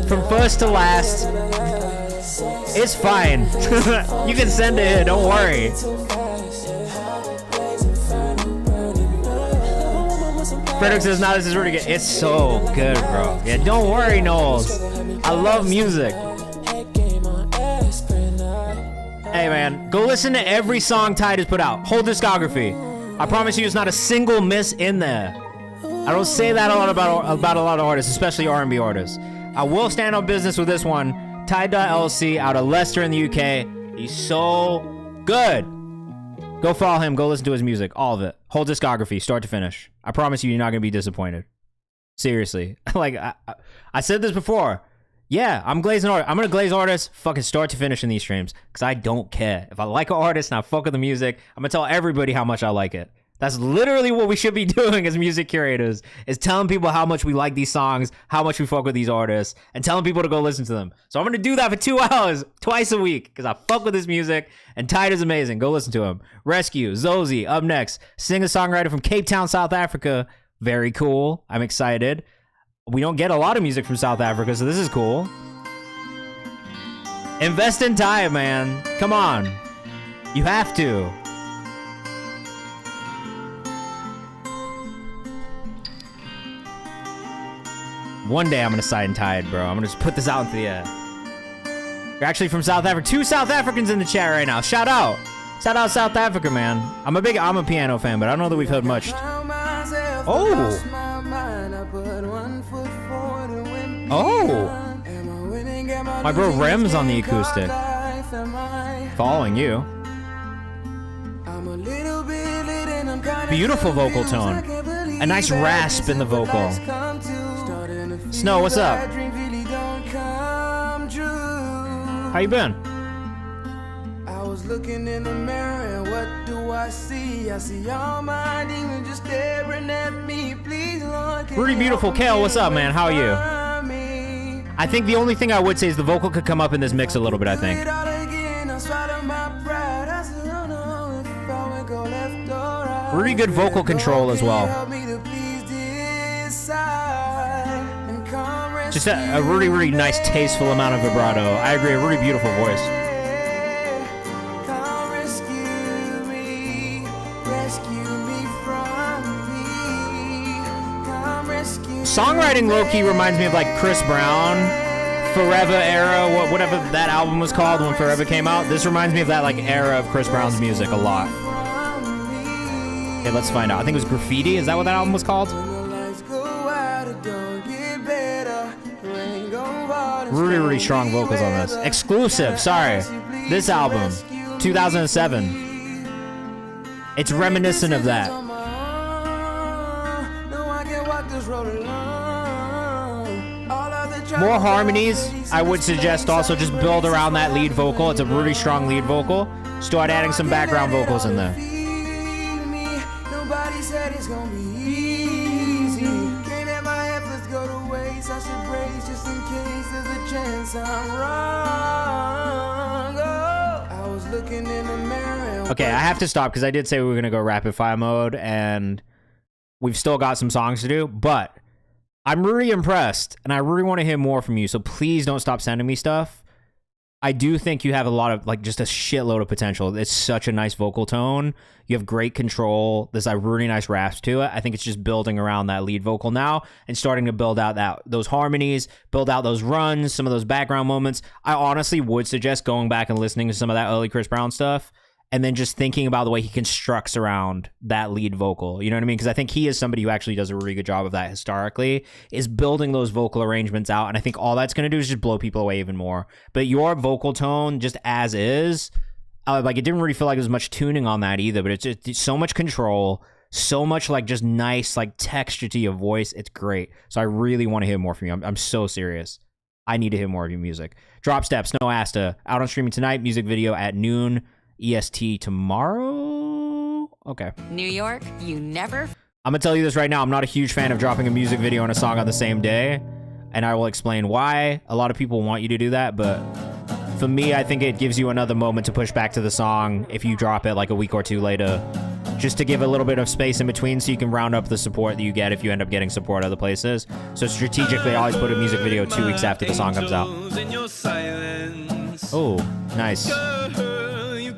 from first to last. It's fine. You can send it in, don't worry. Frederick says, nah, this is really good. It's so good, bro. Yeah, don't worry, Knowles. I love music. Hey, man, go listen to every song Tide has put out. Whole discography. I promise you, it's not a single miss in there. I don't say that a lot about a lot of artists, especially R&B artists. I will stand on business with this one. Ty.LC out of Leicester in the UK. He's so good. Go follow him. Go listen to his music. All of it. Whole discography, start to finish. I promise you, you're not going to be disappointed. Seriously. Like, I said this before. Yeah, I'm glazing artists. I'm going to glaze artists fucking start to finish in these streams because I don't care. If I like an artist and I fuck with the music, I'm going to tell everybody how much I like it. That's literally what we should be doing as music curators, is telling people how much we like these songs, how much we fuck with these artists, and telling people to go listen to them. So I'm going to do that for 2 hours, twice a week, because I fuck with this music, and Tide is amazing. Go listen to him. Rescue, Zozie, up next. Singer-songwriter from Cape Town, South Africa. Very cool. I'm excited. We don't get a lot of music from South Africa, so this is cool. Invest in Tide, man. Come on. You have to. One day I'm gonna side and Tide, bro. I'm gonna just put this out into the air. You're actually from South Africa. 2 South Africans in the chat right now. Shout out. Shout out South Africa, man. I'm a piano fan, but I don't know that we've heard much. Oh. Oh. My bro Rem's on the acoustic. Following you. Beautiful vocal tone. A nice rasp in the vocal. Snow, what's up? How you been? I was looking in the mirror and what do I see? I see all my demons just staring at me. Please, Lord, Pretty beautiful. Kale, what's up, man? How are you? I think the only thing I would say is the vocal could come up in this mix a little bit, I think. Really good vocal control as well. Just a really, really nice, tasteful amount of vibrato. I agree, a really beautiful voice. Songwriting low-key reminds me of like Chris Brown, Forever era, whatever that album was called when Forever came out. This reminds me of that like era of Chris Brown's music a lot. Okay, let's find out. I think it was Graffiti. Is that what that album was called? Really, really strong vocals on this. Exclusive, sorry. This album, 2007. It's reminiscent of that. More harmonies, I would suggest also just build around that lead vocal. It's a really strong lead vocal. Start adding some background vocals in there. Nobody said it's gonna be easy. Can't let my efforts go to waste. I should brace just in case there's a chance I'm wrong. Oh, I was looking in the mirror. Okay, I have to stop because I did say we were gonna go rapid fire mode, and we've still got some songs to do, but I'm really impressed, and I really want to hear more from you, so please don't stop sending me stuff. I do think you have a lot of, like, just a shitload of potential. It's such a nice vocal tone. You have great control. There's a really nice rasp to it. I think it's just building around that lead vocal now and starting to build out those harmonies, build out those runs, some of those background moments. I honestly would suggest going back and listening to some of that early Chris Brown stuff, and then just thinking about the way he constructs around that lead vocal. You know what I mean? Because I think he is somebody who actually does a really good job of that historically, is building those vocal arrangements out. And I think all that's going to do is just blow people away even more. But your vocal tone, just as is, like, it didn't really feel like there was much tuning on that either, but it's just so much control, so much, like, just nice, like, texture to your voice. It's great. So I really want to hear more from you. I'm so serious. I need to hear more of your music. Drop Steps, No Asta, out on streaming tonight. Music video at noon. EST tomorrow? Okay. New York, you never... I'm gonna tell you this right now. I'm not a huge fan of dropping a music video and a song on the same day, and I will explain why. A lot of people want you to do that, but for me, I think it gives you another moment to push back to the song if you drop it like a week or two later, just to give a little bit of space in between so you can round up the support that you get if you end up getting support other places. So strategically, I always put a music video 2 weeks after the song comes out. Oh, nice.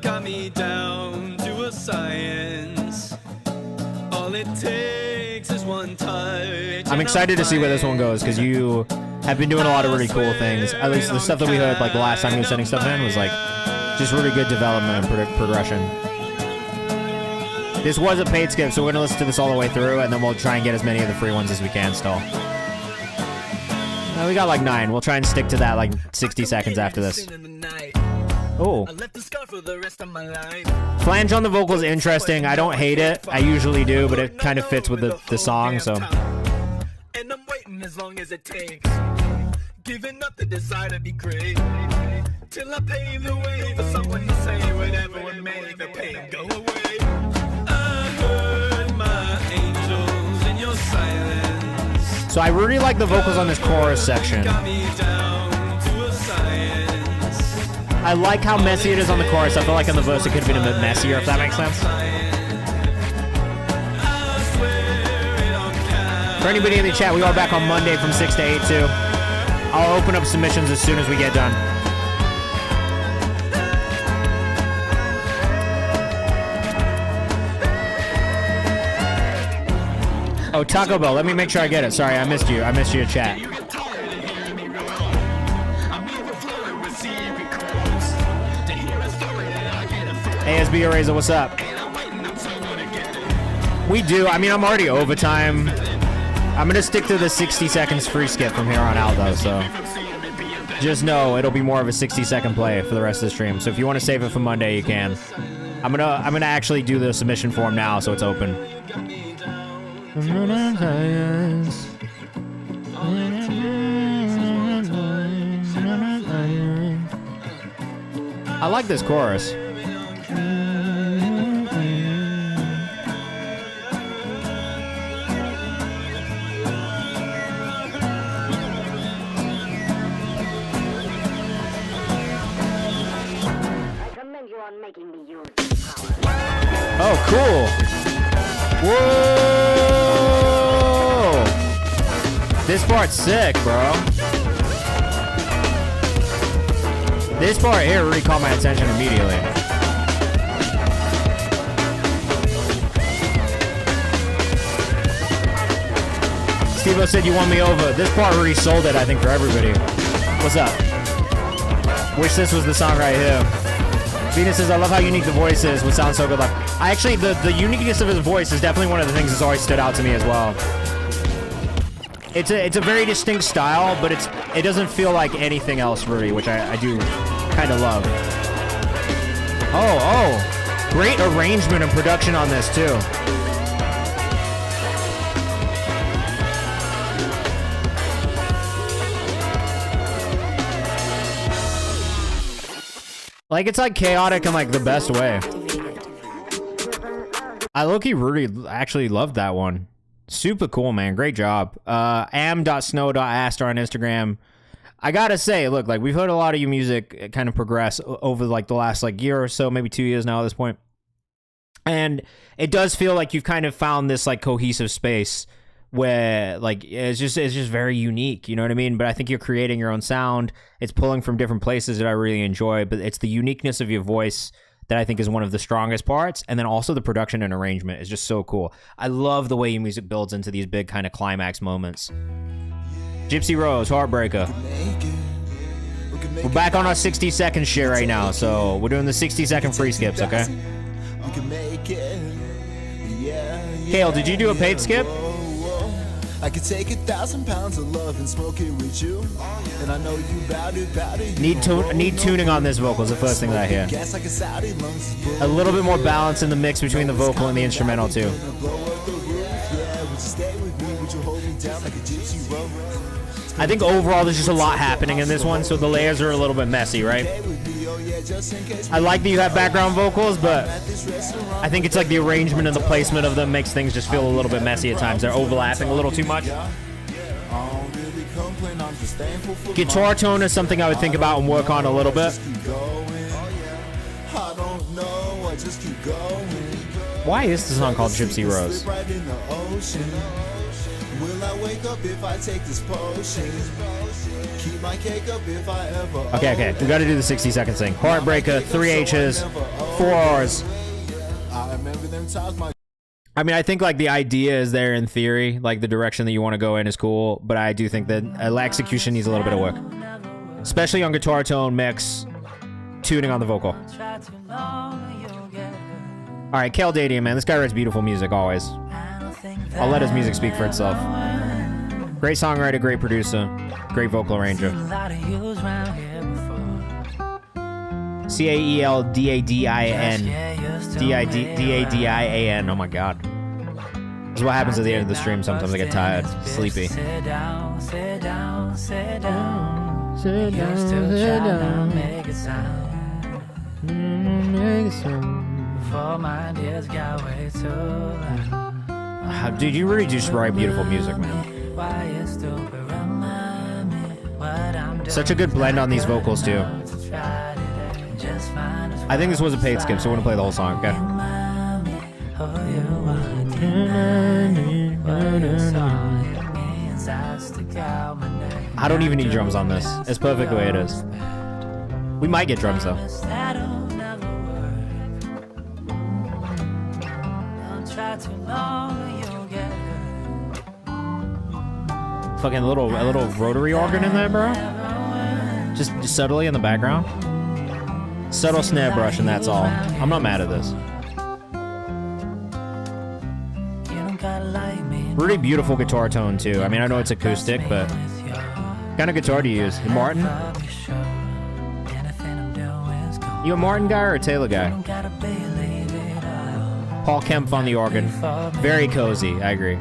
Got me down to a science. All it takes is one touch. I'm excited to see where this one goes because you have been doing a lot of really cool things. At least the stuff that we heard like the last time you were sending stuff in was like just really good development and progression. This was a paid skip, so we're gonna listen to this all the way through, and then we'll try and get as many of the free ones as we can still. We got like 9. We'll try and stick to that like 60 seconds after this. Oh. Flange on the vocals interesting. I don't hate it. I usually do, but it kind of fits with the song, so. And I'm waiting as long as it takes. Giving up the desire to be great. Till I pave the way for someone to say whatever would make the pain go away. I heard my angels in your silence. So I really like the vocals on this chorus section. Got me down to a science. I like how messy it is on the chorus. I feel like in the verse it could have been a bit messier, if that makes sense. For anybody in the chat, we are back on Monday from 6 to 8 too. I'll open up submissions as soon as we get done. Oh, Taco Bell, let me make sure I get it. Sorry, I missed you. I missed your chat. ASB Eraser, what's up? We do. I mean, I'm already overtime. I'm going to stick to the 60 seconds free skip from here on out, though, so just know it'll be more of a 60-second play for the rest of the stream. So if you want to save it for Monday, you can. I'm gonna actually do the submission form now, so it's open. I like this chorus. Oh, cool. Whoa! This part's sick, bro. This part here really caught my attention immediately. Steve-O said you won me over. This part really sold it, I think, for everybody. What's up? Wish this was the song right here. Venus says, I love how unique the voice is. Would sound so good live. I actually, the uniqueness of his voice is definitely one of the things that's always stood out to me as well. It's a very distinct style, but it doesn't feel like anything else really, which I do kind of love. Oh, great arrangement and production on this too. Like, it's like chaotic in like the best way. I low-key really actually loved that one. Super cool, man. Great job. am.snow.aster on Instagram. I gotta say, look, like, we've heard a lot of your music kind of progress over like the last like year or so, maybe 2 years now at this point. And it does feel like you've kind of found this like cohesive space where like it's just very unique, you know what I mean? But I think you're creating your own sound. It's pulling from different places that I really enjoy, but it's the uniqueness of your voice that I think is one of the strongest parts. And then also the production and arrangement is just so cool. I love the way your music builds into these big kind of climax moments. Gypsy Rose, Heartbreaker. We're back on our 60-second shit right now, so we're doing the 60-second free skips, okay? Kale, did you do a paid skip? I could take 1,000 pounds of love and smoke it with you. And I know you bout it. Need tuning on this vocal is the first thing that I hear. A little bit more balance in the mix between the vocal and the instrumental too. I think overall there's just a lot happening in this one, so the layers are a little bit messy, right? I like that you have background vocals, but I think it's like the arrangement and the placement of them makes things just feel a little bit messy at times. They're overlapping a little too much. Guitar tone is something I would think about and work on a little bit. Why is this song called Gypsy Rose? Will I wake up if I take this potion? Keep my cake up if I ever. Okay. We gotta do the 60-second thing. Heartbreaker, 3 H's, 4 R's. I remember them times my. I mean, I think like the idea is there in theory, like the direction that you want to go in is cool, but I do think that execution needs a little bit of work, especially on guitar tone, mix, tuning on the vocal. All All right, Kel Dadian, man. This guy writes beautiful music always. I'll let his music speak for itself. Great songwriter, great producer, great vocal arranger. Caeldadin. Dadin. Oh my god. This is what happens at the end of the stream. Sometimes I get tired, sleepy. Sit down, sit down, sit down. Sit down, you're still trying to make it sound. Before my ideas got way too loud. Dude, you really just write beautiful music, man. Why you stupid, remind me what I'm doing. Such a good blend on these vocals, too. I think this was a paid skip, so we're gonna play the whole song, okay? I don't even need drums on this. It's perfect the way it is. We might get drums, though. Fucking a little rotary organ in there, bro. Just subtly in the background. Subtle snare brush, and that's all. I'm not mad at this. Really beautiful guitar tone, too. I mean, I know it's acoustic, but... What kind of guitar do you use? Martin? You a Martin guy or a Taylor guy? Paul Kemp on the organ. Very cozy, I agree.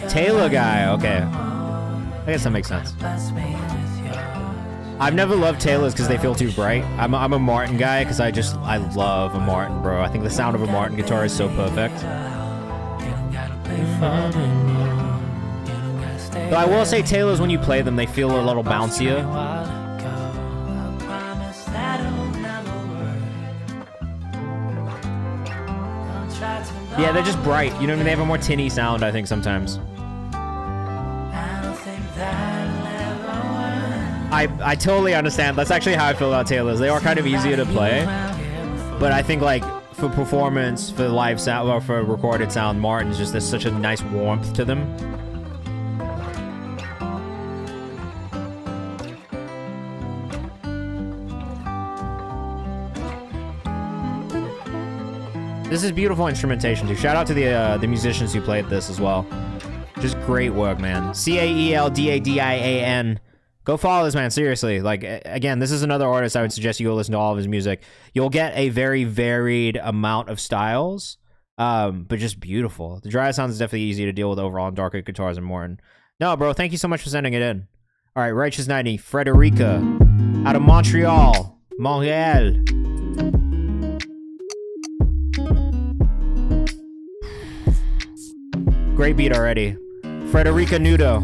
Taylor guy, okay. I guess that makes sense. I've never loved Taylors because they feel too bright. I'm a Martin guy because I love a Martin, bro. I think the sound of a Martin guitar is so perfect. Though I will say Taylors, when you play them, they feel a little bouncier. Yeah, they're just bright. You know what I mean? They have a more tinny sound, I think, sometimes. I totally understand. That's actually how I feel about Taylors. They are kind of easier to play. But I think, like, for performance, for live sound, or for recorded sound, Martin's just, there's such a nice warmth to them. This is beautiful instrumentation, too. Shout out to the musicians who played this as well. Just great work, man. Caeldadin. Go follow this man, seriously. Like, again, this is another artist I would suggest you go listen to all of his music. You'll get a very varied amount of styles, but just beautiful. The dry sound is definitely easy to deal with overall on darker guitars and Martin. No, bro, thank you so much for sending it in. All right, Righteous 90, Frederica, out of Montreal. Great beat already. Frederica Nudo.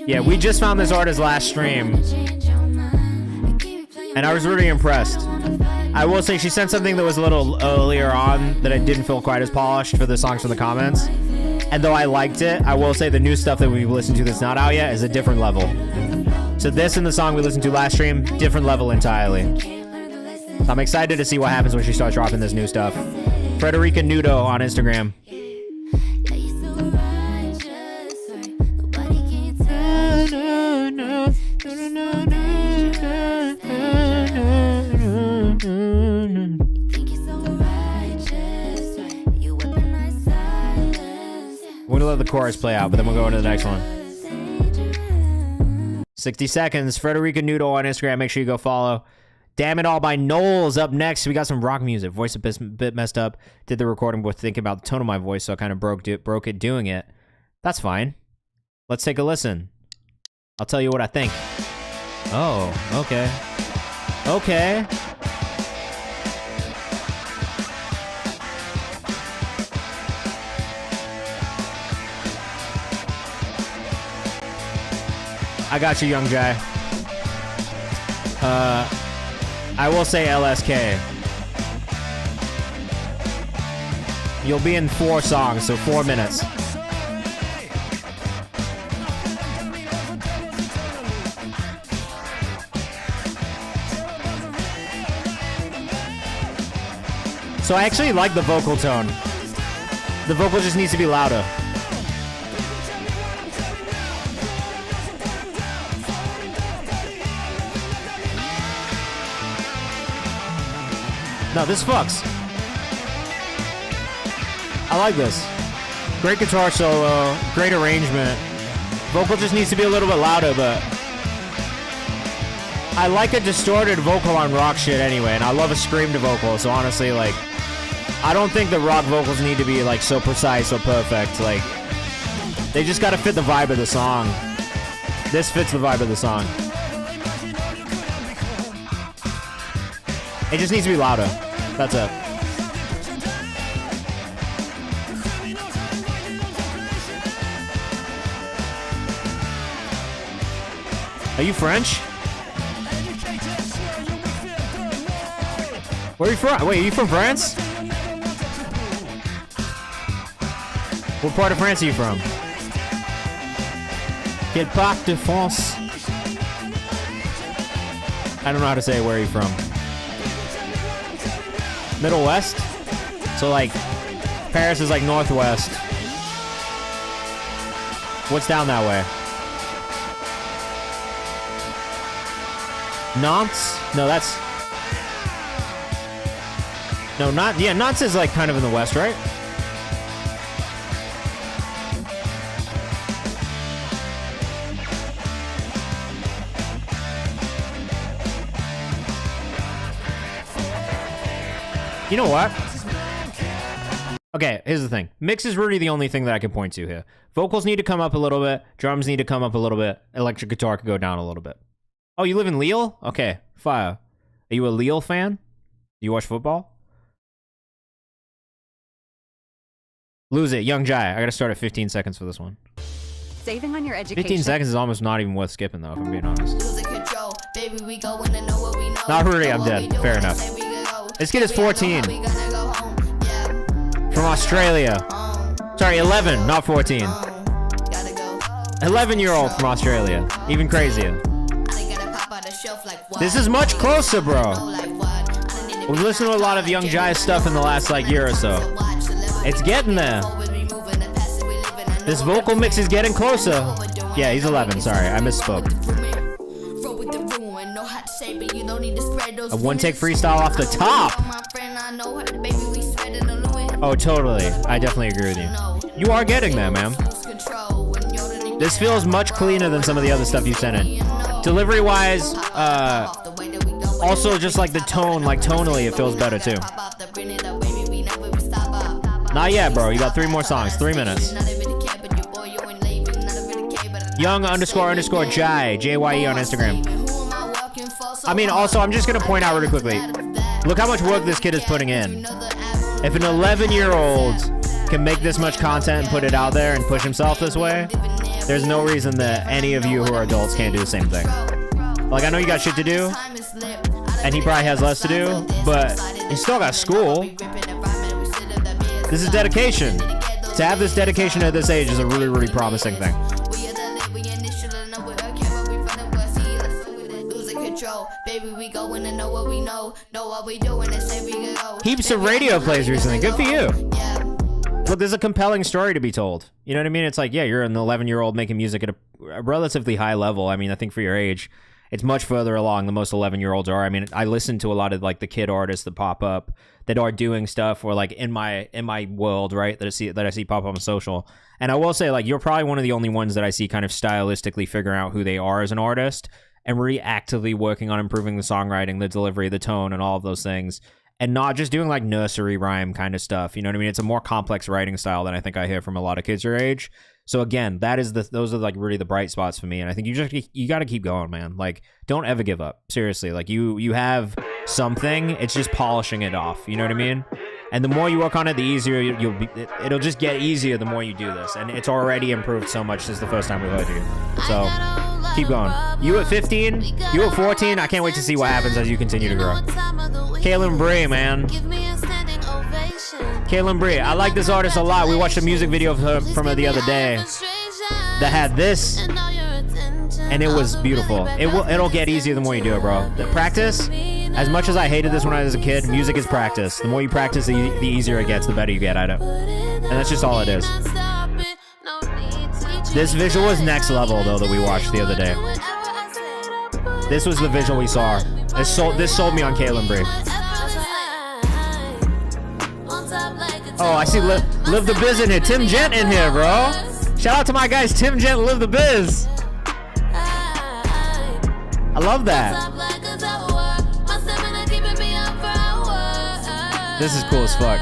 Yeah, we just found this artist last stream, and I was really impressed. I will say she sent something that was a little earlier on that I didn't feel quite as polished for the songs from the comments. And though I liked it, I will say the new stuff that we've listened to that's not out yet is a different level. So this and the song we listened to last stream, different level entirely. So I'm excited to see what happens when she starts dropping this new stuff. Frederica Nudo on Instagram. We're gonna let the chorus play out, but then we'll go into the next one. 60 seconds. Frederica Nudo on Instagram. Make sure you go follow. Damn It All by Knowles up next. We got some rock music. Voice a bit messed up. Did the recording with thinking about the tone of my voice, so I kind of broke it doing it. That's fine. Let's take a listen. I'll tell you what I think. Oh, okay. Okay. I got you, young guy. I will say LSK. You'll be in 4 songs, so 4 minutes. So I actually like the vocal tone. The vocal just needs to be louder. No, this fucks. I like this. Great guitar solo, great arrangement. Vocal just needs to be a little bit louder, but I like a distorted vocal on rock shit anyway, and I love a screamed vocal, so honestly, like, I don't think the rock vocals need to be, like, so precise or perfect. Like, they just gotta fit the vibe of the song. This fits the vibe of the song. It just needs to be louder. That's it. Are you French? Where are you from? Wait, are you from France? What part of France are you from? Quelle part de France? I don't know how to say where are you from. Middle West? So like, Paris is like northwest. What's down that way? Nantes? No, that's... No, not... Yeah, Nantes is like kind of in the west, right? You know what? Okay, here's the thing. Mix is really the only thing that I can point to here. Vocals need to come up a little bit. Drums need to come up a little bit. Electric guitar could go down a little bit. Oh, you live in Lille? Okay, fire. Are you a Lille fan? Do you watch football? Lose it, Young Jai. I gotta start at 15 seconds for this one. Saving on your education. 15 seconds is almost not even worth skipping, though, if I'm being honest. Baby, we go in and know what we know. Not really, I'm dead. Fair enough. This kid is 14. From Australia. Sorry, 11, not 14. 11-year-old from Australia. Even crazier. This is much closer, bro. We've listened to a lot of Young Jai stuff in the last, like, year or so. It's getting there. This vocal mix is getting closer. Yeah, he's 11, sorry. I misspoke. A one-take freestyle off the top. Oh, totally. I definitely agree with you. You are getting there, man. This feels much cleaner than some of the other stuff you sent in. Delivery-wise, also just like the tone, like tonally, it feels better too. Not yet, bro. You got 3 more songs. 3 minutes. Young__Jai, J-Y-E on Instagram. I mean, also, I'm just gonna point out really quickly. Look how much work this kid is putting in. If an 11-year-old can make this much content and put it out there and push himself this way, there's no reason that any of you who are adults can't do the same thing. Like, I know you got shit to do, and he probably has less to do, but he still got school. This is dedication. To have this dedication at this age is a really, really promising thing. Heaps of radio plays recently. Good for you. Look, there's a compelling story to be told. You know what I mean? It's like, yeah, you're an 11-year-old making music at a relatively high level. I mean, I think for your age, it's much further along than most 11-year-olds are. I mean, I listen to a lot of like the kid artists that pop up that are doing stuff, or like in my world, right? That I see pop up on social. And I will say, like, you're probably one of the only ones that I see kind of stylistically figuring out who they are as an artist and really actively working on improving the songwriting, the delivery, the tone, and all of those things. And not just doing like nursery rhyme kind of stuff. You know what I mean? It's a more complex writing style than I think I hear from a lot of kids your age. So again, those are like really the bright spots for me. And I think you got to keep going, man. Like, don't ever give up. Seriously, like you have something. It's just polishing it off. You know what I mean? And the more you work on it, the easier it'll just get easier the more you do this. And it's already improved so much since the first time we heard you. So keep going. You at 15, you at 14. I can't wait to see what happens as you continue to grow. KayvanMD, man. KayvanMD. I like this artist a lot. We watched a music video from her the other day that had this, and it was beautiful. It'll get easier the more you do it, bro. The practice, as much as I hated this when I was a kid, music is practice. The more you practice, the easier it gets, the better you get at it. And that's just all it is. This visual was next level, though, that we watched the other day. This was the visual we saw. This sold me on KayvanMD. Oh, I see Live the Biz in here. Tim Gent in here, bro. Shout out to my guys, Tim Gent, Live the Biz. I love that. This is cool as fuck.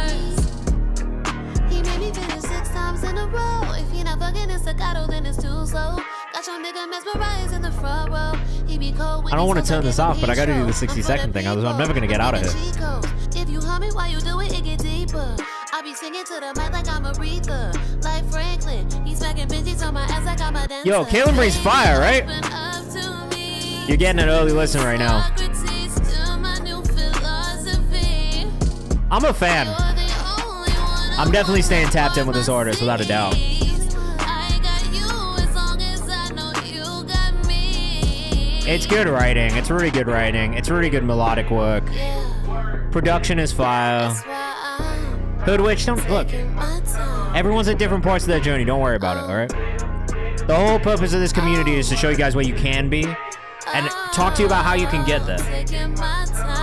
He made me finish 6 times in a row. If he not fucking in staccato, then it's too slow. Got your nigga mesmerized in the front row. He be cold when I don't want to turn this off, but I gotta do the 60-second thing. I'm never gonna get out of here. If you hum it while you do it, it get deeper. I be singing to the mic like I'm Aretha. Like Franklin, he's smacking Benji's on my ass like I'm a dancer. Yo, KayvanMD's fire, right? You're getting an early listen right now. I'm a fan. I'm definitely staying tapped in with this artist, without a doubt. It's good writing. It's really good writing. It's really good melodic work. Production is fire. Hoodwitch, don't look. Everyone's at different parts of their journey. Don't worry about it, all right? The whole purpose of this community is to show you guys where you can be and talk to you about how you can get there.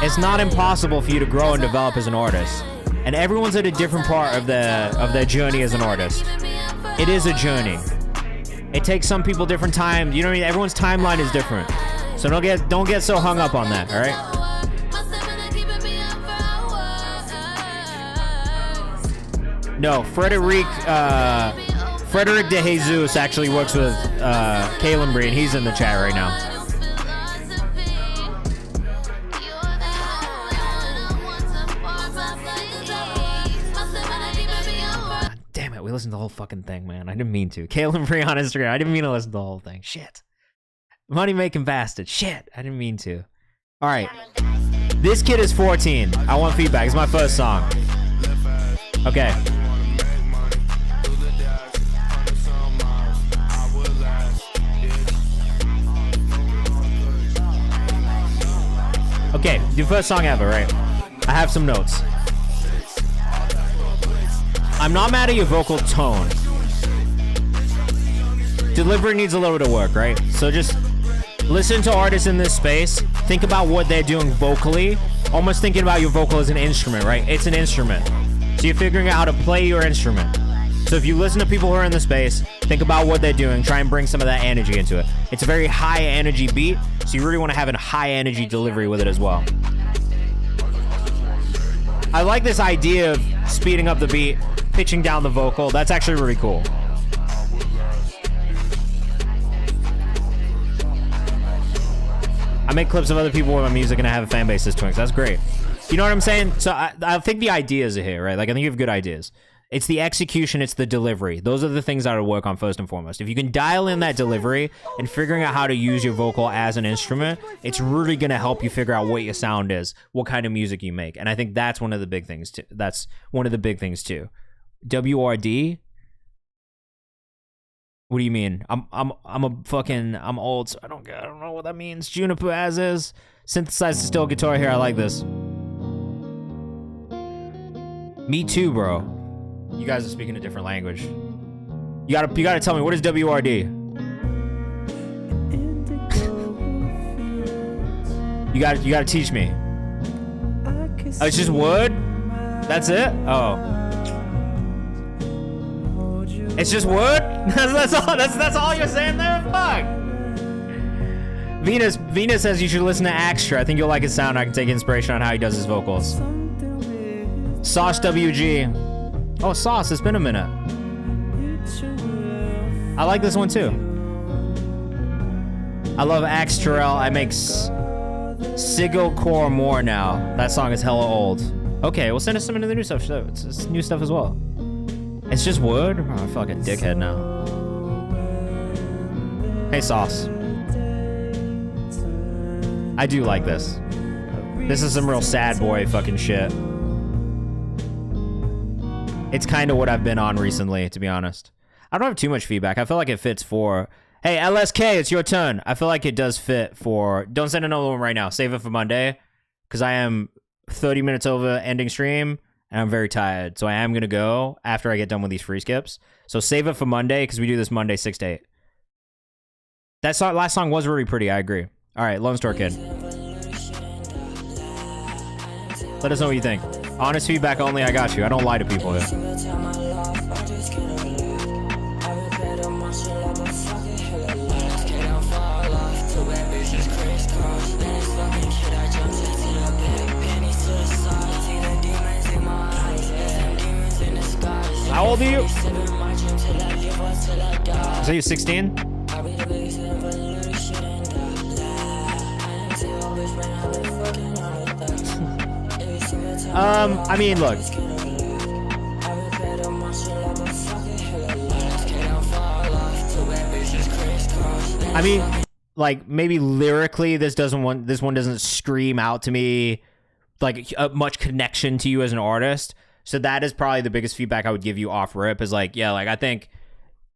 It's not impossible for you to grow and develop as an artist. And everyone's at a different part of their journey as an artist. It is a journey. It takes some people different time. You know what I mean? Everyone's timeline is different. So don't get so hung up on that, all right? No, Frederic De Jesus actually works with KayvanMD, and he's in the chat right now. Damn it, we listened to the whole fucking thing, man. I didn't mean to. KayvanMD on Instagram. I didn't mean to listen to the whole thing. Shit. Money making bastard. Shit. I didn't mean to. All right. This kid is 14. I want feedback. It's my first song. Okay. Okay, your first song ever, right? I have some notes. I'm not mad at your vocal tone. Delivery needs a little bit of work, right? So just listen to artists in this space. Think about what they're doing vocally. Almost thinking about your vocal as an instrument, right? It's an instrument. So you're figuring out how to play your instrument. So if you listen to people who are in the space, think about what they're doing. Try and bring some of that energy into it. It's a very high energy beat, so you really want to have a high energy delivery with it as well. I like this idea of speeding up the beat, pitching down the vocal. That's actually really cool. I make clips of other people with my music and I have a fan base that's twinks. That's great. You know what I'm saying? So I think the ideas are here, right? Like I think you have good ideas. It's the execution, it's the delivery. Those are the things that I would work on first and foremost. If you can dial in that delivery and figuring out how to use your vocal as an instrument, it's really going to help you figure out what your sound is, what kind of music you make. And I think that's one of the big things too. That's one of the big things too. WRD? What do you mean? I'm old, so I don't know what that means. Juniper as is. Synthesized still guitar here. I like this. Me too, bro. You guys are speaking a different language. You gotta tell me, what is WRD? you gotta teach me. Oh, it's just wood? That's it? Oh. It's just wood? That's all you're saying there? Fuck. Venus says you should listen to Axtra. I think you'll like his sound. I can take inspiration on how he does his vocals. Sauce WG. Oh, Sauce, it's been a minute. I like this one too. I love Axtrel. I make Sigil Core more now. That song is hella old. Okay, we'll send us some of the new stuff. It's new stuff as well. It's just wood? Oh, I feel like a dickhead now. Hey, Sauce. I do like this. This is some real sad boy fucking shit. It's kind of what I've been on recently, to be honest. I don't have too much feedback. I feel like it fits for... Hey, LSK, it's your turn. I feel like it does fit for... Don't send another one right now. Save it for Monday. Because I am 30 minutes over ending stream, and I'm very tired. So I am going to go after I get done with these free skips. So save it for Monday, because we do this Monday 6 to 8. That last song was really pretty. I agree. All right, Lone Star Kid. Let us know what you think. Honest feedback only. I got you. I don't lie to people here. How old are you? Is you 16? I mean, look. I mean, like, maybe lyrically, this one doesn't scream out to me like much connection to you as an artist. So that is probably the biggest feedback I would give you off rip is like, yeah, like I think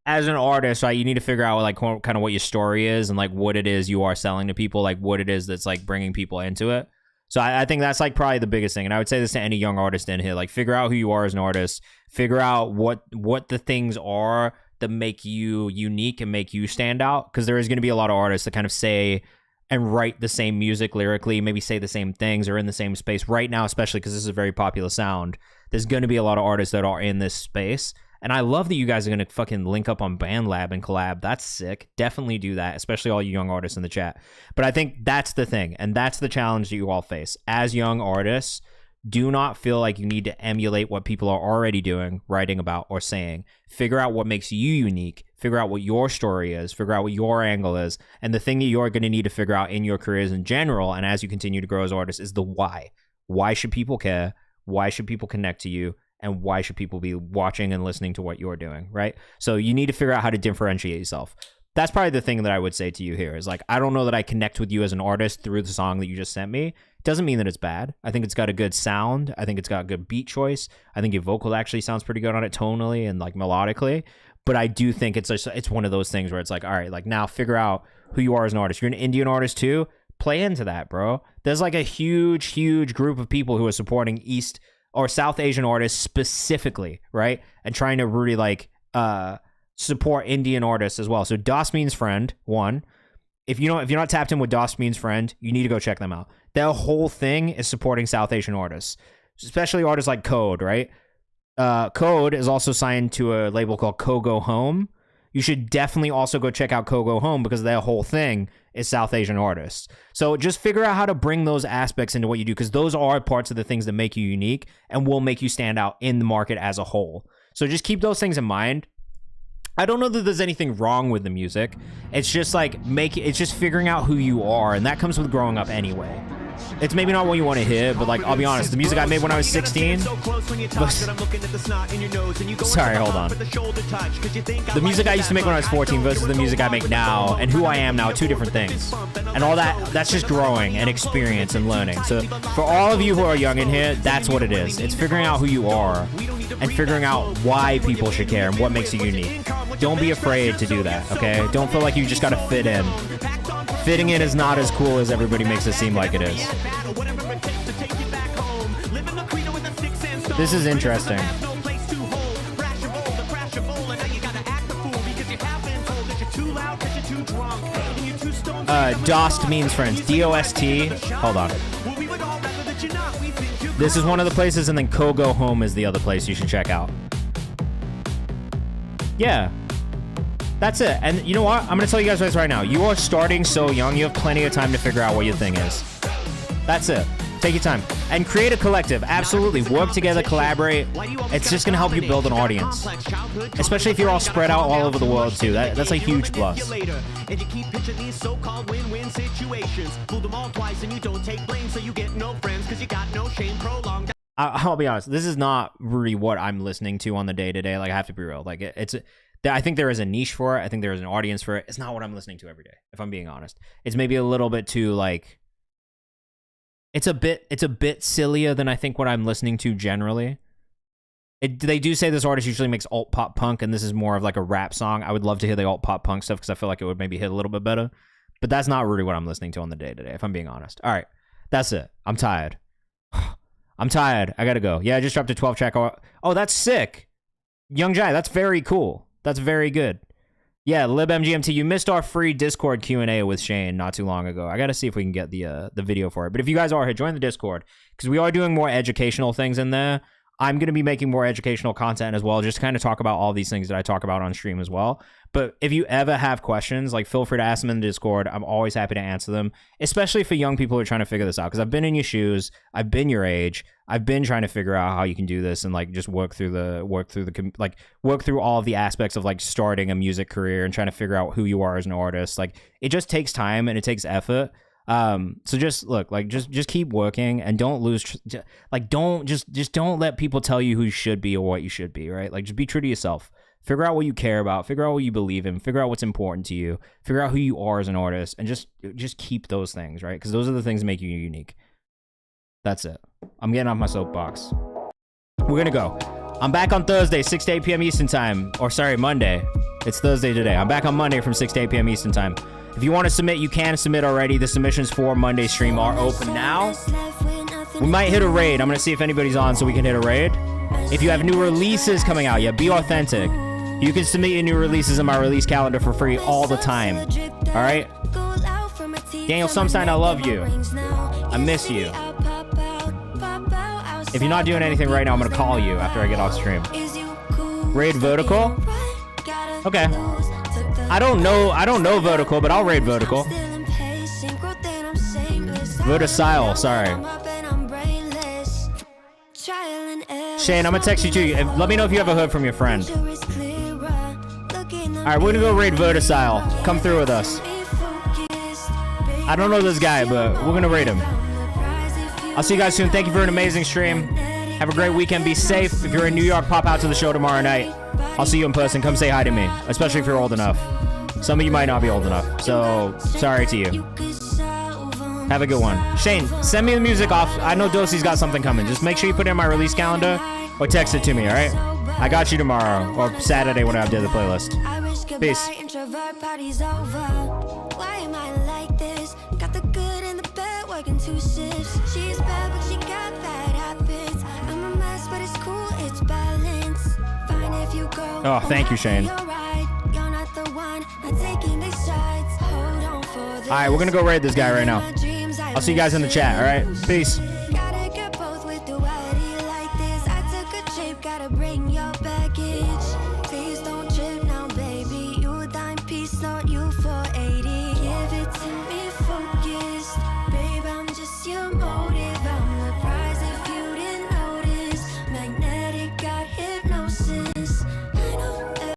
as an artist, right, you need to figure out like kind of what your story is and like what it is you are selling to people, like what it is that's like bringing people into it. So I think that's like probably the biggest thing. And I would say this to any young artist in here, like figure out who you are as an artist, figure out what the things are that make you unique and make you stand out. Because there is going to be a lot of artists that kind of say and write the same music lyrically, maybe say the same things or in the same space right now, especially because this is a very popular sound. There's going to be a lot of artists that are in this space. And I love that you guys are going to fucking link up on BandLab and collab. That's sick. Definitely do that, especially all you young artists in the chat. But I think that's the thing, and that's the challenge that you all face. As young artists, do not feel like you need to emulate what people are already doing, writing about, or saying. Figure out what makes you unique. Figure out what your story is. Figure out what your angle is. And the thing that you're going to need to figure out in your careers in general, and as you continue to grow as artists, is the why. Why should people care? Why should people connect to you? And why should people be watching and listening to what you're doing, right? So you need to figure out how to differentiate yourself. That's probably the thing that I would say to you here is like, I don't know that I connect with you as an artist through the song that you just sent me. Doesn't mean that it's bad. I think it's got a good sound. I think it's got a good beat choice. I think your vocal actually sounds pretty good on it tonally and like melodically. But I do think it's one of those things where it's like, all right, like now figure out who you are as an artist. You're an Indian artist too. Play into that, bro. There's like a huge group of people who are supporting East or South Asian artists specifically, right? And trying to really like support Indian artists as well. So DOS Means Friend, one. If you're not tapped in with DOS Means Friend, you need to go check them out. Their whole thing is supporting South Asian artists, especially artists like Code, right? Code is also signed to a label called Kogo Home. You should definitely also go check out Kogo Home because their whole thing is South Asian artists. So just figure out how to bring those aspects into what you do because those are parts of the things that make you unique and will make you stand out in the market as a whole. So just keep those things in mind. I don't know that there's anything wrong with the music. It's just like it's just figuring out who you are, and that comes with growing up anyway. It's maybe not what you want to hear, but like I'll be honest, the music I made when I was 16. Sorry, hold on. The music I used to make when I was 14 versus the music I make now and who I am now are two different things. And all that's just growing and experience and learning. So for all of you who are young in here, that's what it is. It's figuring out who you are and figuring out why people should care and what makes you unique. Don't be afraid to do that, okay? Don't feel like you just gotta fit in. Fitting in is not as cool as everybody makes it seem like it is. This is interesting. DOST means friends. D-O-S-T. Hold on. This is one of the places, and then Kogo Home is the other place you should check out. Yeah. That's it. And you know what? I'm going to tell you guys this right now. You are starting so young. You have plenty of time to figure out what your thing is. That's it. Take your time. And create a collective. Absolutely. Work together, collaborate. It's just going to help you build an audience. Especially if you're all spread out all over the world, too. That's a huge plus. And you keep pitching these so-called win-win situations. Fool them all twice and you don't take blame, so you get no friends because you got no shame. Prolonged. I'll be honest. This is not really what I'm listening to on the day-to-day. Like, I have to be real. Like, I think there is a niche for it. I think there is an audience for it. It's not what I'm listening to every day, if I'm being honest. It's maybe a little bit too, like... It's a bit sillier than I think what I'm listening to generally. They do say this artist usually makes alt pop punk, and this is more of like a rap song. I would love to hear the alt pop punk stuff because I feel like it would maybe hit a little bit better. But that's not really what I'm listening to on the day-to-day, if I'm being honest. All right, that's it. I'm tired. I'm tired. I gotta go. Yeah, I just dropped a 12-track. Oh, that's sick. Young Jai, that's very cool. That's very good. Yeah, LibMGMT, you missed our free Discord Q&A with Shane not too long ago. I got to see if we can get the video for it. But if you guys are here, join the Discord because we are doing more educational things in there. I'm going to be making more educational content as well, just to kind of talk about all these things that I talk about on stream as well. But if you ever have questions, like feel free to ask them in the Discord. I'm always happy to answer them, especially for young people who are trying to figure this out. Because I've been in your shoes, I've been your age, I've been trying to figure out how you can do this and like just work through all of the aspects of like starting a music career and trying to figure out who you are as an artist. Like it just takes time and it takes effort. So just look, like just keep working and don't lose don't let people tell you who you should be or what you should be, right? Like just be true to yourself. Figure out what you care about, figure out what you believe in, figure out what's important to you, figure out who you are as an artist, and just keep those things, right? Because those are the things that make you unique. That's it. I'm getting off my soapbox. We're gonna go. I'm back on Thursday, 6 to 8 p.m. Eastern time. Or sorry, Monday. It's Thursday today. I'm back on Monday from 6 to 8 p.m. Eastern time. If you want to submit, you can submit already. The submissions for Monday's stream are open now. We might hit a raid. I'm going to see if anybody's on so we can hit a raid. If you have new releases coming out, yeah, be authentic. You can submit your new releases in my release calendar for free all the time. All right? Daniel Sumstein, I love you. I miss you. If you're not doing anything right now, I'm going to call you after I get off stream. Raid Vertical? Okay. I don't know Vertical, but I'll raid Vertical. Verticile, sorry. Shane, I'm gonna text you too. Let me know if you ever heard from your friend. Alright, we're gonna go raid Verticile. Come through with us. I don't know this guy, but we're gonna raid him. I'll see you guys soon. Thank you for an amazing stream. Have a great weekend. Be safe. If you're in New York, pop out to the show tomorrow night. I'll see you in person. Come say hi to me, especially if you're old enough. Some of you might not be old enough, so sorry to you. Have a good one. Shane, send me the music off. I know Dosey's got something coming. Just make sure you put it in my release calendar or text it to me, all right? I got you tomorrow or Saturday when I update the playlist. Peace. Why am I like this? Got the good and the bad working two shifts. She's bad, but she got bad habits. I'm a mess, but it's cool, it's balance. Fine if you go. Oh, thank you, Shane. Alright, we're gonna go raid this guy right now. I'll see you guys in the chat, alright? Peace.